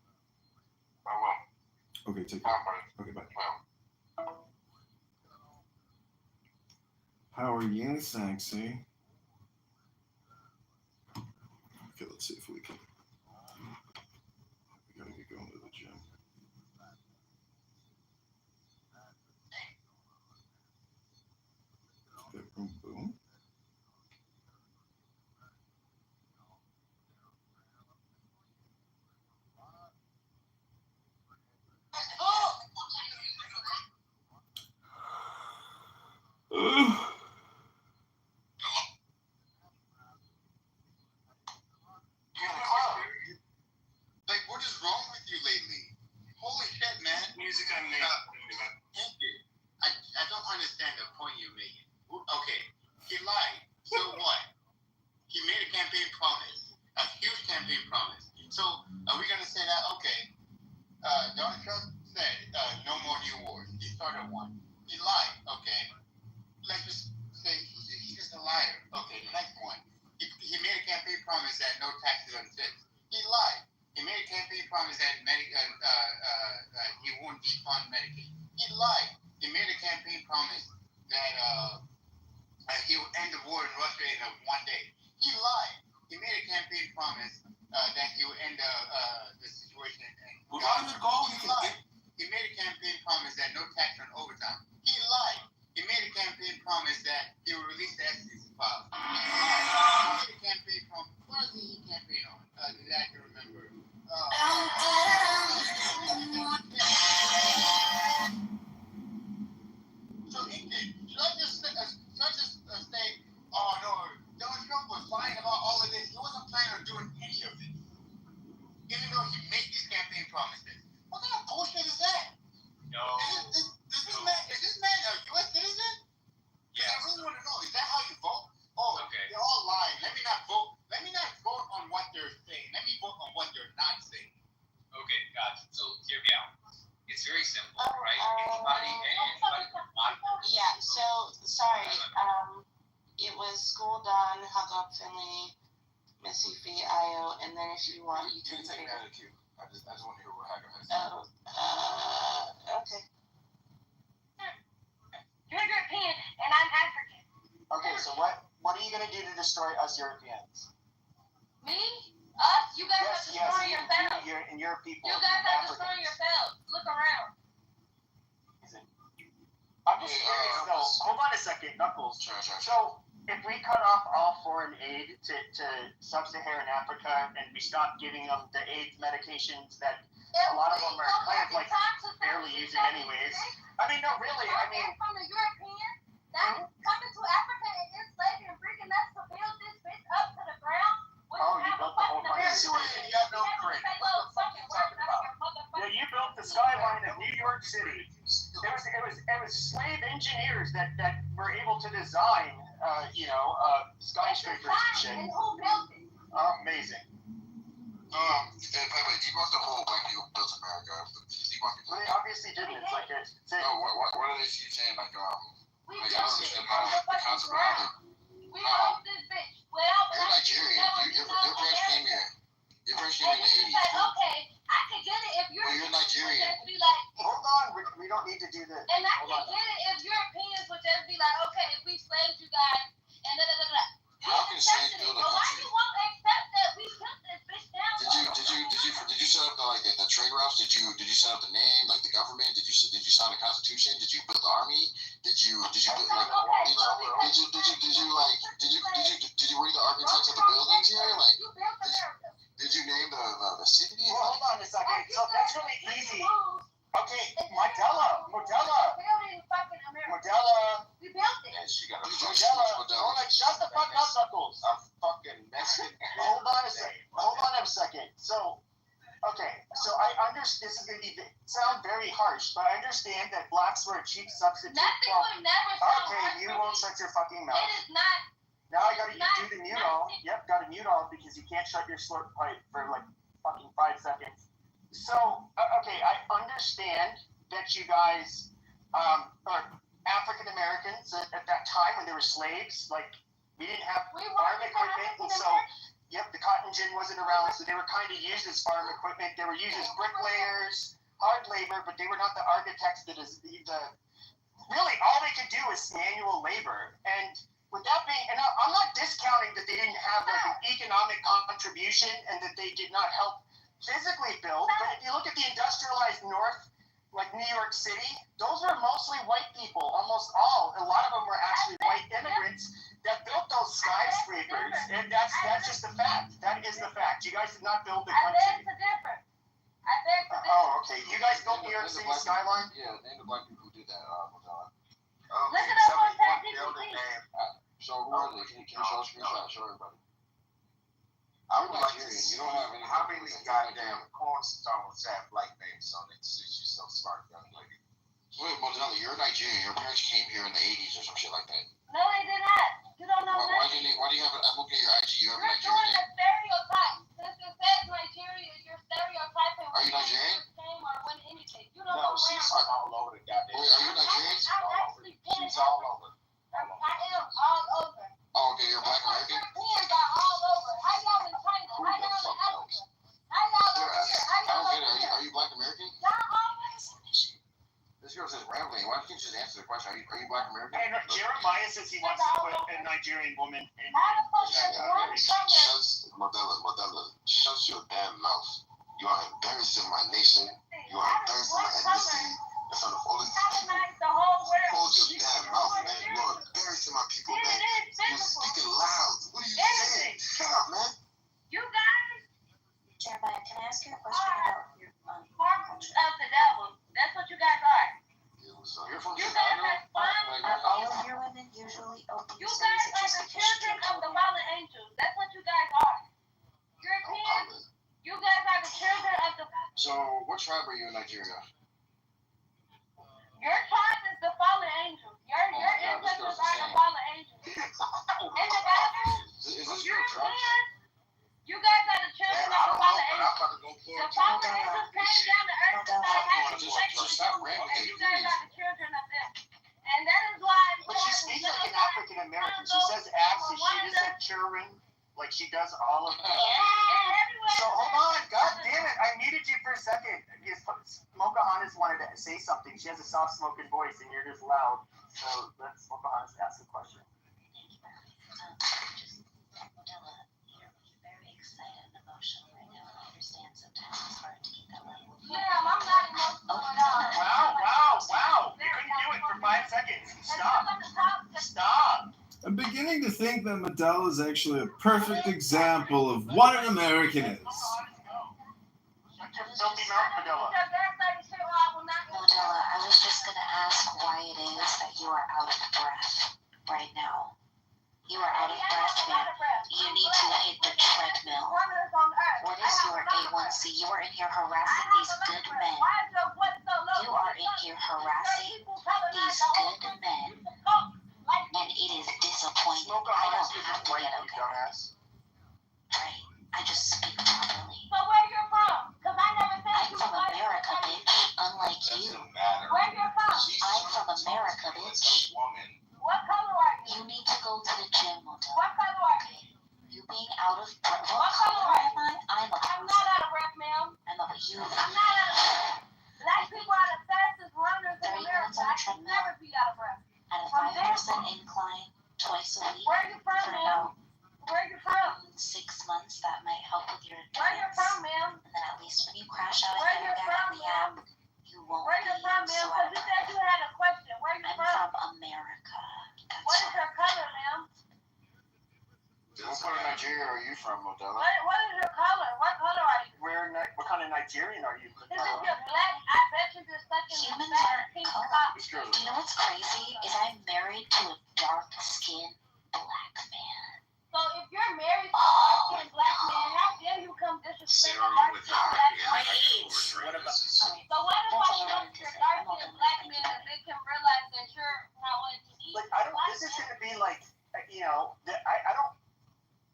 [SPEAKER 3] I will.
[SPEAKER 5] Okay, take care. Okay, bye. How are you, sexy? Okay, let's see if we can. We gotta get going to the gym. Okay, boom, boom.
[SPEAKER 15] Like, what is wrong with you lately? Holy shit, man.
[SPEAKER 3] Music I made.
[SPEAKER 15] Thank you. I don't understand the point you're making. Okay, he lied. So what? He made a campaign promise, a huge campaign promise. So are we gonna say that? Okay, Donald Trump said no more new wars. He started one. He lied. Okay, let's just say he's just a liar. Okay, the next one. He made a campaign promise that no taxes on tips. He lied. He made a campaign promise that he won't defund Medicaid. He lied. He made a campaign promise that he would end the war in Russia in one day. He lied. He made a campaign promise that he would end the situation in Gaza. He lied. He made a campaign promise that no tax on overtime. He lied. He made a campaign promise that he would release the SEC files. He lied. He made a campaign promise. What else did he campaign on? That I can remember. So he did. Should I just say, oh no, Donald Trump was lying about all of this. He wasn't planning on doing any of this, even though he made these campaign promises. What kind of bullshit is that?
[SPEAKER 3] No.
[SPEAKER 15] Is this man a U.S. citizen? Yeah. I really want to know. Is that how you vote? Oh, okay. They're all lying. Let me not vote on what they're saying. Let me vote on what they're not saying.
[SPEAKER 17] Okay, gotcha. So hear me out. It's very simple, right? Anybody can monitor.
[SPEAKER 18] Yeah. So sorry. It was School Done, Hug Up Finley, Missy Fee, IO, and then if you want, you can
[SPEAKER 5] take
[SPEAKER 18] pick
[SPEAKER 5] that.
[SPEAKER 14] I just want to hear what Hacker has to say.
[SPEAKER 10] Okay.
[SPEAKER 9] You're European and I'm African.
[SPEAKER 4] Okay, so what are you gonna do to destroy us Europeans?
[SPEAKER 9] Me? Us? You guys are destroying yourselves.
[SPEAKER 4] And your people.
[SPEAKER 9] You guys are destroying yourselves. Look around.
[SPEAKER 4] I'm just curious though. Hold on a second, Knuckles.
[SPEAKER 14] Sure.
[SPEAKER 4] So if we cut off all foreign aid to sub-Saharan Africa and we stop giving them the AIDS medications that a lot of them are kind of like barely using anyways. I mean, no, really. I mean,
[SPEAKER 9] from the European that's coming to Africa and enslaving and bringing us to build this bitch up to the ground.
[SPEAKER 4] You built the whole place.
[SPEAKER 9] You have no credit. What the fuck you talking about?
[SPEAKER 4] Yeah, you built the skyline of New York City. It was slave engineers that were able to design, skyscrapers and shit.
[SPEAKER 9] And who built it?
[SPEAKER 4] Amazing.
[SPEAKER 14] And by the way, debunk the whole black people built America. Debunk it.
[SPEAKER 4] They obviously didn't. It's like it's
[SPEAKER 14] No, what are they saying? Like,
[SPEAKER 9] We
[SPEAKER 14] I
[SPEAKER 9] built
[SPEAKER 14] don't
[SPEAKER 9] it.
[SPEAKER 14] understand how the concept of how
[SPEAKER 9] We built this bitch. Without
[SPEAKER 14] you're Nigerian. Your parents came here. Your parents came here in the 80s.
[SPEAKER 9] Okay, I can get it if you're.
[SPEAKER 14] Well, you're Nigerian.
[SPEAKER 9] Be like,
[SPEAKER 4] hold on, we don't need to do this.
[SPEAKER 9] and I can get it if Europeans would just be like, okay, if we slaved you guys, and da da da da.
[SPEAKER 14] How can slaves build a
[SPEAKER 9] Why
[SPEAKER 14] country?
[SPEAKER 9] you won't accept that we took this bitch down?
[SPEAKER 14] Did you set up the trade routes? Did you set up the name, like the government? Did you sign the Constitution? Did you build the army? Did you were you the architects of the buildings here? Like, did you name the city?
[SPEAKER 4] Well, hold on a second. So that's really easy. Okay, Modella.
[SPEAKER 9] We built it.
[SPEAKER 14] And she got a
[SPEAKER 4] Modella. Shut the fuck up, Knuckles.
[SPEAKER 14] I'm fucking messing.
[SPEAKER 4] Hold on a second. So I understand. This is going to sound very harsh, but I understand that blacks were a cheap substitute.
[SPEAKER 9] Nothing would never sound
[SPEAKER 4] Okay,
[SPEAKER 9] harsh
[SPEAKER 4] you
[SPEAKER 9] for
[SPEAKER 4] won't
[SPEAKER 9] me.
[SPEAKER 4] shut your fucking mouth.
[SPEAKER 9] It is not.
[SPEAKER 4] Now I gotta do the mute all. Yep, gotta mute all because you can't shut your slurp pipe for like fucking 5 seconds. So, okay, I understand that you guys are African Americans at that time when they were slaves. Like, we didn't have farm equipment, and so, the cotton gin wasn't around, so they were kind of used as farm equipment. They were used as bricklayers, hard labor, but they were not the architects that is really all they could do is manual labor. And with that being, and I'm not discounting that they didn't have like an economic contribution and that they did not help physically build, but if you look at the industrialized North, like New York City, those were mostly white people, almost all. A lot of them were actually white immigrants that built those skyscrapers, and that's just the fact. That is the fact. You guys did not build the country.
[SPEAKER 9] I beg to differ.
[SPEAKER 4] Oh, okay. You guys built New York City skyline?
[SPEAKER 14] Yeah, name the black people who did that.
[SPEAKER 9] Look it up on ChatGPT.
[SPEAKER 14] So who are they? Can you show a screenshot? Show everybody.
[SPEAKER 2] I would like to
[SPEAKER 14] Nigerian.
[SPEAKER 2] see
[SPEAKER 14] You don't have any.
[SPEAKER 2] how many goddamn cornstones have black names on it since you're so smart, young lady.
[SPEAKER 14] Wait, Modella, you're Nigerian. Your parents came here in the 80s or some shit like that.
[SPEAKER 9] No, they did not. You don't know
[SPEAKER 14] Why
[SPEAKER 9] nothing.
[SPEAKER 14] do you have I'm looking at your IG, you have a
[SPEAKER 9] You're
[SPEAKER 14] Nigerian
[SPEAKER 9] doing a
[SPEAKER 14] name.
[SPEAKER 9] stereotype. Since it says Nigeria, you're stereotyping.
[SPEAKER 14] Are you Nigerian?
[SPEAKER 9] Or when anything. You don't
[SPEAKER 2] No,
[SPEAKER 9] know
[SPEAKER 2] she's
[SPEAKER 9] where I'm
[SPEAKER 2] all over the goddamn.
[SPEAKER 14] Wait, are you Nigerian?
[SPEAKER 9] I'm actually
[SPEAKER 2] She's all over.
[SPEAKER 9] I am all over.
[SPEAKER 14] Oh, okay, you're black American?
[SPEAKER 9] Europeans are all over. How y'all in China? How y'all in Africa? How y'all over here? How
[SPEAKER 14] I don't
[SPEAKER 9] y'all
[SPEAKER 14] get it.
[SPEAKER 9] over here?
[SPEAKER 14] Are you black American?
[SPEAKER 9] Y'all always.
[SPEAKER 14] This girl says rambling. Why don't you just answer the question? Are you black American?
[SPEAKER 4] And Jeremiah says he wants to put a Nigerian woman in.
[SPEAKER 14] Modella, shut your damn mouth. You are embarrassing my nation. You are embarrassing my ethnicity in front of all these people. Hold your damn mouth, man. You are embarrassing my people, man. You're speaking loud. What are you saying? Shut up, man.
[SPEAKER 9] You guys.
[SPEAKER 18] Jeremiah, can I ask you a question about your
[SPEAKER 9] Partners of the devil. That's what you guys are.
[SPEAKER 14] So you're from
[SPEAKER 9] You
[SPEAKER 14] Chicago?
[SPEAKER 9] guys have fun.
[SPEAKER 18] Are all of your women usually open?
[SPEAKER 9] You guys are the children of the fallen angels. That's what you guys are. Europeans. You guys are the children of the.
[SPEAKER 14] So what tribe are you in Nigeria?
[SPEAKER 9] Your tribe is the fallen angels. Your ancestors are the fallen angels. In the Bible,
[SPEAKER 14] Is this your tribe?
[SPEAKER 9] Europeans. You guys are the children of the fallen angels. The fallen angels came down to earth to start having sex with you, and you guys are the children of them. And that is why.
[SPEAKER 4] But she speaks like an African American. She says accent. She just said children. Like she does all of that. So hold on, god damn it! I muted you for a second. Pocahontas wanted to say something. She has a soft-spoken voice, and you're just loud. So let's Pocahontas ask a question.
[SPEAKER 18] Modella, you're very excited and emotional right now, and I understand sometimes it's hard to keep that level.
[SPEAKER 9] Ma'am, I'm not emotional at all.
[SPEAKER 4] Wow. You couldn't do it for 5 seconds. Stop.
[SPEAKER 5] I'm beginning to think that Modella is actually a perfect example of what an American is.
[SPEAKER 18] Modella, I was just going to ask why it is that you are out of breath right now. You are out of breath, man. You need to hit the treadmill. What is your A1C? You are in here harassing these good men. You are in here harassing these good men. And it is disappointing. I don't have to get okay. Right. I just speak properly.
[SPEAKER 9] So where you're from? Because I never said
[SPEAKER 18] I'm from America, bitch. Unlike you.
[SPEAKER 9] Where you're from?
[SPEAKER 18] I'm from America, bitch.
[SPEAKER 9] What color are you?
[SPEAKER 18] You need to go to the gym, Modella.
[SPEAKER 9] What color are you?
[SPEAKER 18] You being out of breath. What color am I? I'm
[SPEAKER 9] not out of breath, ma'am.
[SPEAKER 18] I'm not you.
[SPEAKER 9] I'm not out of breath. Black people are the fastest runners in
[SPEAKER 18] 30
[SPEAKER 9] America.
[SPEAKER 18] minutes on
[SPEAKER 9] I
[SPEAKER 18] the
[SPEAKER 9] can
[SPEAKER 18] treadmill.
[SPEAKER 9] never be out of breath.
[SPEAKER 18] At a 5% incline, twice a week.
[SPEAKER 9] Where are you from,
[SPEAKER 18] for
[SPEAKER 9] ma'am? Where are you from?
[SPEAKER 18] 6 months, that might help with your endurance.
[SPEAKER 9] Where are you from, ma'am?
[SPEAKER 18] And then at least when you crash out
[SPEAKER 9] Where
[SPEAKER 18] again
[SPEAKER 9] you
[SPEAKER 18] back
[SPEAKER 9] from,
[SPEAKER 18] on the app, you won't
[SPEAKER 9] Where you
[SPEAKER 18] be
[SPEAKER 9] from, ma'am?
[SPEAKER 18] so
[SPEAKER 9] Because you said you had a question. Where you
[SPEAKER 18] I'm
[SPEAKER 9] from?
[SPEAKER 18] from America. That's
[SPEAKER 9] What is your color, ma'am?
[SPEAKER 2] What part of Nigeria are you from, Modella?
[SPEAKER 9] What is your color? What color are you?
[SPEAKER 4] What kind of Nigerian are you?
[SPEAKER 9] Is this your black? I bet you this second
[SPEAKER 18] Humans
[SPEAKER 9] black
[SPEAKER 18] aren't
[SPEAKER 9] pink
[SPEAKER 18] color.
[SPEAKER 9] top.
[SPEAKER 18] Do you know what's crazy? Is I'm married to a dark-skinned black man.
[SPEAKER 9] So if you're married to a dark-skinned black man, how dare you come disrespect a dark-skinned black man?
[SPEAKER 4] What about?
[SPEAKER 9] So what if I talk to your dark-skinned black man and they can realize that you're not what you need?
[SPEAKER 4] Like I don't. This is gonna be like I don't.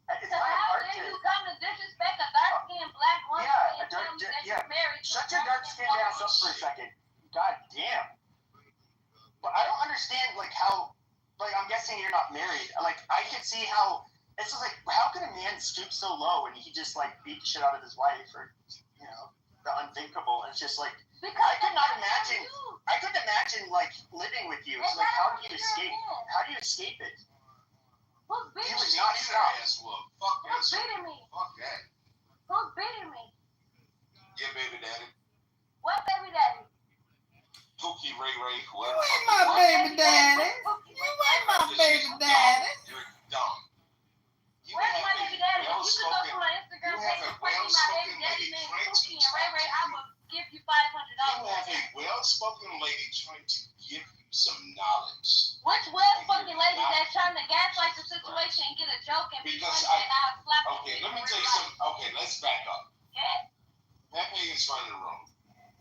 [SPEAKER 4] It's
[SPEAKER 9] So
[SPEAKER 4] kind of
[SPEAKER 9] how
[SPEAKER 4] hard
[SPEAKER 9] dare
[SPEAKER 4] to.
[SPEAKER 9] you come and disrespect a dark-skinned black woman and tell me that you're married to
[SPEAKER 4] Shut
[SPEAKER 9] a
[SPEAKER 4] your
[SPEAKER 9] dark-skinned
[SPEAKER 4] dark-skinned
[SPEAKER 9] black
[SPEAKER 4] ass up
[SPEAKER 9] woman?
[SPEAKER 4] for a second. God damn. But I don't understand how. I'm guessing you're not married. I can see how. It's just how can a man stoop so low and he just beat the shit out of his wife or the unthinkable? It's just
[SPEAKER 9] Because
[SPEAKER 4] I could not imagine. I couldn't imagine living with you. It's how do you escape? How do you escape it?
[SPEAKER 9] Who's
[SPEAKER 4] You
[SPEAKER 9] beating
[SPEAKER 4] would
[SPEAKER 9] me?
[SPEAKER 4] not stop.
[SPEAKER 9] Who's beating me?
[SPEAKER 2] Fuck that.
[SPEAKER 9] Who's beating me?
[SPEAKER 2] Yeah, baby daddy.
[SPEAKER 9] What baby daddy?
[SPEAKER 2] Pookie Ray Ray,
[SPEAKER 5] You
[SPEAKER 2] whoever.
[SPEAKER 5] ain't my baby daddy. You ain't my baby daddy.
[SPEAKER 2] You're dumb.
[SPEAKER 9] Where's my baby daddy? If you could go to my Instagram page and find my baby daddy named Cookie and Ray Ray, I would give you $500.
[SPEAKER 2] You have a well-spoken lady trying to give you some knowledge.
[SPEAKER 9] Which well-spoken lady that's trying to gaslight the situation and get a joke and be funny and I'll slap you?
[SPEAKER 2] Okay, let me tell you something. Okay, let's back up.
[SPEAKER 9] Okay?
[SPEAKER 2] Pepe is running the room.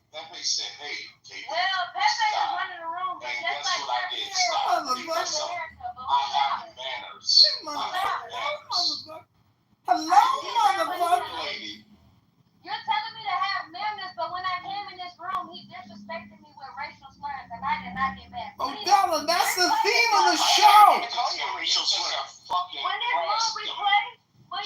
[SPEAKER 2] Pepe said, hey, Katie.
[SPEAKER 9] Well, Pepe is running the room, but
[SPEAKER 2] And
[SPEAKER 9] just
[SPEAKER 2] guess
[SPEAKER 9] like
[SPEAKER 2] what I
[SPEAKER 9] every
[SPEAKER 2] did?
[SPEAKER 9] hero
[SPEAKER 2] Stop.
[SPEAKER 9] in
[SPEAKER 2] Because
[SPEAKER 9] America, but
[SPEAKER 2] I
[SPEAKER 9] who's
[SPEAKER 2] have
[SPEAKER 9] that?
[SPEAKER 2] manners.
[SPEAKER 5] Hello, motherfucker.
[SPEAKER 2] Lady.
[SPEAKER 9] You're telling me to have manners, but when I came in this room, he disrespected me with racial slurs, and I did not get mad.
[SPEAKER 5] Modella, that's the theme of the show.
[SPEAKER 9] When this room we play,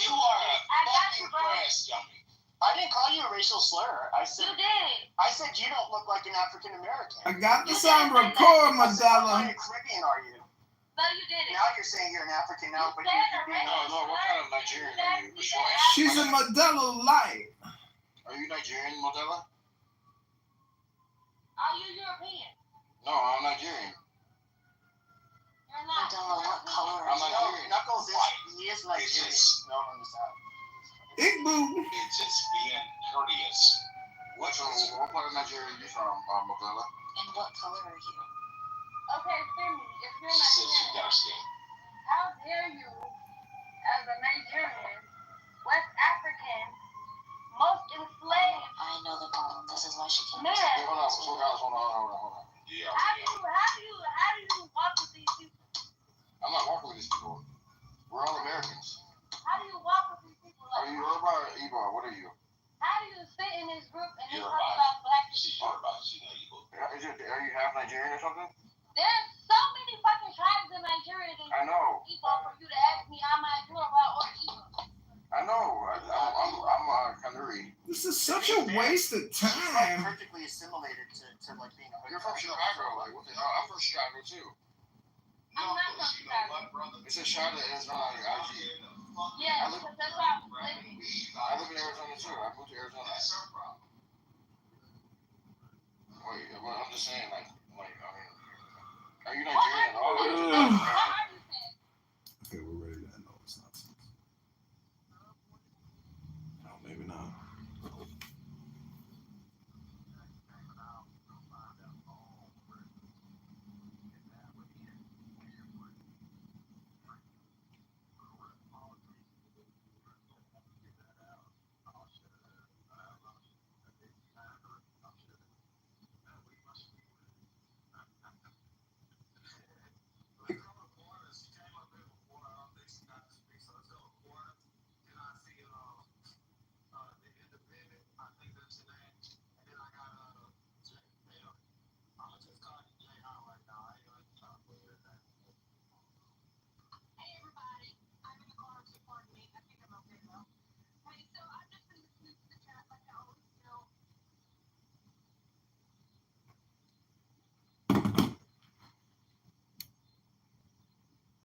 [SPEAKER 2] You are a
[SPEAKER 9] I got you,
[SPEAKER 2] fucking
[SPEAKER 9] bro.
[SPEAKER 2] grass dummy.
[SPEAKER 4] I didn't call you a racial slur. I said
[SPEAKER 9] You did.
[SPEAKER 4] I said you don't look like an African American.
[SPEAKER 5] I got this on record,
[SPEAKER 4] What kind
[SPEAKER 5] Modella.
[SPEAKER 4] of Caribbean are you?
[SPEAKER 9] No, you did it.
[SPEAKER 4] Now you're saying you're an African now, but
[SPEAKER 9] said
[SPEAKER 4] you're being
[SPEAKER 9] a
[SPEAKER 2] what kind of Nigerian are you?
[SPEAKER 5] She's a Modella light.
[SPEAKER 2] Are you Nigerian, Modella?
[SPEAKER 9] Are you European?
[SPEAKER 2] No, I'm Nigerian.
[SPEAKER 9] You're not.
[SPEAKER 18] Modella, what color are
[SPEAKER 2] I'm
[SPEAKER 18] you?
[SPEAKER 2] Nigerian.
[SPEAKER 4] Knuckles he is Nigerian. No, on the side.
[SPEAKER 5] Igboo.
[SPEAKER 2] It's just being courteous. What part of Nigeria are you from, Modella?
[SPEAKER 18] And what color are you?
[SPEAKER 9] Okay, Timmy, if you're
[SPEAKER 2] She said she
[SPEAKER 9] Nigerian,
[SPEAKER 2] got skin.
[SPEAKER 9] how dare you, as a Nigerian, West African, most enslaved
[SPEAKER 18] I know the problem. This is why she can't.
[SPEAKER 9] man?
[SPEAKER 2] Hey, hold on. Yeah.
[SPEAKER 9] How do you walk with these people?
[SPEAKER 2] I'm not walking with these people. We're all Americans.
[SPEAKER 9] How do you walk with these people?
[SPEAKER 2] Are you Yoruba or Igbo? What are you?
[SPEAKER 9] How do you sit in this group and they
[SPEAKER 2] Yoruba.
[SPEAKER 9] talk about black people?
[SPEAKER 2] She's Yoruba. She's not Igbo. Are you half Nigerian or something?
[SPEAKER 9] There's so many fucking tribes in Nigeria that
[SPEAKER 2] I know.
[SPEAKER 9] Igbo for you to ask me am I Yoruba or Igbo.
[SPEAKER 2] I know. I'm Kanuri.
[SPEAKER 19] degree.
[SPEAKER 5] This is such a waste of time.
[SPEAKER 19] Perfectly assimilated to like being a hood. You're from Chicago, like what the hell? I'm from Chicago too.
[SPEAKER 9] I'm not from Chicago.
[SPEAKER 19] It says Charlotte, Arizona on your IG.
[SPEAKER 9] Yeah, because that's why I'm living.
[SPEAKER 19] I live in Arizona too. I moved to Arizona. Wait, well, I'm just saying, like,